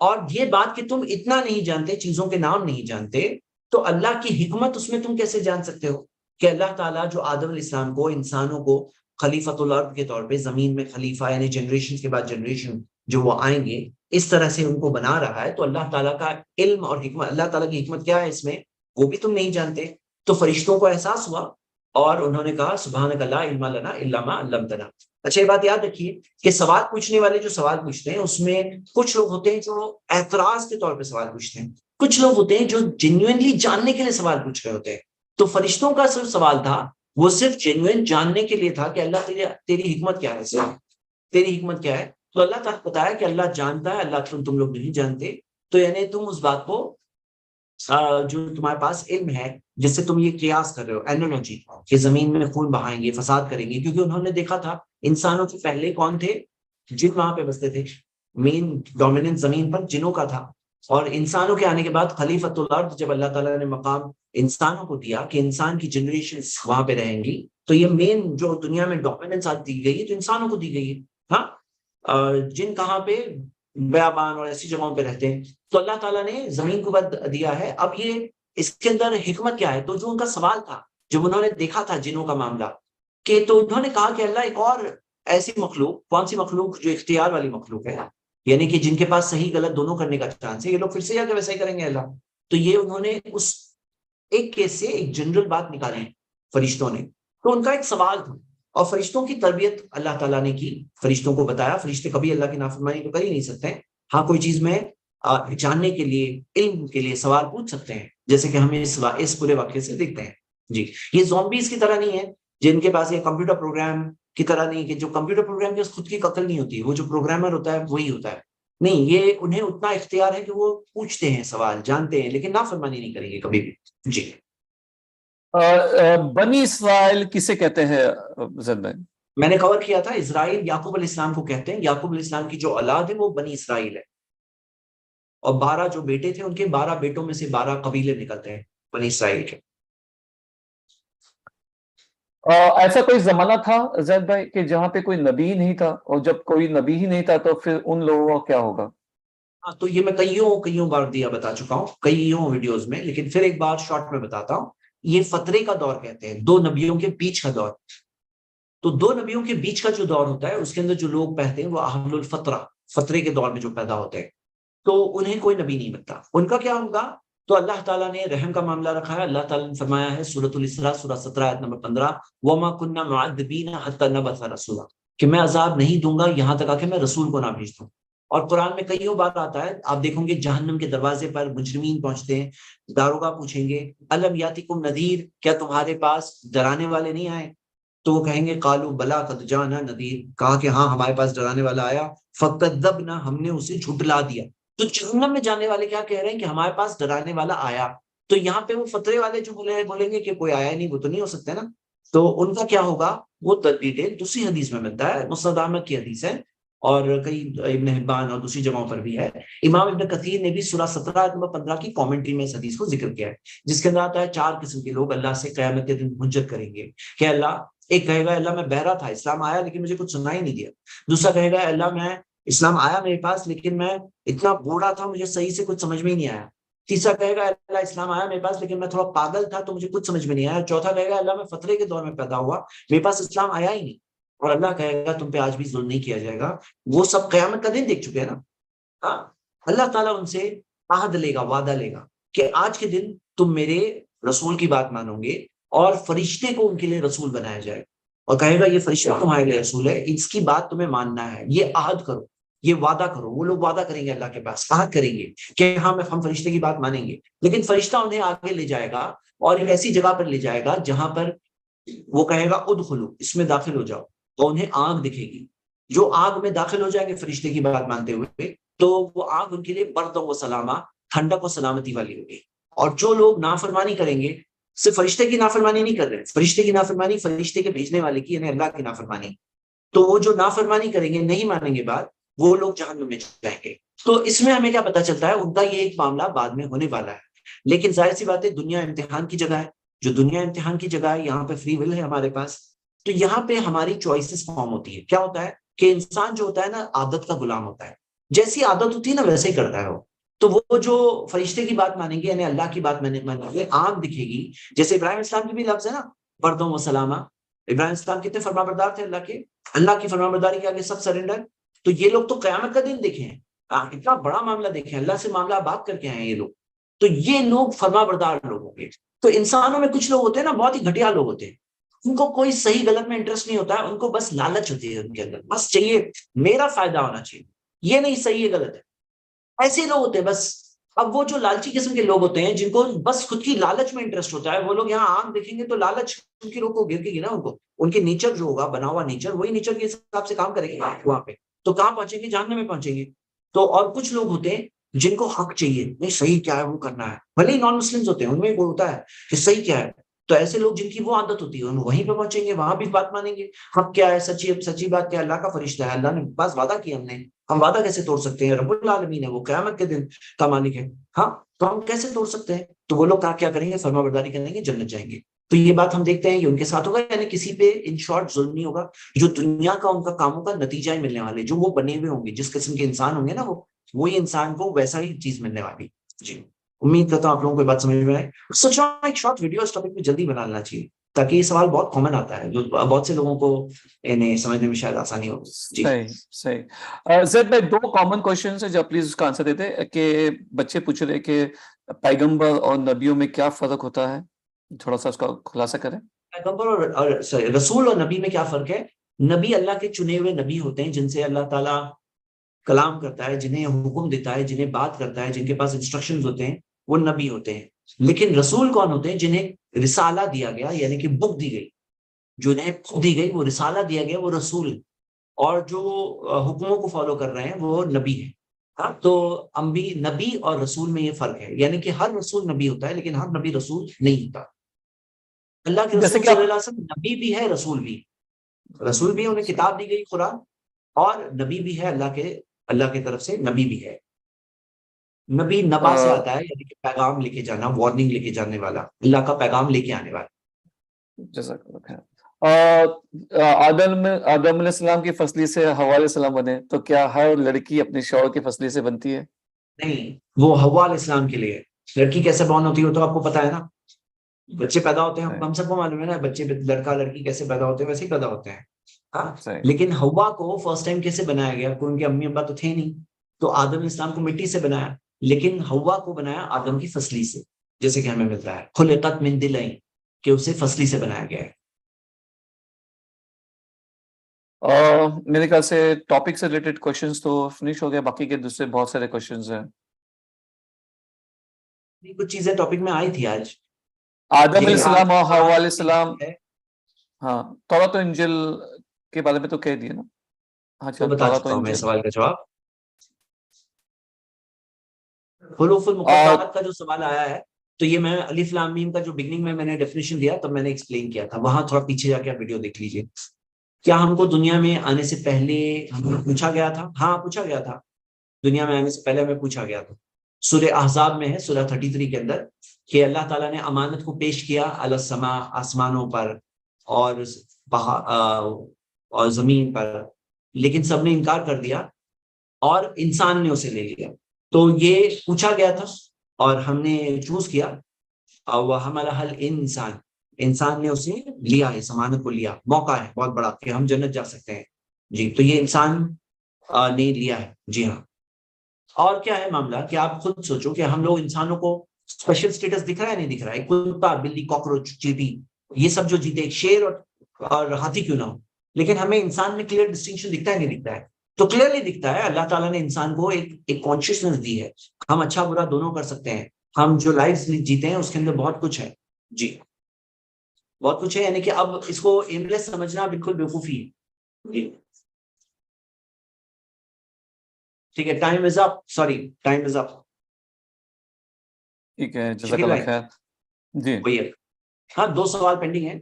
اور یہ بات کہ تم اتنا نہیں جانتے، چیزوں کے نام نہیں جانتے، تو اللہ کی حکمت اس میں تم کیسے جان سکتے ہو کہ اللہ تعالیٰ جو آدم علیہ السلام کو، انسانوں کو خلیفۃ الارض کے طور پہ، زمین میں خلیفہ یعنی جنریشن کے بعد جنریشن جو وہ آئیں گے، اس طرح سے ان کو بنا رہا ہے. تو اللہ تعالیٰ کا علم اور حکمت، اللہ تعالیٰ کی حکمت کیا ہے اس میں، وہ بھی تم نہیں جانتے. تو فرشتوں کو احساس ہوا اور انہوں نے کہا سبحانک لا علم لنا الا ما علمتنا. اچھا، یہ بات یاد رکھیے کہ سوال پوچھنے والے جو سوال پوچھتے ہیں اس میں کچھ لوگ ہوتے ہیں جو اعتراض کے طور پہ سوال پوچھتے ہیں، کچھ لوگ ہوتے ہیں جو جینوئنلی جاننے کے لیے سوال پوچھ رہے ہوتے ہیں. تو فرشتوں کا صرف سوال تھا، وہ صرف جینوئن جاننے کے لیے تھا کہ اللہ تیری حکمت کیا ہے، صرف تیری حکمت کیا ہے. تو اللہ تعالیٰ بتایا کہ اللہ جانتا ہے، اللہ تم لوگ نہیں جانتے. تو یعنی تم اس بات کو جو تمہارے پاس علم ہے، جس سے تم یہ قیاس کر رہے ہو، اینالوجی، کہ زمین میں خون بہائیں گے، فساد کریں گے، کیونکہ انہوں نے دیکھا تھا انسانوں کے پہلے کون تھے، جن وہاں پہ بستے تھے. مین ڈومیننٹ زمین پر جنوں کا تھا. اور انسانوں کے آنے کے بعد خلیفۃ الارض، جب اللہ تعالیٰ نے مقام انسانوں کو دیا کہ انسان کی جنریشن وہاں پہ رہیں گی، تو یہ مین جو دنیا میں ڈومیننس دی گئی ہے تو انسانوں کو دی گئی ہے. ہاں، جن کہاں پہ بیابان اور ایسی جگہوں پہ رہتے ہیں. تو اللہ تعالیٰ نے زمین کو بد دیا ہے. اب یہ اس کے اندر حکمت کیا ہے؟ تو جو ان کا سوال تھا، جب انہوں نے دیکھا تھا جنوں کا معاملہ، کہ تو انہوں نے کہا کہ اللہ ایک اور ایسی مخلوق، کون سی مخلوق؟ جو اختیار والی مخلوق ہے، یعنی کہ جن کے پاس صحیح غلط دونوں کرنے کا چانس ہے. یہ لوگ پھر سے جا کے ویسا ہی کریں گے اللہ. تو یہ انہوں نے اس ایک کیس سے ایک جنرل بات نکالی فرشتوں نے. تو ان کا ایک سوال تھا، اور فرشتوں کی تربیت اللہ تعالیٰ نے کی، فرشتوں کو بتایا. فرشتے کبھی اللہ کی نافرمانی تو کر ہی نہیں سکتے. ہاں، کوئی چیز میں جاننے کے لیے، علم کے لیے سوال پوچھ سکتے ہیں، جیسے کہ ہمیں اس پورے واقعے سے دیکھتے ہیں. جی، یہ زومبیز کی طرح نہیں ہے جن کے پاس، یہ کمپیوٹر پروگرام کی طرح نہیں کہ جو کمپیوٹر پروگرام کی خود کی قتل نہیں ہوتی، وہ جو پروگرامر ہوتا ہے وہی ہوتا ہے. نہیں، یہ انہیں اتنا اختیار ہے کہ وہ پوچھتے ہیں سوال، جانتے ہیں، لیکن نافرمانی نہیں کریں گے کبھی بھی. جی، بنی اسرائیل کسے کہتے ہیں زید بھائی؟ میں نے کور کیا تھا، اسرائیل یعقوب علیہ السلام کو کہتے ہیں. یعقوب علیہ السلام کی جو اولاد ہے وہ بنی اسرائیل ہے، اور 12 جو بیٹے تھے ان کے 12 بیٹوں میں سے 12 قبیلے نکلتے ہیں بنی اسرائیل کے. ایسا کوئی زمانہ تھا زید بھائی کہ جہاں پہ کوئی نبی ہی نہیں تھا، اور جب کوئی نبی ہی نہیں تھا تو پھر ان لوگوں کا کیا ہوگا؟ ہاں، تو یہ میں کئیوں بار بتا چکا ہوں، کئیوں ویڈیوز میں، لیکن پھر ایک بار شارٹ میں بتاتا ہوں. یہ فترے کا دور کہتے ہیں، 2 نبیوں کے بیچ کا دور. تو 2 نبیوں کے بیچ کا جو دور ہوتا ہے اس کے اندر جو لوگ پہتے ہیں وہ اہل الفترہ، فترے کے دور میں جو پیدا ہوتے ہیں، تو انہیں کوئی نبی نہیں بنتا. ان کا کیا ہوگا؟ تو اللہ تعالیٰ نے رحم کا معاملہ رکھا ہے. اللہ تعالیٰ نے فرمایا ہے سورۃ الاسراء سورہ 17 آیت نمبر 15، وَمَا كُنَّا مُعَذِّبِينَ حَتَّى نَبْعَثَ رَسُولًا، کہ میں عذاب نہیں دوں گا یہاں تک کہ میں رسول کو نہ بھیج دوں. اور قرآن میں کئیوں بار آتا ہے، آپ دیکھیں گے جہنم کے دروازے پر مجرمین پہنچتے ہیں، داروغہ پوچھیں گے الم یاتکم نذیر، کیا تمہارے پاس ڈرانے والے نہیں آئے؟ تو وہ کہیں گے قالوا بلا قد جاءنا نذیر، کہا کہ ہاں ہمارے پاس ڈرانے والا آیا، فکذبنا، ہم نے اسے جھٹلا دیا. تو جہنم میں جانے والے کیا کہہ رہے ہیں کہ ہمارے پاس ڈرانے والا آیا. تو یہاں پہ وہ فترے والے جو بولیں گے کہ کوئی آیا نہیں، وہ تو نہیں ہو سکتے نا. تو ان کا کیا ہوگا وہ ڈیٹیل دوسری حدیث میں ملتا ہے، مسند احمد کی حدیث ہے، اور کئی ابن حبان اور دوسری جگہوں پر بھی ہے. امام ابن کثیر نے بھی سورہ 17 نمبر 15 کی کامنٹری میں اس حدیث کو ذکر کیا ہے، جس کے اندر آتا ہے 4 قسم کے لوگ اللہ سے قیامت کے دن حجت کریں گے کہ اللہ، ایک کہے گا اللہ میں بہرا تھا، اسلام آیا لیکن مجھے کچھ سنا ہی نہیں دیا. دوسرا کہے گا اللہ میں اسلام آیا میرے پاس لیکن میں اتنا بوڑھا تھا مجھے صحیح سے کچھ سمجھ میں ہی نہیں آیا. تیسرا کہے گا اللہ اسلام آیا میرے پاس لیکن میں تھوڑا پاگل تھا تو مجھے کچھ سمجھ میں نہیں آیا. چوتھا کہے گا اللہ میں فترے کے دور میں پیدا ہوا، میرے پاس اسلام آیا ہی نہیں، اور اللہ کہے گا تم پہ آج بھی ظلم نہیں کیا جائے گا. وہ سب قیامت کا دن دیکھ چکے ہیں نا. ہاں, اللہ تعالیٰ ان سے عہد لے گا, وعدہ لے گا کہ آج کے دن تم میرے رسول کی بات مانو گے, اور فرشتے کو ان کے لیے رسول بنایا جائے, اور کہے گا یہ فرشتہ تمہارے لیے رسول ہے, اس کی بات تمہیں ماننا ہے, یہ عہد کرو, یہ وعدہ کرو. وہ لوگ وعدہ کریں گے اللہ کے پاس, عہد کریں گے کہ ہاں ہم فرشتے کی بات مانیں گے. لیکن فرشتہ انہیں آگے لے جائے گا اور ایک ایسی جگہ پر لے جائے گا جہاں پر وہ کہے گا ادخلو, اس میں داخل ہو جاؤ, تو انہیں آگ دکھے گی. جو آگ میں داخل ہو جائیں گے فرشتے کی بات مانتے ہوئے, تو وہ آگ ان کے لیے برد و سلامہ, ٹھنڈک و سلامتی والی ہوگی. اور جو لوگ نافرمانی کریں گے, صرف فرشتے کی نافرمانی نہیں کر رہے, فرشتے کی نافرمانی فرشتے کے بھیجنے والے کی, یعنی اللہ کی نافرمانی, تو وہ جو نافرمانی کریں گے, نہیں مانیں گے بات, وہ لوگ جہنم میں جائیں گے. تو اس میں ہمیں کیا پتا چلتا ہے, ان کا یہ ایک معاملہ بعد میں ہونے والا ہے. لیکن ظاہر سی بات ہے, دنیا امتحان کی جگہ ہے. جو دنیا امتحان کی جگہ ہے, یہاں پہ فری ول ہے ہمارے پاس, تو یہاں پہ ہماری چوائسیز فارم ہوتی ہے. کیا ہوتا ہے کہ انسان جو ہوتا ہے نا, عادت کا غلام ہوتا ہے. جیسی عادت ہوتی ہے نا ویسے ہی کرتا ہے وہ. تو وہ جو فرشتے کی بات مانیں گے, یعنی اللہ کی بات مانیں گے, آنکھ دکھے گی. جیسے ابراہیم اسلام کی بھی لفظ ہے نا, بردوں و سلامہ. ابراہیم اسلام کتنے فرما بردار تھے اللہ کے, اللہ کی فرما برداری کے آگے سب سرنڈر. تو یہ لوگ تو قیامت کا دن دیکھے ہیں, اتنا بڑا معاملہ دیکھے ہیں, اللہ سے معاملہ بات کر کے آئے ہیں یہ لوگ. تو یہ لوگ فرما بردار لوگ ہوں گے. تو انسانوں میں کچھ لوگ ہوتے ہیں نا, بہت ہی گھٹیا لوگ ہوتے ہیں, ان کو کوئی صحیح غلط میں انٹرسٹ نہیں ہوتا ہے, ان کو بس لالچ ہوتی ہے ان کے اندر, بس چاہیے میرا فائدہ ہونا چاہیے, یہ نہیں صحیح ہے غلط ہے. ایسے لوگ ہوتے ہیں بس. اب وہ جو لالچی قسم کے لوگ ہوتے ہیں, جن کو بس خود کی لالچ میں انٹرسٹ ہوتا ہے, وہ لوگ یہاں آنکھ دیکھیں گے تو لالچ ان کی روح کو گر کے گی نا, ان کو ان کے نیچر جو ہوگا بنا ہوا نیچر, وہی نیچر کے حساب سے کام کریں گے وہاں پہ, تو کہاں پہنچیں گے, جہنم میں پہنچیں گے. تو اور کچھ لوگ ہوتے ہیں جن کو حق چاہیے, نہیں صحیح کیا ہے وہ کرنا ہے, بھلے ہی نان مسلمز ہوتے ہیں, ان میں وہ ہوتا ہے کہ صحیح کیا ہے. تو ایسے لوگ جن کی وہ عادت ہوتی ہے, ان وہیں پہ پہنچیں گے, وہاں بھی بات مانیں گے. حق کیا ہے, سچی بات کیا ہے, اللہ کا فرشتہ ہے, اللہ نے پاس وعدہ کیا ہم وعدہ کیسے توڑ سکتے ہیں, رب العالمین ہے, وہ قیامت کے دن کا مالک ہے. ہاں, تو ہم کیسے توڑ سکتے ہیں. تو وہ لوگ کیا کریں گے, فرما برداری کریں گے, جنت جائیں گے. تو یہ بات ہم دیکھتے ہیں کہ ان کے ساتھ ہوگا, یعنی کسی پہ ان شارٹ ظلم نہیں ہوگا. جو دنیا کا ان کا کاموں کا نتیجہ ہی ملنے والے, جو وہ بنے ہوئے ہوں گے, جس قسم کے انسان ہوں گے نا, وہی انسان کو ویسا ہی چیز ملنے والی. جی, امید کرتا ہوں آپ لوگوں کو بات سمجھ میں آئے. سوچ رہا ہوں ایک شارٹ ویڈیو اس ٹاپک پہ جلدی بنا لینا چاہیے, تاکہ یہ سوال بہت کامن آتا ہے, جو بہت سے لوگوں کو انہیں سمجھنے میں شاید آسانی ہو. جی صحیح. زید بھائی, 2 کامن کوشچنز ہیں جو پلیز اس کا آنسر دیتے. کہ بچے پوچھ رہے کہ پیغمبر اور نبیوں میں کیا فرق ہوتا ہے, تھوڑا سا اس کا خلاصہ کریں. پیغمبر اور رسول اور نبی میں کیا فرق ہے. نبی اللہ کے چنے ہوئے نبی ہوتے ہیں, جن سے اللہ تعالیٰ کلام کرتا ہے, جنہیں حکم دیتا ہے, جنہیں بات کرتا ہے, جن کے پاس انسٹرکشنز ہوتے ہیں, وہ نبی ہوتے ہیں. لیکن رسول کون ہوتے ہیں, جنہیں رسالہ دیا گیا, یعنی کہ بک دی گئی, جو انہیں بک دی گئی, وہ رسالہ دیا گیا, وہ رسول. اور جو حکموں کو فالو کر رہے ہیں وہ نبی ہیں. ہاں, تو نبی اور رسول میں یہ فرق ہے, یعنی کہ ہر رسول نبی ہوتا ہے, لیکن ہر نبی رسول نہیں ہوتا. اللہ کے جیسے رسول کہ صلی اللہ علیہ وسلم نبی بھی ہے, رسول بھی. رسول بھی, انہیں کتاب دی گئی قرآن, اور نبی بھی ہے, اللہ کی طرف سے نبی بھی ہے. نبی نبا سے آتا ہے, یعنی کہ پیغام لے کے جانا, وارننگ لے کے جانے والا, اللہ کا پیغام لے کے آنے والا. جزاک اللہ خیر. آدم علیہ السلام کی فصلی سے حوا علیہ السلام بنے, تو کیا ہر لڑکی اپنے شوہر کی فصلی سے بنتی ہے؟ نہیں, وہ حوا علیہ السلام کے لیے. لڑکی کیسے بورن ہوتی ہے تو آپ کو پتا ہے نا, بچے پیدا ہوتے ہیں, ہم سب کو معلوم ہے نا, بچے لڑکا لڑکی کیسے پیدا ہوتے ہیں, ویسے ہی پیدا ہوتے ہیں. ہاں, لیکن حوا کو فرسٹ ٹائم کیسے بنایا گیا, ان کے امی ابا تو تھے نہیں, تو آدم علیہ السلام کو مٹی سے بنایا, لیکن حوا کو بنایا آدم کی فصلی سے, جیسے کہ ہمیں ملتا ہے خلقت من ضلع, کہ اسے فصلی سے بنایا گیا ہے. میرے خیال سے ٹاپک سے ریلیٹڈ کوشچنز تو فنش ہو گئے, باقی کے دوسرے بہت سارے کوشچنز ہیں. کچھ چیزیں ٹاپک میں آئی تھی آج, آدم علیہ السلام اور حوا علیہ السلام. ہاں, توراۃ و انجیل کے بارے میں تو کہہ دیا نا. تو بتا چکا ہوں میں سوال کا جواب. حروف المقطعات کا جو سوال آیا ہے, تو یہ میں الف لام میم کا جو بگننگ میں نے ڈیفینیشن دیا تب میں نے ایکسپلین کیا تھا, وہاں تھوڑا پیچھے جا کے آپ ویڈیو دیکھ لیجیے. کیا ہم کو دنیا میں آنے سے پہلے ہمیں پوچھا گیا تھا؟ ہاں پوچھا گیا تھا, دنیا میں آنے سے پہلے ہمیں پوچھا گیا تھا. سورہ احزاب میں ہے, سورہ 33 کے اندر, کہ اللہ تعالیٰ نے امانت کو پیش کیا علی السماء, آسمانوں پر, اور زمین پر, لیکن سب نے انکار کر دیا, اور انسان نے اسے لے لیا. تو یہ پوچھا گیا تھا اور ہم نے چوز کیا, اور حملہ الانسان, انسان نے اسے لیا ہے، ضمانت کو لیا، موقع ہے بہت بڑا کہ ہم جنت جا سکتے ہیں جی. تو یہ انسان نے لیا ہے جی ہاں. اور کیا ہے معاملہ کہ آپ خود سوچو کہ ہم لوگ انسانوں کو اسپیشل سٹیٹس دکھ رہا ہے نہیں دکھ رہا ہے؟ کتا، بلی، کاکروچ، چیٹی، یہ سب جو جیتے، شیر اور ہاتھی کیوں نہ ہو، لیکن ہمیں انسان میں کلیئر ڈسٹنکشن دکھتا ہے نہیں دکھتا ہے؟ تو کلیئرلی دکھتا ہے. اللہ تعالیٰ نے انسان کو ایک کانشیسنس دی ہے، ہم اچھا برا دونوں کر سکتے ہیں. ہم جو لائف جیتے ہیں اس کے اندر بہت کچھ ہے جی، بہت کچھ ہے. یعنی کہ اب اس کو ایملیس سمجھنا بالکل بیوقوفی ہے جی. ٹھیک ہے، time is up, sorry time is up. ٹھیک ہے، جزاک شکیل اللہ بھائی خیر. جی وہی ہے. ہاں 2 سوال پینڈنگ ہیں.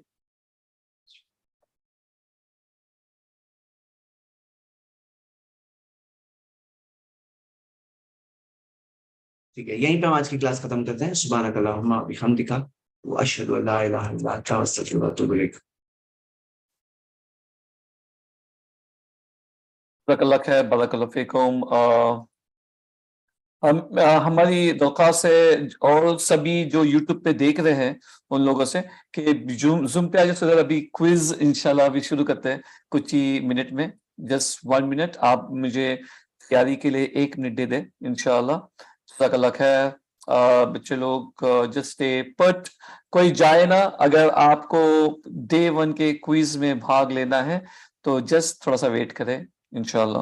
ٹھیک ہے، یہیں پہ ہم آج کی کلاس ختم کرتے ہیں. سبحانک اللہم و بحمدک واشہد ان لا الہ الا انت استغفرک واتوب الیک. جزاک اللہ خیر، بارک اللہ فیکم. ہماری درخواست ہے اور سبھی جو یوٹیوب پہ دیکھ رہے ہیں ان لوگوں سے کہ زوم پہ آج ابھی کوئز انشاءاللہ ابھی شروع کرتے ہیں کچھ ہی منٹ میں. جسٹ 1 منٹ آپ مجھے تیاری کے لیے 1 منٹ دے دیں انشاءاللہ. جزاک اللہ خیر. بچے لوگ جسٹ پٹ کوئی جائے نا. اگر آپ کو Day 1 کے کوئز میں بھاگ لینا ہے تو جسٹ تھوڑا سا ویٹ کریں انشاءاللہ.